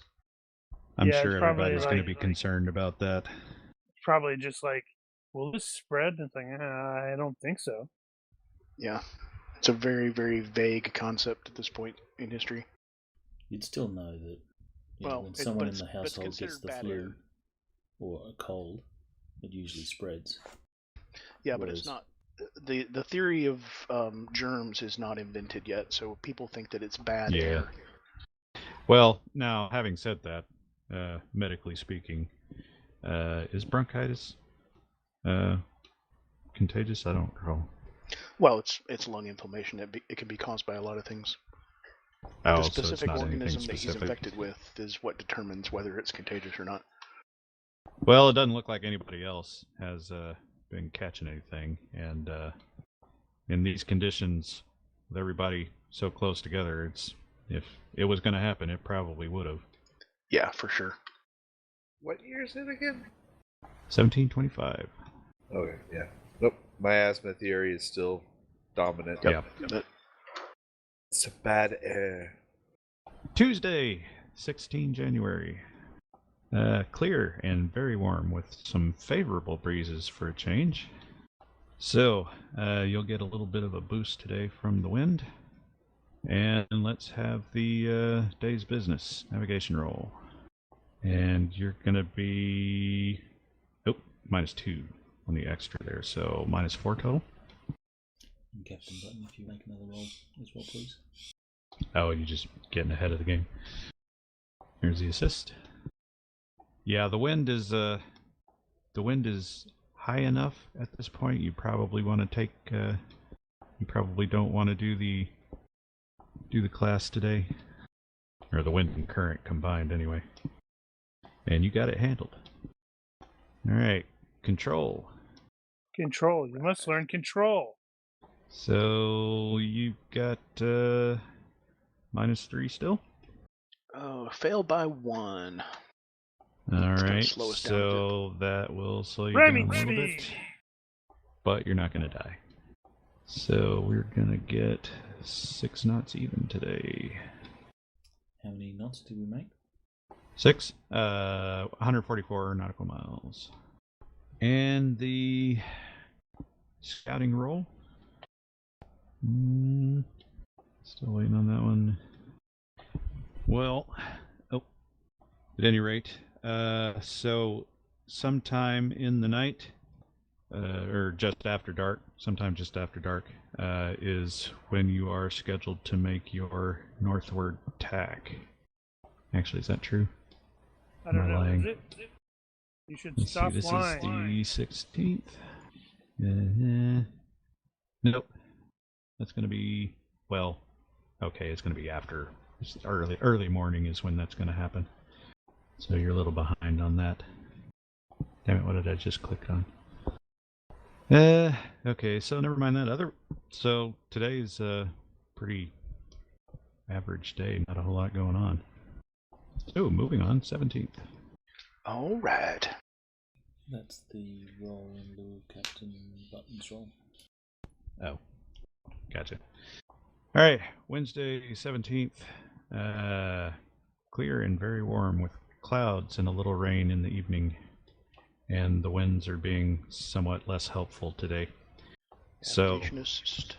S1: I'm
S2: Yeah,
S1: sure
S2: it's probably
S1: everybody's going to
S2: like-
S1: be concerned about that.
S2: It's probably just like, will this spread? And it's like, I don't think so.
S5: Yeah. It's a very, very vague concept at this point in history.
S4: You'd still know that
S5: Well,
S4: when
S5: it-
S4: someone
S5: but
S4: in the
S5: it's- but it's
S4: household gets
S5: considered
S4: the
S5: bad
S4: flu
S5: air.
S4: or a cold, it usually spreads.
S5: Yeah, but it's
S4: Whereas-
S5: not. The theory of germs is not invented yet, so people think that it's bad
S1: Yeah.
S5: air.
S1: Well, now, having said that, medically speaking, is bronchitis contagious? I don't recall.
S5: Well, it's lung inflammation. It can be caused by a lot of things.
S1: Oh,
S5: The
S1: so it's
S5: specific
S1: not anything
S5: organism that he's
S1: specific.
S5: infected with is what determines whether it's contagious or not.
S1: Well, it doesn't look like anybody else has been catching anything, and in these conditions, with everybody so close together, if it was going to happen, it probably would have.
S5: Yeah, for sure.
S7: What year is it again?
S1: 1725.
S7: Okay, yeah. Nope. My asthma theory is still dominant.
S1: Yep.
S7: It's a bad air.
S1: Tuesday, 16 January. Clear and very warm with some favorable breezes for a change. So, you'll get a little bit of a boost today from the wind. And let's have the day's business navigation roll. And you're going to be... Oh, -2 on the extra there, so -4 total.
S4: And Captain Button, if you make another roll as well, please.
S1: Oh, you're just getting ahead of the game. Here's the assist. Yeah, the wind is high enough at this point. You probably want to take. You probably don't want to do the class today, or the wind and current combined anyway. And you got it handled. All right, control.
S2: Control. You must learn control.
S1: So you've got -3 still.
S5: Oh, fail by 1.
S1: All
S5: It's gonna
S1: right,
S5: slow us down a
S1: so that will slow you
S2: Remy,
S1: down a little
S2: Remy.
S1: bit, but you're not going to die. So we're going to get 6 knots even today.
S4: How many knots do we make?
S1: 6, 144 nautical miles. And the scouting roll. Still waiting on that one. Well, at any rate, so sometime in the night, or just after dark, sometime just after dark, is when you are scheduled to make your northward tack. Actually, is that true?
S2: I don't
S1: Am I
S2: know.
S1: lying?
S2: Is it? You should
S1: Let's
S2: stop
S1: see, this
S2: lying.
S1: is the 16th. Nope. That's going to be, well, okay, it's going to be after. It's early morning is when that's going to happen. So you're a little behind on that. Damn it, what did I just click on? Okay, so never mind that. So today's a pretty average day, not a whole lot going on. So moving on, 17th.
S5: All right.
S4: That's the roll in lieu of Captain Button's roll.
S1: Oh, gotcha. All right, Wednesday, 17th. Clear and very warm with clouds and a little rain in the evening. And the winds are being somewhat less helpful today. So,
S5: Navigation assist.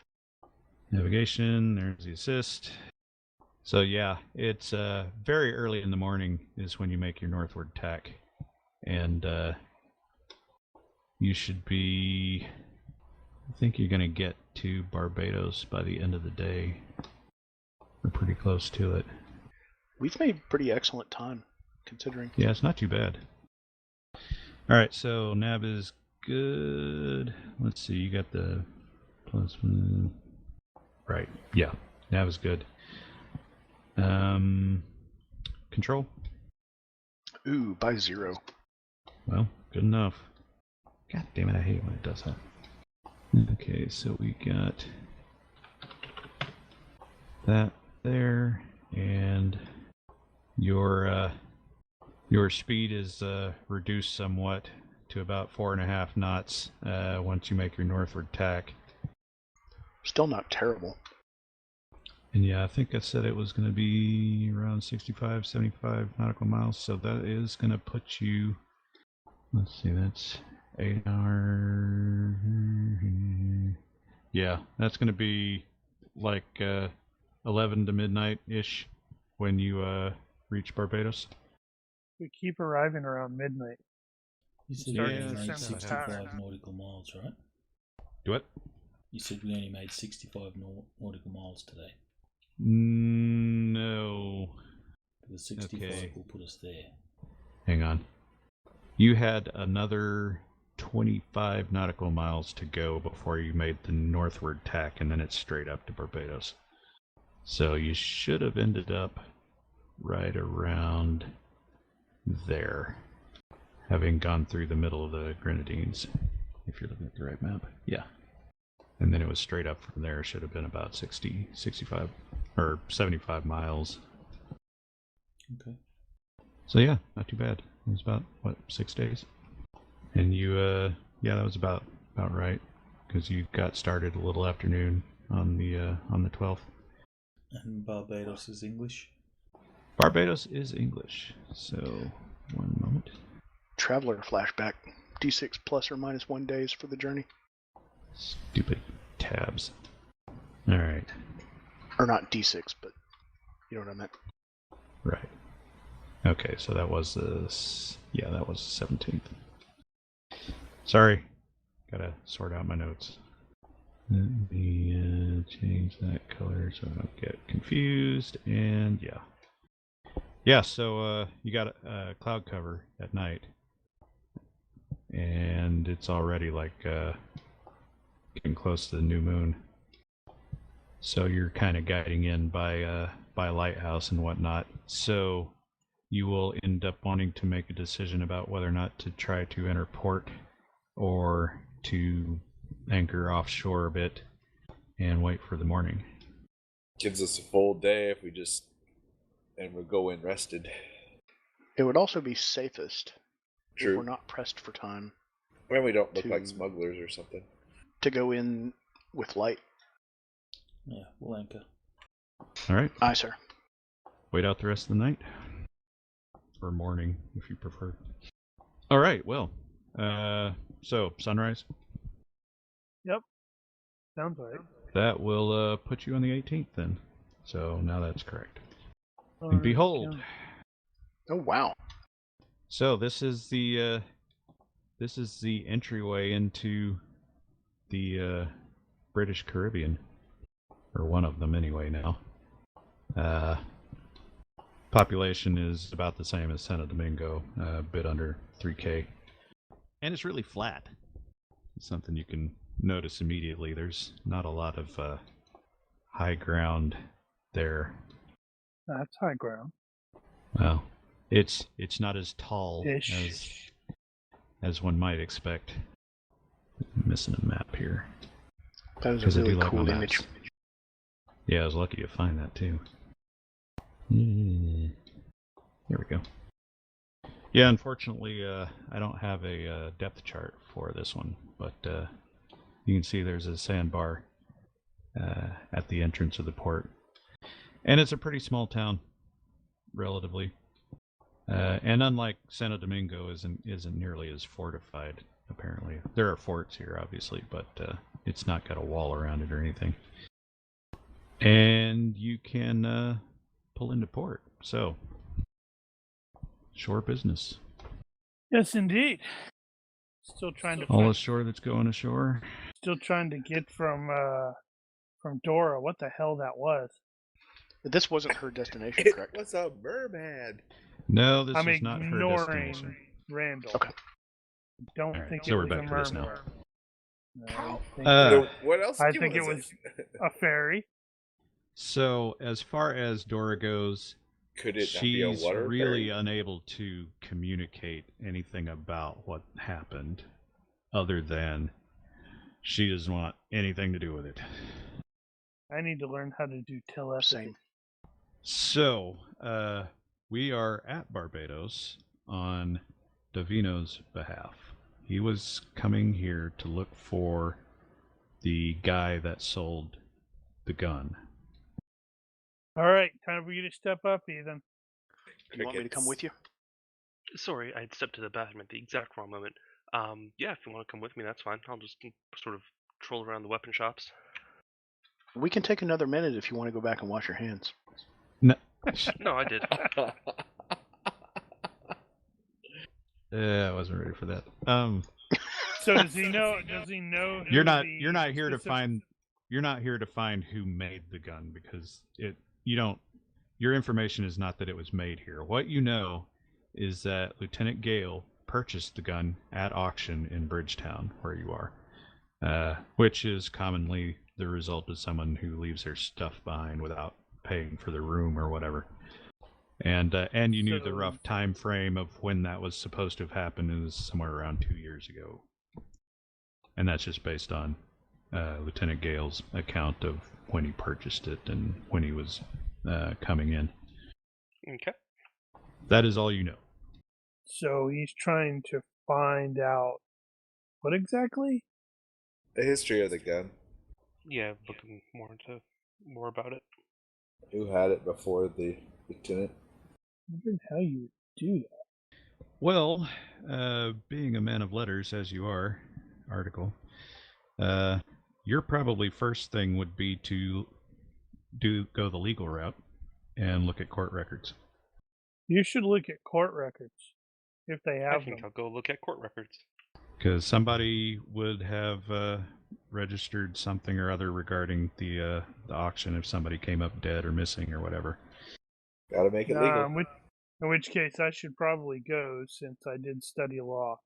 S1: navigation, there's the assist. So yeah, it's very early in the morning is when you make your northward tack. And you should be, I think you're going to get to Barbados by the end of the day. We're pretty close to it.
S5: We've made pretty excellent time, considering.
S1: Yeah, it's not too bad. Alright, so nav is good. Let's see, you got the +1. Right, yeah, nav is good. Control?
S5: Ooh, by 0.
S1: Well, good enough. God damn it, I hate it when it does that. Okay, so we got that there, and your speed is reduced somewhat to about 4.5 knots once you make your northward tack.
S5: Still not terrible.
S1: And yeah, I think I said it was going to be around 65, 75 nautical miles, so that is going to put you, let's see, that's 8 hours. Yeah, that's going to be like 11 to midnight-ish when you reach Barbados.
S2: We keep arriving around midnight.
S4: You said
S2: Start
S4: we
S1: to
S4: only made
S1: sense the
S4: 65
S2: pattern.
S4: nautical miles, right?
S1: Do what?
S4: You said we only made 65 nautical miles today.
S1: No.
S4: The 65
S1: Okay.
S4: will put us there.
S1: Hang on. You had another 25 nautical miles to go before you made the northward tack, and then it's straight up to Barbados. So you should have ended up right around there, having gone through the middle of the Grenadines, if you're looking at the right map. Yeah. And then it was straight up from there. Should have been about 60, 65, or 75 miles.
S4: Okay.
S1: So yeah, not too bad. It was about, what, 6 days? And you, yeah, that was about right, because you got started a little afternoon on the 12th.
S4: And Barbados is English?
S1: Barbados is English, so one moment.
S5: Traveler flashback. D6 plus or minus 1 days for the journey.
S1: Stupid tabs. Alright,
S5: Or not D6, but you know what I meant.
S1: right. Okay, so that was that was the 17th. Sorry, gotta sort out my notes. Let me change that color so I don't get confused, and yeah, so you got a cloud cover at night, and it's already like getting close to the new moon, so you're kind of guiding in by a lighthouse and whatnot, so you will end up wanting to make a decision about whether or not to try to enter port or to anchor offshore a bit and wait for the morning.
S7: Gives us a full day if we just and we'll go in rested.
S5: It would also be safest if
S7: True.
S5: we're not pressed for time
S7: When we don't look
S5: to-
S7: like smugglers or something.
S5: to go in with light.
S4: Yeah, we'll anchor.
S1: All right,
S5: Aye, sir.
S1: wait out the rest of the night, or morning if you prefer. All right, well, so sunrise.
S2: Sounds right.
S1: That will put you on the 18th then. So now that's correct. And
S2: Alright,
S1: behold,
S2: yeah.
S5: Oh, wow.
S1: so this is the entryway into the British Caribbean, or one of them anyway now. Population is about the same as Santo Domingo, a bit under 3K, and it's really flat. It's something you can notice immediately. There's not a lot of high ground there.
S2: That's high ground.
S1: Well, it's not as tall
S2: Ish.
S1: as one might expect. I'm missing a map here.
S5: That is
S1: 'Cause I
S5: a
S1: do
S5: really
S1: like my
S5: cool
S1: maps.
S5: image.
S1: Yeah, I was lucky to find that too. Here we go. Yeah, unfortunately, I don't have a depth chart for this one, but you can see there's a sandbar at the entrance of the port, and it's a pretty small town, relatively. And unlike Santo Domingo, isn't nearly as fortified. Apparently, there are forts here, obviously, but it's not got a wall around it or anything. And you can pull into port. So, shore business.
S2: Yes, indeed. Still trying to
S1: All
S2: find,
S1: ashore that's going ashore.
S2: still trying to get from Dora what the hell that was.
S5: But this wasn't her destination,
S7: It
S5: correct?
S7: was a merman.
S1: No, this
S2: I'm
S1: is not her
S2: ignoring
S1: destination.
S2: Randall.
S5: Okay.
S2: Don't
S1: Alright,
S2: think
S1: so
S2: it
S1: we're
S2: was
S1: back
S2: a
S1: to this now.
S2: merman. No, I think,
S1: Uh,
S7: So what else?
S2: I think it was
S7: it?
S2: a ferry.
S1: So, as far as Dora goes,
S7: Could it not be a
S1: she's
S7: water
S1: really
S7: ferry?
S1: unable to communicate anything about what happened, other than she doesn't want anything to do with it.
S2: I need to learn how to do telepathy.
S5: Same.
S1: So, we are at Barbados on Davino's behalf. He was coming here to look for the guy that sold the gun.
S2: All right, time for you to step up, Ethan.
S5: You want me to come with you?
S6: Sorry, I had stepped to the bathroom at the exact wrong moment. Yeah, if you want to come with me, that's fine. I'll just sort of troll around the weapon shops.
S5: We can take another minute if you want to go back and wash your hands.
S1: No,
S6: No, I did.
S1: I wasn't ready for that.
S2: So does he know? Does he know?
S1: You're
S2: who
S1: not.
S2: the
S1: You're not here to
S2: specific-
S1: find. You're not here to find who made the gun because you don't. Your information is not that it was made here. What you know is that Lieutenant Gale purchased the gun at auction in Bridgetown, where you are, which is commonly the result of someone who leaves their stuff behind without paying for the room or whatever. And you knew the rough time frame of when that was supposed to have happened is somewhere around 2 years ago. And that's just based on Lieutenant Gale's account of when he purchased it and when he was coming in.
S6: Okay.
S1: That is all you know.
S2: So he's trying to find out what exactly?
S7: The history of the gun.
S6: Yeah, looking more about it.
S7: Who had it before the lieutenant?
S2: I wondered how you would do that.
S1: Well, being a man of letters as you are, Article, your probably first thing would be to go the legal route and look at court records.
S2: You should look at court records if they
S6: I
S2: have
S6: think
S2: them.
S6: I'll go look at court records.
S1: Because somebody would have registered something or other regarding the auction if somebody came up dead or missing or whatever.
S7: Gotta make it legal.
S2: In which case, I should probably go since I did study law.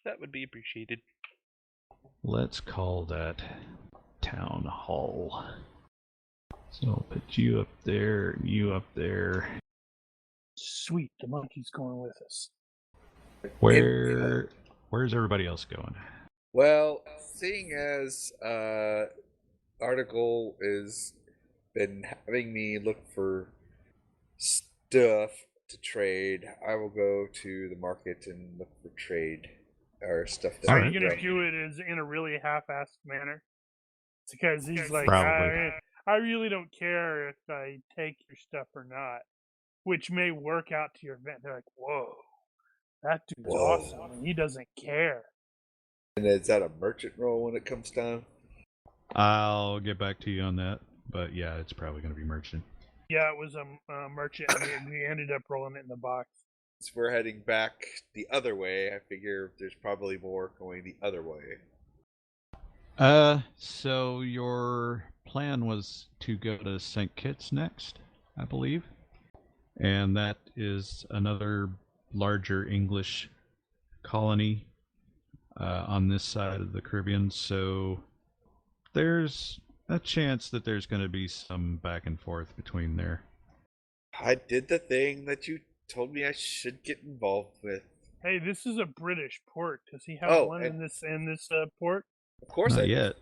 S6: That would be appreciated.
S1: Let's call that town hall. So I'll put you up there and you up there.
S2: Sweet, the monkey's going with us.
S1: Where's everybody else going?
S7: Well, seeing as Article is been having me look for stuff to trade, I will go to the market and look for trade or stuff that
S2: Are
S1: Alright.
S2: you going to do it as in a really half-assed manner? It's because he's like,
S1: Probably.
S2: I really don't care if I take your stuff or not, which may work out to your event. They're like, whoa, that dude's
S7: Whoa.
S2: awesome, and he doesn't care.
S7: And is that a merchant roll when it comes down?
S1: I'll get back to you on that, but yeah, it's probably going to be merchant.
S2: Yeah, it was a merchant, and we ended up rolling it in the box.
S7: Since we're heading back the other way, I figure there's probably more going the other way.
S1: So your plan was to go to St. Kitts next, I believe, and that is another larger English colony on this side of the Caribbean, so there's a chance that there's going to be some back and forth between there.
S7: I did the thing that you told me I should get involved with.
S2: Hey, this is a British port. Does he have one in this port?
S7: Of course
S1: Not
S7: I do.
S1: yet.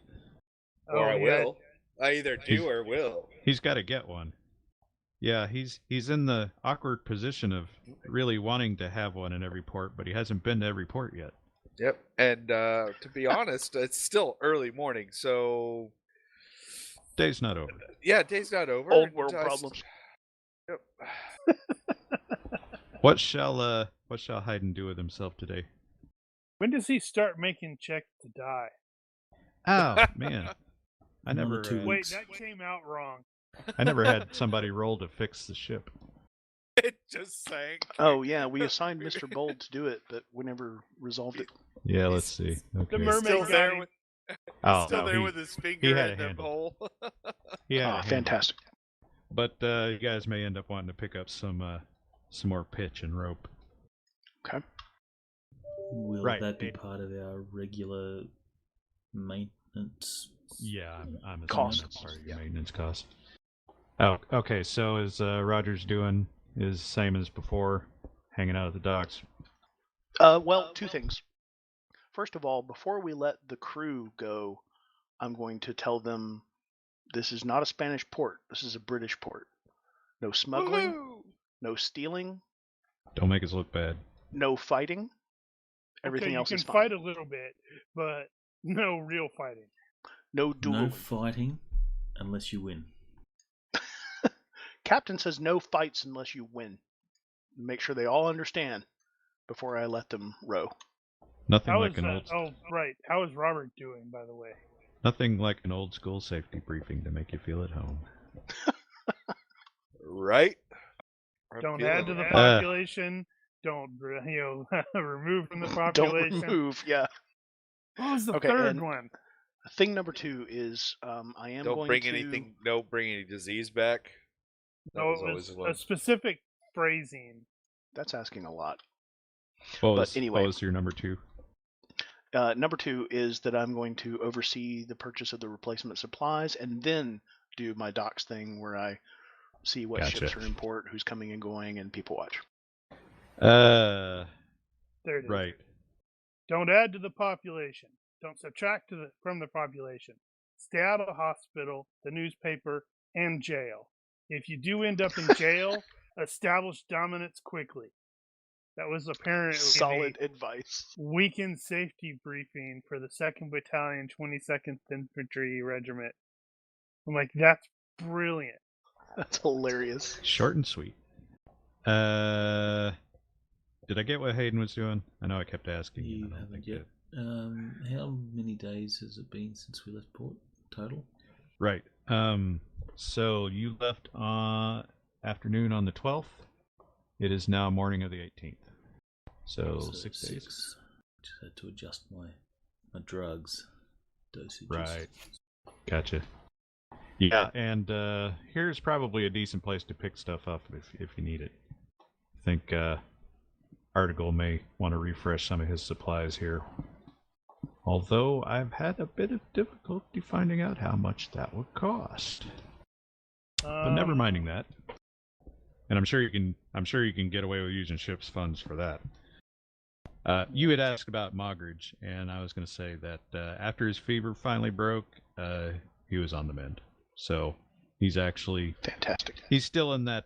S7: Or I
S2: yeah.
S7: will. I either do or will.
S1: He's got to get one. Yeah, he's in the awkward position of really wanting to have one in every port, but he hasn't been to every port yet.
S7: Yep. And to be honest, it's still early morning, so
S1: Day's not over.
S7: yeah, day's not over.
S5: Old world problems.
S7: Yep.
S1: What shall Hayden do with himself today?
S2: When does he start making checks to die?
S1: Oh man, I
S4: Another
S1: never.
S4: 2
S2: Wait,
S4: weeks.
S2: that came out wrong.
S1: I never had somebody roll to fix the ship.
S7: It just sank.
S5: Oh yeah, we assigned Mr. Bold to do it, but we never resolved it.
S1: Yeah, let's see. Okay.
S2: The mermaid
S7: Still
S2: got
S7: there
S2: him.
S7: with,
S1: Oh,
S7: still
S1: no,
S7: there
S1: he-
S7: with his
S1: he
S7: finger
S1: had
S7: in
S1: a
S7: the
S1: handle.
S7: hole.
S1: Yeah,
S5: Ah, fantastic.
S1: But you guys may end up wanting to pick up some more pitch and rope.
S5: Okay.
S4: Will
S1: Right.
S4: that be part of our regular maintenance?
S1: Yeah, I'm assuming
S5: Costs.
S1: that's part of your
S4: Yeah.
S1: maintenance cost. Oh, okay. So is Rogers doing is same as before, hanging out at the docks?
S5: Well, two things. First of all, before we let the crew go, I'm going to tell them this is not a Spanish port. This is a British port. No smuggling,
S7: Woohoo!
S5: no stealing,
S1: Don't make us look bad.
S5: no fighting. Everything
S2: okay,
S5: else
S2: you
S5: is
S2: can
S5: fine.
S2: fight a little bit, but no real fighting.
S5: No
S4: No
S5: dueling.
S4: fighting unless you win.
S5: Captain says no fights unless you win. Make sure they all understand before I let them row.
S1: Nothing
S2: How
S1: like
S2: is
S1: an
S2: that?
S1: old.
S2: Oh, right. How is Robert doing, by the way?
S1: Nothing like an old school safety briefing to make you feel at home.
S7: Right? I'm
S2: Don't
S7: feeling
S2: add to the
S7: it.
S2: population. Don't remove from the population.
S5: Don't remove. Yeah.
S2: What was the
S5: Okay,
S2: third
S5: and
S2: one?
S5: thing number 2 is I am
S7: Don't
S5: going
S7: bring
S5: to.
S7: anything. Don't bring any disease back. That
S2: No,
S7: was
S2: it
S7: always
S2: was
S7: one.
S2: a specific phrasing.
S5: That's asking a lot.
S1: What
S5: anyway.
S1: was your number 2?
S5: Number 2 is that I'm going to oversee the purchase of the replacement supplies and then do my docks thing where I see what
S1: Gotcha.
S5: ships are in port, who's coming and going, and people watch.
S2: There it is.
S1: Right.
S2: Don't add to the population. Don't subtract from the population. Stay out of the hospital, the newspaper, and jail. If you do end up in jail, establish dominance quickly. That was apparently
S5: Solid advice.
S2: weekend safety briefing for the 2nd Battalion, 22nd Infantry Regiment. I'm like, that's brilliant.
S5: That's hilarious.
S1: Short and sweet. Did I get what Hayden was doing? I know I kept asking.
S4: You
S1: I don't
S4: haven't
S1: think
S4: yet. How many days has it been since we left port total?
S1: Right. So you left afternoon on the 12th. It is now morning of the 18th. So 6 days.
S4: Just had to adjust my drugs dosages.
S1: Right. Gotcha. Yeah, and here's probably a decent place to pick stuff up if you need it. I think Article may want to refresh some of his supplies here. Although I've had a bit of difficulty finding out how much that would cost. But never minding that. And I'm sure you can get away with using ship's funds for that. You had asked about Mogridge, and I was going to say that after his fever finally broke, he was on the mend. So he's actually
S5: Fantastic.
S1: He's still in that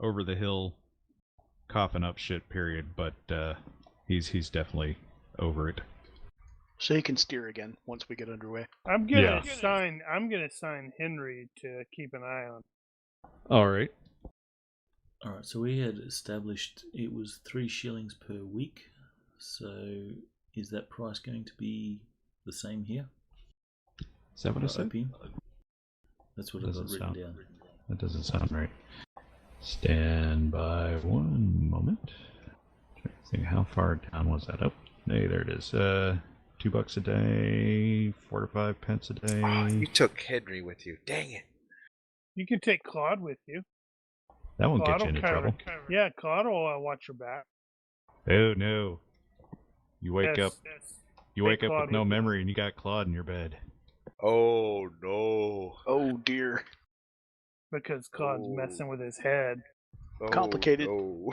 S1: over the hill coughing up shit period, but he's definitely over it.
S5: So you can steer again once we get underway.
S2: I'm gonna sign Henry to keep an eye on.
S1: All right.
S4: Alright, so we had established it was 3 shillings per week. So is that price going to be the same here?
S1: Is that what I
S4: For
S1: said?
S4: opium? That's what I've got written down.
S1: That doesn't sound right. Stand by one moment. Trying to think, how far down was that? Oh, hey, there it is. $2 a day, 4 to 5 pence a day.
S7: Oh, you took Henry with you. Dang it.
S2: You can take Claude with you.
S1: That won't
S2: Claude
S1: get you
S2: will
S1: into trouble.
S2: Yeah, Claude will watch your back.
S1: Oh no! You wake
S2: Yes,
S1: up.
S2: yes.
S1: You
S2: Take
S1: wake up
S2: Claude
S1: with no
S2: with you.
S1: memory, and you got Claude in your bed.
S7: Oh no.
S5: Oh dear.
S2: Because Claude's
S7: Oh.
S2: messing with his head.
S7: Oh,
S5: Complicated.
S7: No.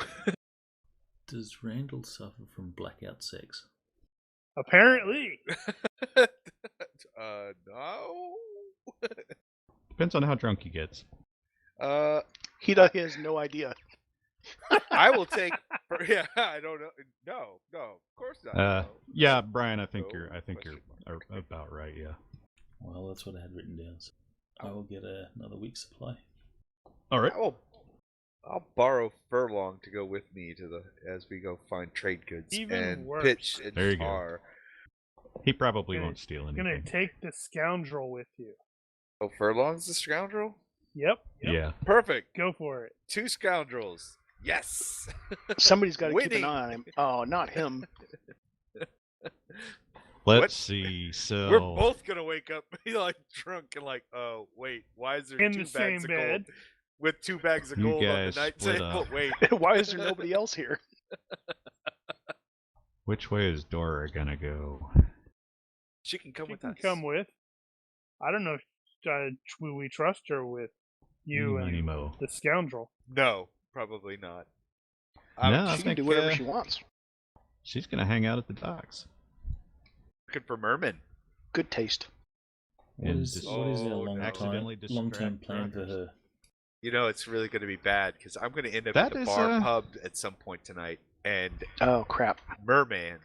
S4: Does Randall suffer from blackout sex?
S2: Apparently.
S7: No.
S1: Depends on how drunk he gets.
S5: He has no idea.
S7: I will take. Yeah, I don't know. No, of course not. No.
S1: Yeah, Brian, I think
S7: No,
S1: you're
S7: question mark.
S1: about right. Yeah.
S4: Well, that's what I had written down. So I will get another week's supply.
S1: All right.
S7: I'll borrow Furlong to go with me as we go find trade goods
S2: Even
S7: and
S2: worse.
S7: pitch and
S1: There you go.
S7: tar.
S1: He probably
S2: Gonna-
S1: won't steal
S2: You're
S1: anything.
S2: gonna take the scoundrel with you.
S7: Oh, Furlong's the scoundrel?
S2: Yep.
S1: Yeah.
S7: Perfect.
S2: Go for it.
S7: 2 scoundrels. Yes.
S5: Somebody's got to keep
S7: Winning.
S5: an eye on him. Oh, not him.
S1: Let's
S7: What?
S1: see. So
S7: We're both gonna wake up like drunk and like, oh wait, why is there
S2: In
S7: 2
S2: the
S7: bags
S2: same
S7: of
S2: bed.
S7: gold with 2 bags of
S1: You
S7: gold on the
S1: guys
S7: night
S1: split
S7: table?
S1: up.
S7: Wait,
S5: Why is there nobody else here?
S1: which way is Dora gonna go?
S7: she can come
S2: She
S7: with
S2: can
S7: us.
S2: come with. I don't know if we trust her with you
S1: Eeny, meeny,
S2: and
S1: mo.
S2: the scoundrel.
S7: No, probably not.
S1: No, I
S5: She can
S1: think
S5: do whatever she wants.
S1: she's gonna hang out at the docks.
S7: Looking for mermen.
S5: Good taste.
S4: What
S1: And
S4: is
S1: just
S4: our
S1: accidentally
S4: long-term
S1: distract
S4: plan for
S1: truckers.
S4: her?
S7: You know, it's really going to be bad because I'm going to end up
S1: That
S7: at the
S1: is,
S7: bar pub at some point tonight, and
S5: Oh crap.
S7: merman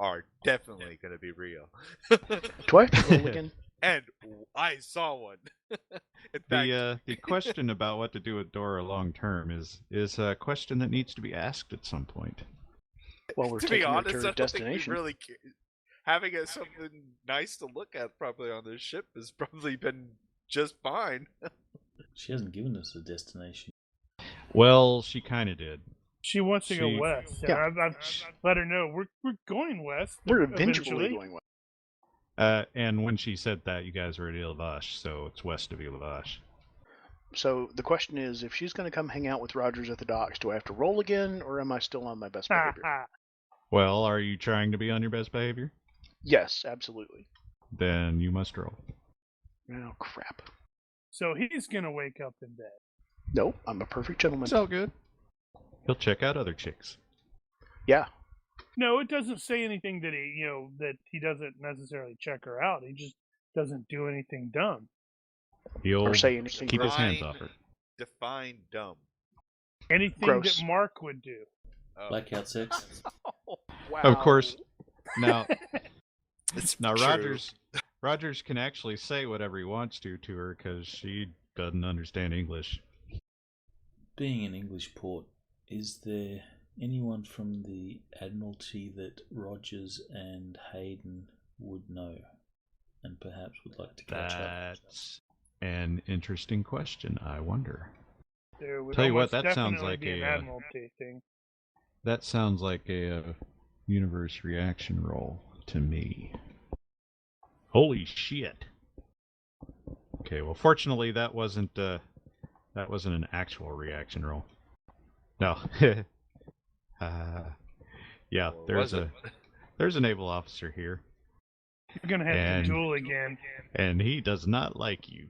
S7: are definitely going to be real.
S5: Do I have to roll again?
S7: And I saw one. In fact,
S1: The question about what to do with Dora long term is a question that needs to be asked at some point.
S5: Well, we're
S7: to be
S5: taking her
S7: honest,
S5: to
S7: I
S5: her
S7: don't think we
S5: destination.
S7: really
S3: having something nice to look at probably on this ship has probably been just fine.
S4: She hasn't given us a destination.
S1: Well, she kind of did.
S2: She wants to go
S1: She-
S2: west.
S5: Yeah.
S2: And I've let her know we're going west.
S5: We're
S2: eventually.
S5: eventually going west.
S1: And when she said that, you guys were at Ilavash, so it's west of Ilavash.
S5: So the question is, if she's going to come hang out with Rogers at the docks, do I have to roll again, or am I still on my best behavior?
S1: Well, are you trying to be on your best behavior?
S5: Yes, absolutely.
S1: Then you must roll.
S5: Oh, crap.
S2: So he's gonna wake up in bed.
S5: Nope, I'm a perfect gentleman.
S1: It's all good. He'll check out other chicks.
S5: Yeah.
S2: No, it doesn't say anything that he doesn't necessarily check her out. He just doesn't do anything dumb.
S1: He'll
S5: Or say anything
S1: keep his hands
S3: Grind.
S1: off her.
S3: Define dumb.
S2: Anything
S5: Gross.
S2: that Mark would do.
S3: Oh.
S4: Blackout sex?
S5: Wow.
S1: Of course. Now,
S3: It's
S1: now
S3: true.
S1: Rogers can actually say whatever he wants to her because she doesn't understand English.
S4: Being an English port, is there anyone from the Admiralty that Rogers and Hayden would know and perhaps would like to catch up?
S1: That's an interesting question. I wonder.
S2: There would
S1: Tell you what,
S2: almost
S1: that sounds
S2: definitely
S1: like
S2: be an
S1: a,
S2: Admiralty thing.
S1: That sounds like a universe reaction roll to me. Holy shit! Okay, well, fortunately, that wasn't an actual reaction roll. No. Yeah,
S3: Or
S1: there's
S3: was it?
S1: there's a naval officer here,
S2: You're gonna have
S1: And-
S2: to duel again.
S1: and he does not like you.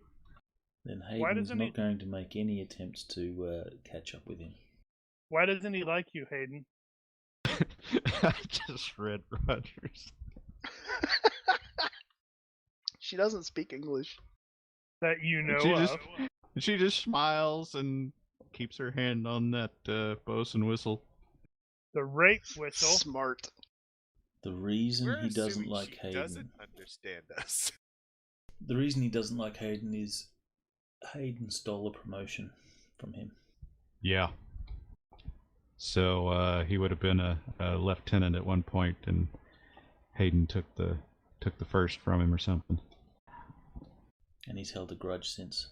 S4: Then
S2: Why
S4: Hayden's
S2: doesn't
S4: not
S2: he-
S4: going to make any attempts to catch up with him.
S2: Why doesn't he like you, Hayden?
S1: I just read Rogers.
S5: She doesn't speak English.
S2: That you know
S1: She
S2: of.
S1: she just smiles and keeps her hand on that bosun whistle.
S2: The rape whistle.
S5: Smart.
S4: The reason
S3: We're
S4: he doesn't
S3: assuming
S4: like
S3: she
S4: Hayden.
S3: doesn't understand us.
S4: The reason he doesn't like Hayden is Hayden stole a promotion from him.
S1: Yeah. So he would have been a lieutenant at one point, and Hayden took the first from him or something.
S4: And he's held a grudge since.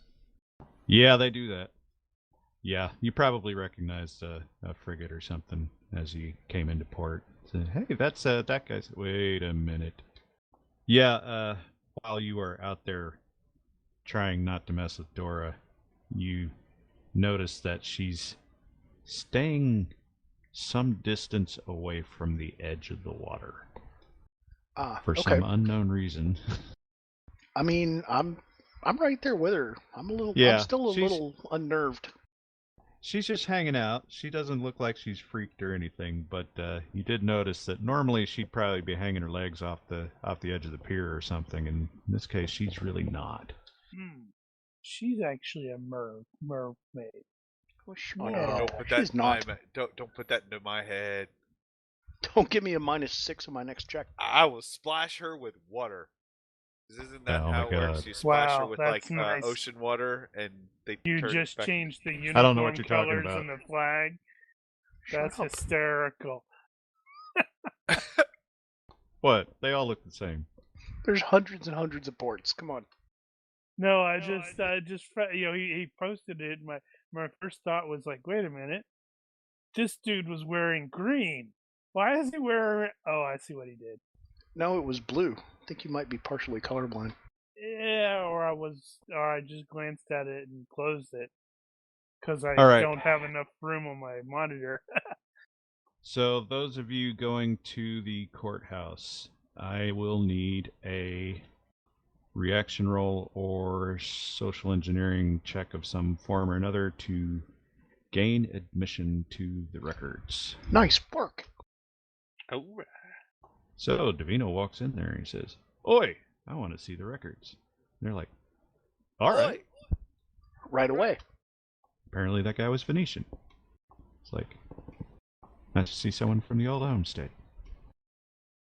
S1: Yeah, they do that. Yeah, you probably recognized a frigate or something as you came into port. Said, hey, that's that guy's. Wait a minute. Yeah, while you are out there trying not to mess with Dora, you notice that she's staying some distance away from the edge of the water
S5: Ah,
S1: for
S5: okay.
S1: some unknown reason.
S5: I mean, I'm right there with her. I'm
S1: Yeah,
S5: still a
S1: she's-
S5: little unnerved.
S1: She's just hanging out. She doesn't look like she's freaked or anything, but you did notice that normally she'd probably be hanging her legs off the edge of the pier or something. And in this case, she's really not.
S2: She's actually a mermaid.
S5: Oh,
S2: Yeah.
S5: no,
S3: Don't put that
S5: she's
S3: in my,
S5: not.
S3: don't put that into my head.
S5: Don't give me a -6 on my next check.
S3: I will splash her with water. Isn't that
S1: Oh my
S3: how it works?
S1: God.
S3: You splash her
S2: Wow,
S3: with
S2: that's
S3: like
S2: nice.
S3: ocean water, and they
S2: You
S3: turn
S2: just
S3: back.
S2: changed the uniform
S1: I don't know what you're talking
S2: colors
S1: about.
S2: and the flag. That's
S5: Shut up.
S2: hysterical.
S1: What? They all look the same.
S5: There's hundreds and hundreds of ports. Come on.
S2: No, I just he posted it. My first thought was like, wait a minute, this dude was wearing green. Why is he wearing? Oh, I see what he did.
S5: No, it was blue. I think you might be partially colorblind.
S2: Yeah, or I just glanced at it and closed it because I
S1: All right.
S2: don't have enough room on my monitor.
S1: So those of you going to the courthouse, I will need a reaction roll or social engineering check of some form or another to gain admission to the records.
S5: Nice work.
S6: Oh,
S1: So Davino walks in there and he says, "Oi, I want to see the records." And they're like, "All right."
S5: Right away.
S1: Apparently that guy was Venetian. It's like, nice to see someone from the old homestead.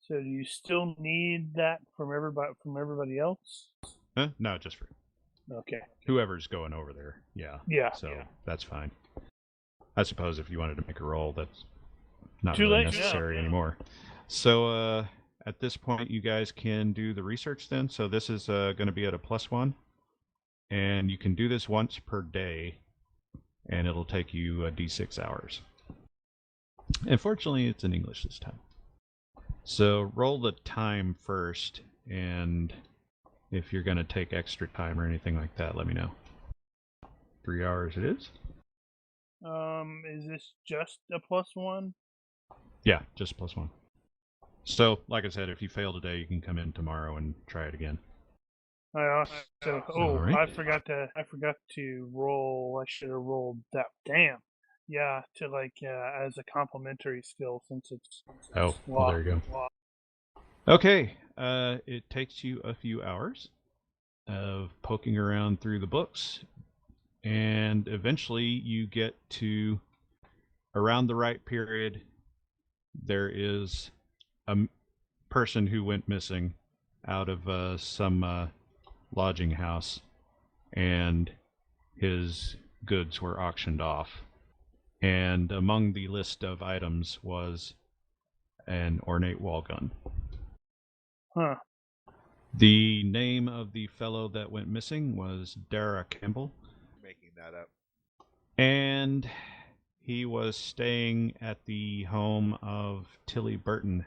S2: So do you still need that from everybody else?
S1: Huh? No, just for
S2: Okay.
S1: whoever's going over there. Yeah.
S2: Yeah.
S1: So that's fine. I suppose if you wanted to make a roll, that's not
S2: Too
S1: really
S2: late now.
S1: necessary anymore. So at this point, you guys can do the research then. So this is going to be at a +1. And you can do this once per day. And it'll take you D6 hours. Unfortunately, it's in English this time. So roll the time first. And if you're going to take extra time or anything like that, let me know. 3 hours it is.
S2: Is this just a +1?
S1: Yeah, just +1. So, like I said, if you fail today, you can come in tomorrow and try it again.
S2: I also. Oh,
S1: Alright.
S2: I forgot to roll. I should have rolled that. Damn. Yeah, to as a complementary skill since it's.
S1: Oh, well, there you go. Okay, it takes you a few hours of poking around through the books, and eventually you get to around the right period. There is a person who went missing out of some lodging house, and his goods were auctioned off. And among the list of items was an ornate wall gun.
S2: Huh.
S1: The name of the fellow that went missing was Dara Campbell.
S7: Making that up.
S1: And he was staying at the home of Tilly Burton,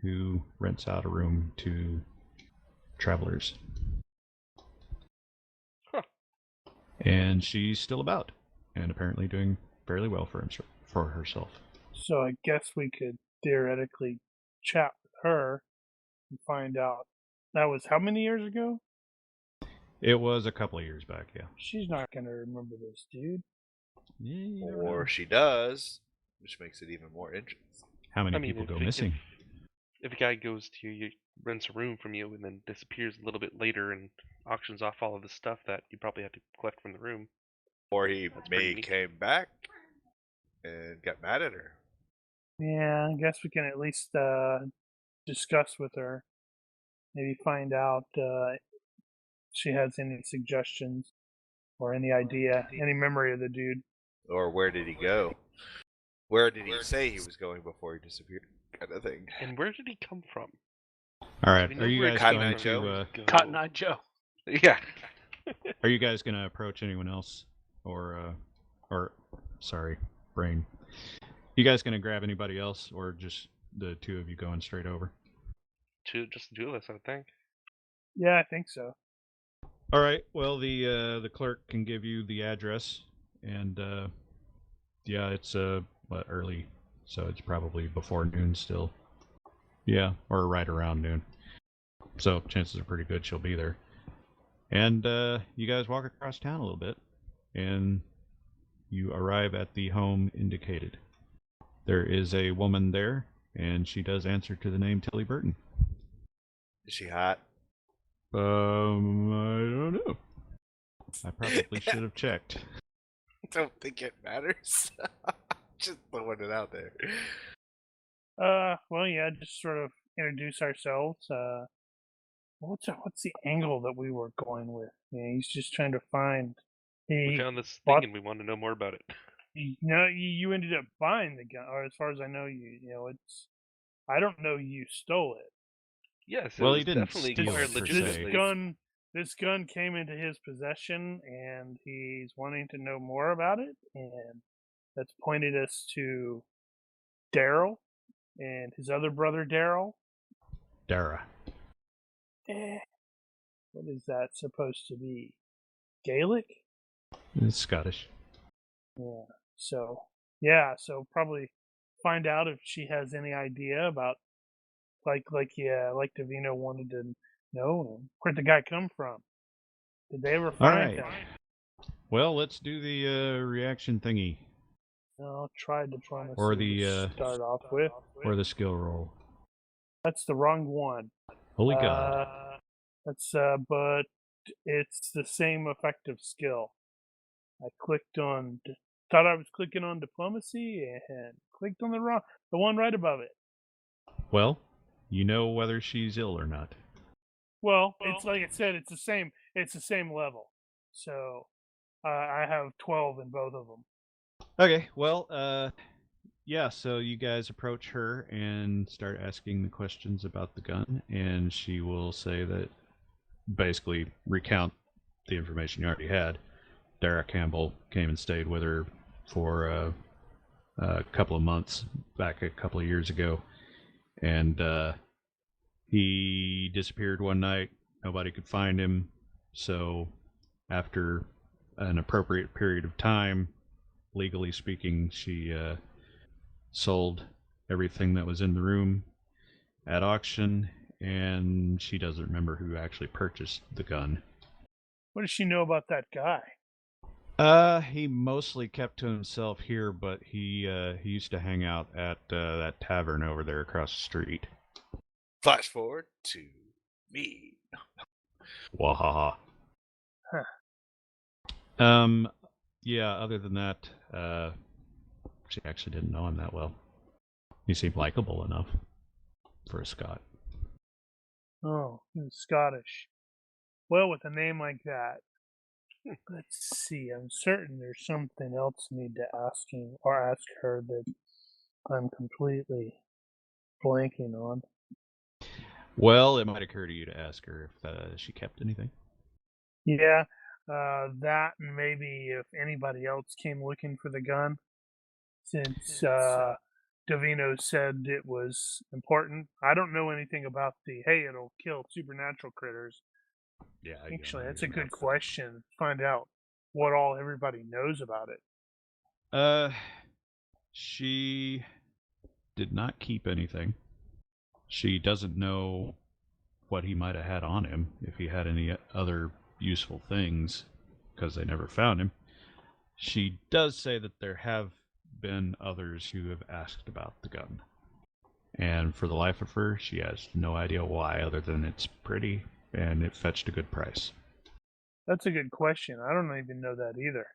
S1: who rents out a room to travelers.
S6: Huh.
S1: And she's still about, and apparently doing fairly well for herself.
S2: So I guess we could theoretically chat with her and find out. That was how many years ago?
S1: It was a couple of years back, yeah.
S2: She's not going to remember this, dude.
S1: Yeah, you never know.
S7: Or she does, which makes it even more interesting.
S1: How many people go missing?
S6: If a guy goes to you, rents a room from you, and then disappears a little bit later and auctions off all of the stuff that you probably had to collect from the room.
S7: Or he
S6: That's pretty
S7: may
S6: neat.
S7: came back and got mad at her.
S2: Yeah, I guess we can at least discuss with her. Maybe find out if she has any suggestions or any idea, any memory of the dude.
S7: Or where did he go? Where did he say he was going before he disappeared? Kind of thing.
S6: And where did he come from?
S1: All right,
S6: Do we
S1: are
S6: know
S1: you
S6: where
S1: guys
S7: Cotton
S1: going
S7: Eye Joe?
S1: to?
S5: Cotton Eye Joe.
S6: Yeah.
S1: Are you guys going to approach anyone else, or sorry, brain? You guys going to grab anybody else, or just the two of you going straight over?
S6: Just the two of us, I would think.
S2: Yeah, I think so.
S1: All right. Well, the clerk can give you the address, and yeah, it's early, so it's probably before noon still. Yeah, or right around noon. So chances are pretty good she'll be there. And you guys walk across town a little bit, and you arrive at the home indicated. There is a woman there, and she does answer to the name Tilly Burton.
S7: Is she hot?
S1: I don't know. I probably should have checked.
S7: Don't think it matters. Just throwing it out there.
S2: Well, yeah, just sort of introduce ourselves. What's the angle that we were going with? Yeah, he's just trying to find.
S6: We
S2: He
S6: found this
S2: bought-
S6: thing and we want to know more about it.
S2: you ended up buying the gun, or as far as I know, it's. I don't know you stole it.
S6: Yes,
S1: Well,
S6: it
S1: he
S6: was
S1: didn't
S6: definitely
S1: steal
S6: acquired
S1: it, per
S6: legitimately.
S1: se.
S2: This gun came into his possession, and he's wanting to know more about it, and that's pointed us to Daryl and his other brother Daryl.
S1: Dara.
S2: What is that supposed to be? Gaelic?
S1: It's Scottish.
S2: Yeah. So probably find out if she has any idea about like Davina wanted to know where'd the guy come from? Did they ever
S1: All
S2: find
S1: right.
S2: him?
S1: Well, let's do the reaction thingy,
S2: I'll try diplomacy
S1: or
S2: to
S1: the
S2: start off with.
S1: or the skill roll.
S2: That's the wrong one.
S1: Holy God!
S2: That's but it's the same effective skill. I thought I was clicking on diplomacy and clicked on the one right above it.
S1: Well, you know whether she's ill or not.
S2: Well, it's like I said, it's the same level. So I have 12 in both of them.
S1: Okay. Well, yeah, so you guys approach her and start asking the questions about the gun, and she will say that, basically recount the information you already had. Dara Campbell came and stayed with her for a couple of months back a couple of years ago, and he disappeared one night. Nobody could find him, so after an appropriate period of time, legally speaking, she sold everything that was in the room at auction, and she doesn't remember who actually purchased the gun.
S2: What does she know about that guy?
S1: He mostly kept to himself here, but he used to hang out at that tavern over there across the street.
S7: Flash forward to me.
S1: Wahaha.
S2: Huh.
S1: Yeah, other than that, she actually didn't know him that well. He seemed likable enough for a Scot.
S2: Oh, he was Scottish. Well, with a name like that, let's see. I'm certain there's something else I need to ask him or ask her that I'm completely blanking on.
S1: Well, it might occur to you to ask her if she kept anything.
S2: Yeah, that and maybe if anybody else came looking for the gun, since Davino said it was important. I don't know anything about hey, it'll kill supernatural critters.
S1: Yeah,
S2: actually, that's a good question. Find out what all everybody knows about it.
S1: She did not keep anything. She doesn't know what he might have had on him, if he had any other useful things, because they never found him. She does say that there have been others who have asked about the gun. And for the life of her, she has no idea why, other than it's pretty and it fetched a good price.
S2: That's a good question. I don't even know that either.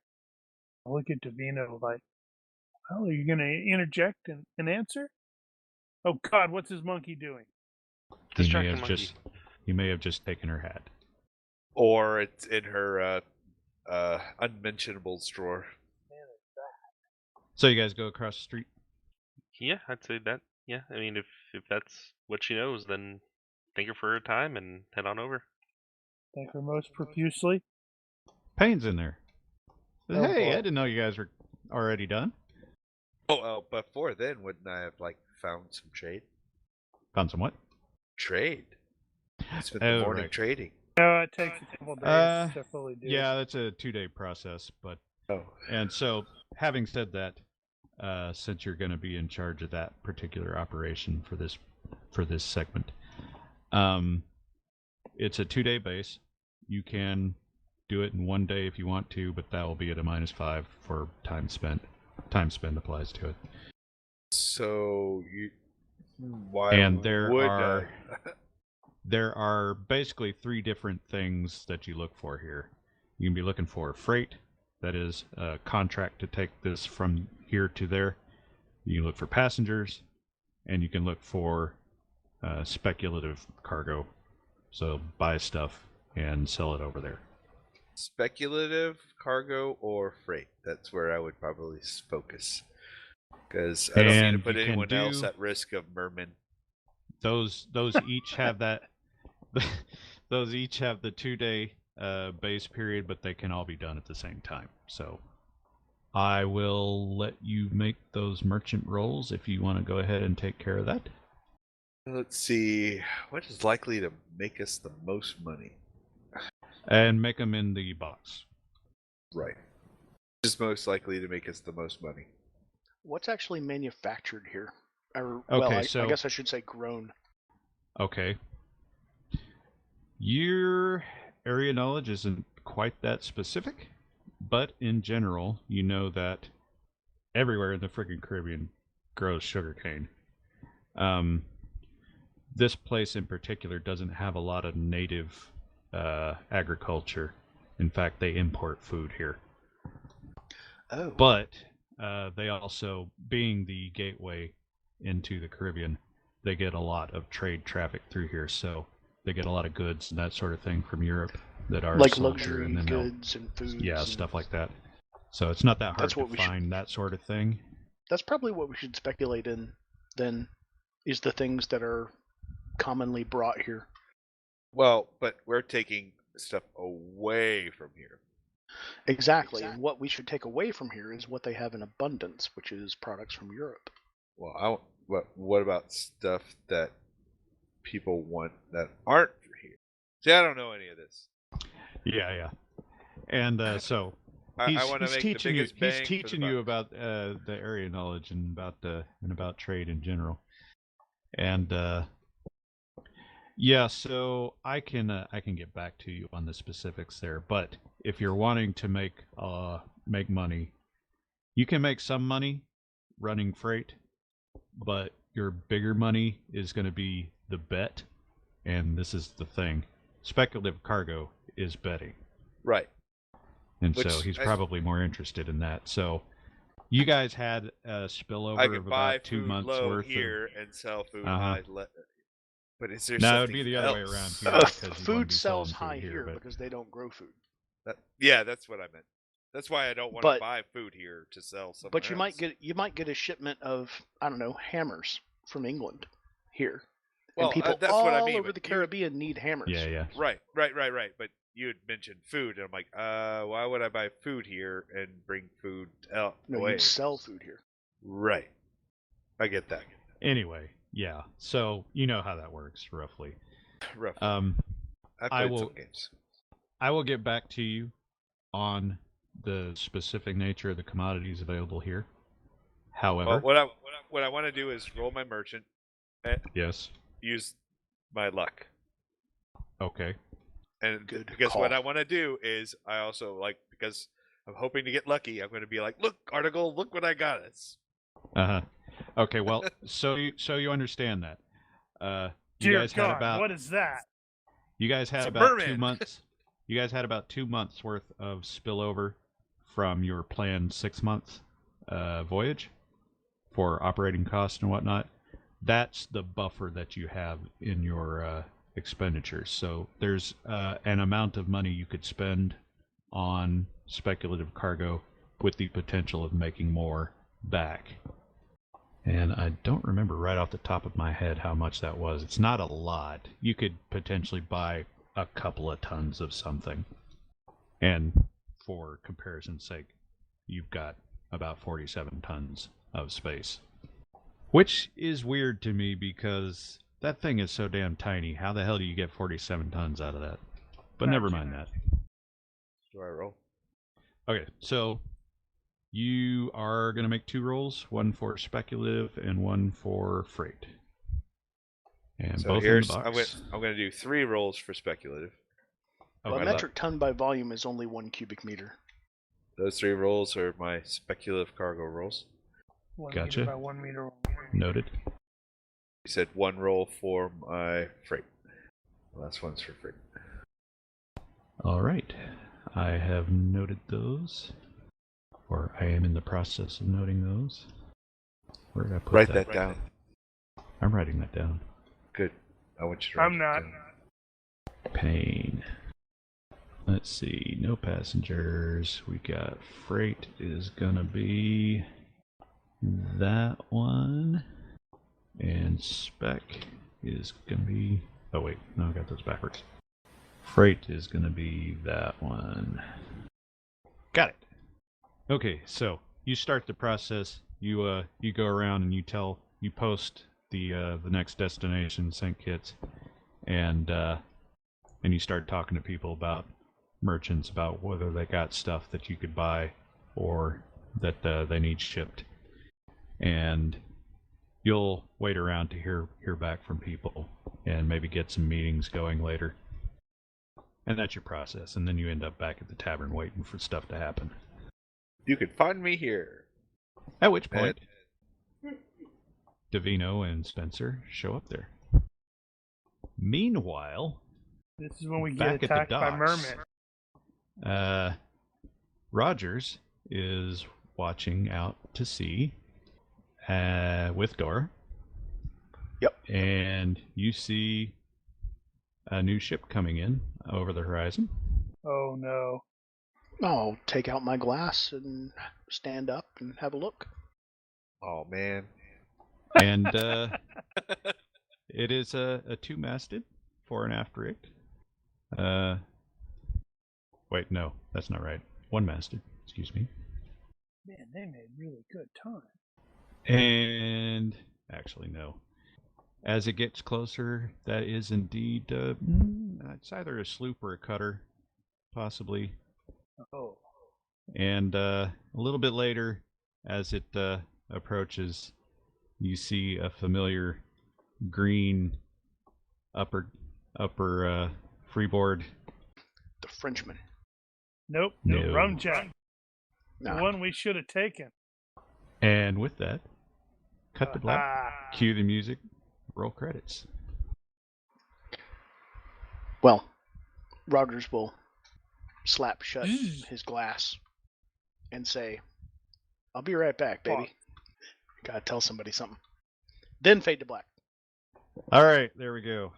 S2: I look at Davino like, oh, are you going to interject and answer? Oh, God, what's his monkey doing?
S6: Distracting monkey.
S1: He may have just taken her hat.
S7: Or it's in her unmentionables drawer.
S1: So you guys go across the street?
S6: Yeah, I'd say that. Yeah, I mean, if that's what she knows, then thank her for her time and head on over.
S2: Thank her most profusely.
S1: Payne's in there.
S2: Oh,
S1: hey,
S2: boy.
S1: I didn't know you guys were already done.
S7: Oh, before then, wouldn't I have found some trade?
S1: Found some what?
S7: Trade. Spent the morning
S1: right.
S7: trading.
S2: No, it takes a couple days to fully do.
S1: Yeah, that's a 2-day process, but and so having said that, since you're going to be in charge of that particular operation for this segment, it's a 2-day base. You can do it in 1 day if you want to, but that will be at a -5 for time spent. Time spent applies to it.
S7: So why
S1: and
S7: would
S1: there are basically 3 different things that you look for here. You can be looking for freight, that is a contract to take this from here to there. You can look for passengers, and you can look for speculative cargo. So buy stuff and sell it over there.
S7: Speculative cargo or freight? That's where I would probably focus. Because I don't need to put anyone else at risk of merman.
S1: Those each have that. Those each have the 2-day base period, but they can all be done at the same time. So I will let you make those merchant rolls if you want to go ahead and take care of that.
S7: Let's see. What is likely to make us the most money?
S1: And make them in the box.
S7: Right. Which is most likely to make us the most money?
S5: What's actually manufactured here? Or,
S1: okay,
S5: I guess I should say grown.
S1: Okay. Your area knowledge isn't quite that specific, but in general, you know that everywhere in the friggin' Caribbean grows sugarcane. This place in particular doesn't have a lot of native agriculture. In fact, they import food here.
S5: Oh.
S1: But they also, being the gateway into the Caribbean, they get a lot of trade traffic through here. So they get a lot of goods and that sort of thing from Europe that are
S5: like
S1: sold
S5: luxury
S1: here, and then
S5: goods and foods.
S1: Yeah,
S5: and
S1: stuff like that. So it's not that hard to
S5: find
S1: that sort of thing.
S5: That's probably what we should speculate in, then, is the things that are commonly brought here.
S7: Well, but we're taking stuff away from here.
S5: Exactly. And what we should take away from here is what they have in abundance, which is products from Europe.
S7: Well, what about stuff that people want that aren't for here? See, I don't know any of this.
S1: Yeah. And so
S7: I want to
S1: he's
S7: make
S1: teaching
S7: the
S1: you.
S7: biggest bang.
S1: He's teaching you about the area knowledge and about trade in general. And yeah, so I can get back to you on the specifics there. But if you're wanting to make money, you can make some money running freight, but your bigger money is going to be the bet. And this is the thing: speculative cargo is betting.
S7: Right.
S1: And so he's probably more interested in that. So you guys had a spillover
S7: I could
S1: of
S7: buy
S1: about 2
S7: food
S1: months
S7: low
S1: worth
S7: here and sell food
S1: Uh-huh.
S7: high. But is there
S1: No,
S7: something
S1: it would be the other way around
S7: else?
S1: here. because you'd wanna
S5: Food
S1: be
S5: sells
S1: selling
S5: high
S1: food
S5: here
S1: but-
S5: because they don't grow food.
S7: Yeah, that's what I meant. That's why I don't want
S5: But-
S7: to buy food here to sell somewhere
S5: But you
S7: else.
S5: might get a shipment of, I don't know, hammers from England here.
S7: Well,
S5: And people
S7: that's
S5: all
S7: what I mean,
S5: over
S7: but
S5: the
S7: you-
S5: Caribbean need hammers.
S1: Yeah.
S7: Right. But you had mentioned food, and I'm like, why would I buy food here and bring food out
S5: No,
S7: away?
S5: you'd sell food here.
S7: Right. I get that.
S1: Anyway, yeah. So you know how that works roughly.
S7: Rough.
S1: Um,
S7: I've
S1: I
S7: played
S1: will-
S7: some games.
S1: I will get back to you on the specific nature of the commodities available here. However,
S7: Well, what I want to do is roll my merchant and
S1: yes.
S7: use my luck.
S1: Okay.
S7: And
S5: Good
S7: because
S5: call.
S7: what I want to do is I also because I'm hoping to get lucky, I'm going to be like, look, article, look what I got us.
S1: Uh-huh. Okay, well, so you understand that. You
S2: Dear
S1: guys
S2: God,
S1: had about
S2: what is that?
S1: You guys had
S7: It's a
S1: about 2
S7: merman.
S1: months. You guys had about 2 months worth of spillover from your planned 6 months voyage for operating costs and whatnot. That's the buffer that you have in your expenditures. So there's an amount of money you could spend on speculative cargo with the potential of making more back. And I don't remember right off the top of my head how much that was. It's not a lot. You could potentially buy a couple of tons of something. And for comparison's sake, you've got about 47 tons of space. Which is weird to me because that thing is so damn tiny. How the hell do you get 47 tons out of that? But never mind that.
S7: Do I roll?
S1: Okay, so you are going to make 2 rolls, one for speculative and one for freight. And
S7: So
S1: both
S7: here's
S1: in the box.
S7: I'm going to do 3 rolls for speculative.
S5: A
S1: Okay.
S5: metric ton by volume is only 1 cubic meter.
S7: Those 3 rolls are my speculative cargo rolls.
S2: 1
S1: Gotcha.
S2: meter by 1 meter.
S1: Noted.
S7: You said 1 roll for my freight. The last one's for freight.
S1: All right. I have noted those. Or I am in the process of noting those. Where did I put
S7: Write
S1: that?
S7: that down.
S1: I'm writing that down.
S7: Good. I want you to write
S2: I'm
S7: it
S2: not.
S7: down.
S1: Pain. Let's see. No passengers. We got freight is gonna be that one. And spec is gonna be... Oh wait, no, I got those backwards. Freight is gonna be that one. Got it. Okay, so you start the process. You go around and you post the next destination, sent kits, and you start talking to people about merchants, about whether they got stuff that you could buy or that they need shipped, and you'll wait around to hear back from people and maybe get some meetings going later. And that's your process, and then you end up back at the tavern waiting for stuff to happen.
S7: You can find me here.
S1: At which point, Davino and Spencer show up there. Meanwhile,
S2: This is when we
S1: back
S2: get
S1: at the
S2: attacked by
S1: docks,
S2: mermen.
S1: Rogers is watching out to sea with Dora.
S5: Yep.
S1: And you see a new ship coming in over the horizon.
S2: Oh no.
S5: I'll take out my glass and stand up and have a look.
S7: Oh man.
S1: And it is a two-masted, fore and aft rigged. Wait, no, that's not right. One-masted, excuse me.
S2: Man, they made really good time.
S1: And actually, no. As it gets closer, that is indeed it's either a sloop or a cutter, possibly.
S2: Oh.
S1: And a little bit later, as it approaches, you see a familiar green upper freeboard.
S5: The Frenchman.
S2: Nope.
S1: No.
S2: Rumjack.
S5: Nah.
S2: The one we should have taken.
S1: And with that, cut to black,
S2: Ah.
S1: cue the music, roll credits.
S5: Well, Rogers will slap shut
S2: Zzz.
S5: his glass and say, "I'll be right back, baby. Gotta tell somebody something." Then fade to black.
S1: All right, there we go.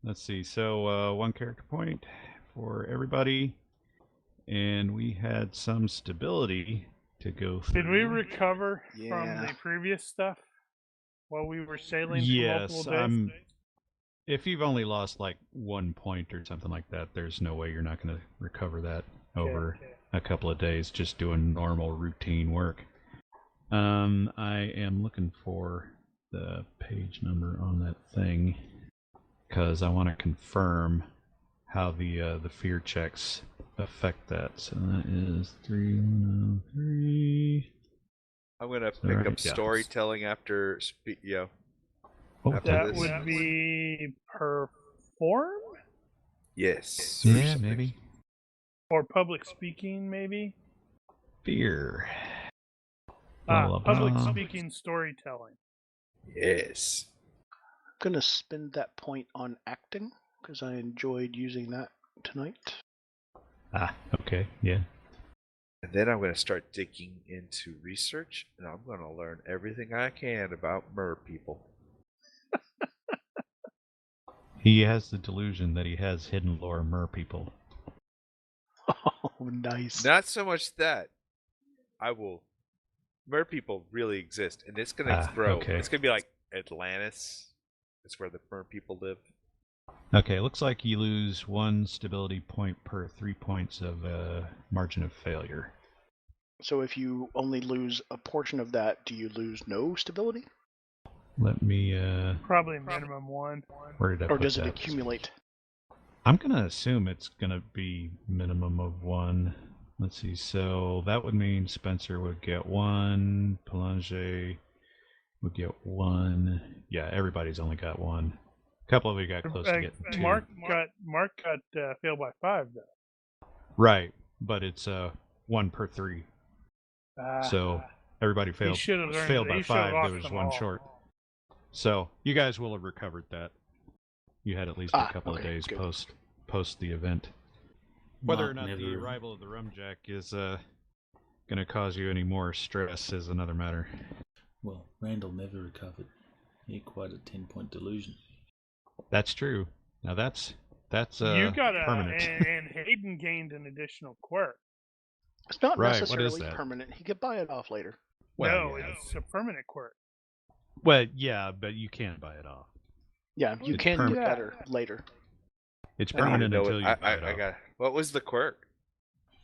S1: Let's see. So 1 character point for everybody, and we had some stability to go through.
S2: Did we recover from
S5: Yeah.
S2: the previous stuff while we were sailing
S1: Yes,
S2: for multiple days?
S1: if you've only lost like 1 point or something like that, there's no way you're not going to recover that over a couple of days just doing normal routine work. I am looking for the page number on that thing because I want to confirm how the fear checks affect that. So that is 3103.
S7: I'm gonna pick
S1: Alright,
S7: up
S1: yeah.
S7: storytelling after
S1: Oh,
S7: After
S2: That
S7: this.
S2: would be perform?
S7: Yes.
S1: yeah, maybe.
S2: Or public speaking, maybe?
S1: Fear. Blah, blah,
S2: Public
S1: blah.
S2: speaking storytelling.
S7: Yes.
S5: I'm gonna spend that point on acting because I enjoyed using that tonight.
S1: Okay, yeah.
S7: And then I'm gonna start digging into research, and I'm gonna learn everything I can about mer people.
S1: He has the delusion that he has hidden lore mer people.
S5: Oh, nice.
S7: Not so much that. Mer people really exist, and it's gonna grow.
S1: Okay.
S7: It's gonna be like Atlantis. It's where the mer people live.
S1: Okay, looks like you lose 1 stability point per 3 points of margin of failure.
S5: So if you only lose a portion of that, do you lose no stability?
S1: Let me,
S2: Probably minimum 1.
S1: where did I
S5: Or
S1: put
S5: does it
S1: that?
S5: accumulate?
S1: I'm going to assume it's going to be minimum of 1. Let's see, so that would mean Spencer would get 1, Pelagie would get 1. Yeah, everybody's only got 1. A couple of you got close to getting 2.
S2: Mark got failed by 5 though.
S1: Right, but it's 1 per 3. So everybody
S2: he
S1: failed
S2: should have learned
S1: failed
S2: that.
S1: by
S2: He should have
S1: 5.
S2: lost
S1: There was
S2: them
S1: 1
S2: all.
S1: short. So you guys will have recovered that. You had at least a couple of
S5: okay,
S1: days
S5: good.
S1: post the event. Whether
S4: Mark
S1: or not the
S4: never-
S1: arrival of the Rumjack is going to cause you any more stress is another matter.
S4: Well, Randall never recovered. He acquired a 10-point delusion.
S1: That's true. Now that's
S2: You got
S1: permanent.
S2: and Hayden gained an additional quirk.
S5: It's not
S1: Right, what is
S5: necessarily
S1: that?
S5: permanent. He could buy it off later.
S1: Well,
S2: No,
S1: yeah.
S2: it's a permanent quirk.
S1: Well, yeah, but you can't buy it off.
S5: Yeah, you
S1: It's
S5: can get
S2: permanent.
S5: better later.
S1: It's
S7: I don't even
S1: permanent
S7: know
S1: until you
S7: what,
S1: buy it off.
S7: what was the quirk?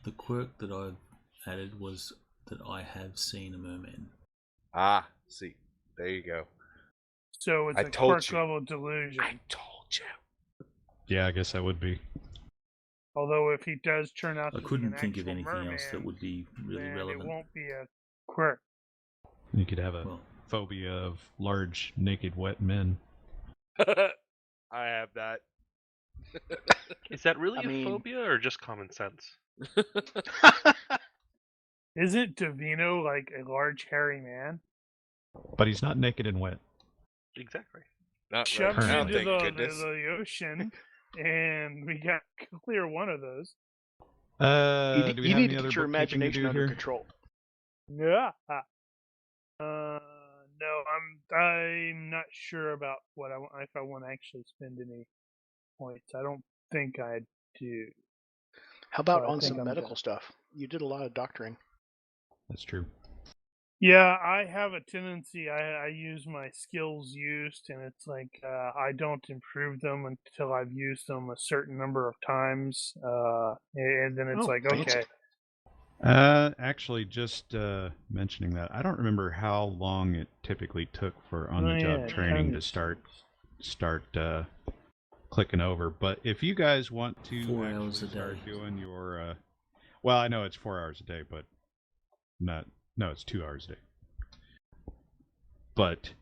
S4: The quirk that I've added was that I have seen a merman.
S7: Ah, see, there you go.
S2: So it's
S7: I
S2: a
S7: told
S2: quirk
S7: you.
S2: level delusion.
S7: I told you.
S1: Yeah, I guess that would be.
S2: Although if he does turn out
S4: I
S2: to be
S4: couldn't
S2: an
S4: think of
S2: actual
S4: anything
S2: merman,
S4: else that would be really
S2: then
S4: relevant.
S2: it won't be a quirk.
S1: You could have a
S4: Well,
S1: phobia of large, naked, wet men.
S7: I have that.
S6: Is that really
S5: I
S6: a
S5: mean-
S6: phobia or just common sense?
S2: Isn't Davino like a large hairy man?
S1: But he's not naked and wet.
S6: Exactly.
S7: Not
S2: Shoves
S7: right now,
S2: into
S7: thank
S2: the
S7: goodness.
S2: ocean, and we got clear one of those.
S1: Do we
S5: you
S1: have
S5: need
S1: any
S5: to
S1: other
S5: get your
S1: bookkeeping to
S5: imagination
S1: do
S5: under
S1: here?
S5: control.
S2: Yeah. No, I'm not sure about what if I want to actually spend any points. I don't think I do.
S5: How about
S2: Well, I
S5: on
S2: think
S5: some
S2: I'm
S5: medical
S2: done.
S5: stuff? You did a lot of doctoring.
S1: That's true.
S2: Yeah, I have a tendency. I use my skills used, and it's like I don't improve them until I've used them a certain number of times, and then it's
S5: Oh,
S2: like,
S5: fancy.
S2: okay,
S1: Actually, just mentioning that, I don't remember how long it typically took for on-the-job
S2: yeah,
S1: training
S2: time
S1: to
S2: is-
S1: start clicking over. But if you guys want to
S8: 4
S1: actually
S8: hours a
S1: start
S8: day.
S1: doing your, well, I know it's 4 hours a day, but no, it's 2 hours a day. But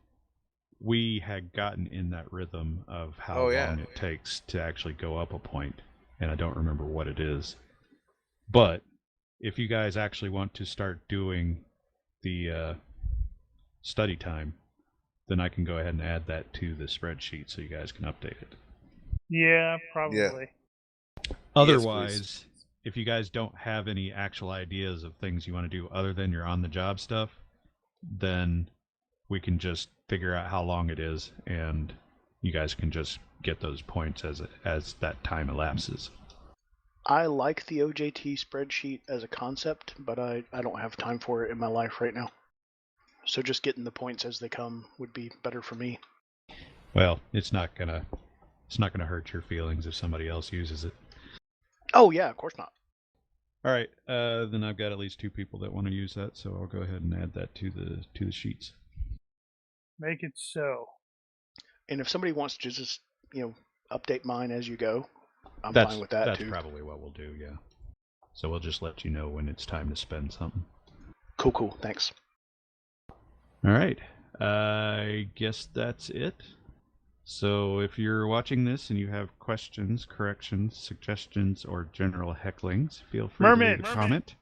S1: we had gotten in that rhythm of how
S7: Oh, yeah.
S1: long it takes to actually go up a point, and I don't remember what it is. But if you guys actually want to start doing the study time, then I can go ahead and add that to the spreadsheet so you guys can update it.
S2: yeah, probably.
S1: Otherwise, if you guys don't have any actual ideas of things you want to do other than your on-the-job stuff, then we can just figure out how long it is, and you guys can just get those points as that time elapses.
S5: I like the OJT spreadsheet as a concept, but I don't have time for it in my life right now. So just getting the points as they come would be better for me.
S1: Well, it's not gonna hurt your feelings if somebody else uses it.
S5: Oh yeah, of course not.
S1: All right, then I've got at least 2 people that want to use that, so I'll go ahead and add that to the sheets.
S2: Make it so.
S5: And if somebody wants to just update mine as you go, I'm
S1: That's
S5: fine with that too.
S1: That's probably what we'll do, yeah. So we'll just let you know when it's time to spend something.
S5: Cool. Thanks.
S1: All right, I guess that's it. So if you're watching this and you have questions, corrections, suggestions, or general hecklings, feel free to leave a comment.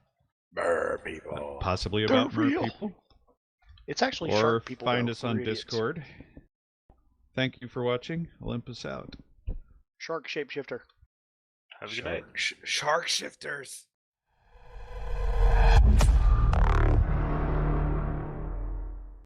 S7: Mer people.
S1: Possibly
S5: They're
S1: about mer
S5: real.
S1: people.
S5: It's actually
S1: Or
S5: shark people.
S1: find
S5: though.
S1: us on
S5: We're idiots.
S1: Discord. Thank you for watching. Olympus out.
S5: Shark shapeshifter.
S6: Have a good night.
S7: Shark shifters.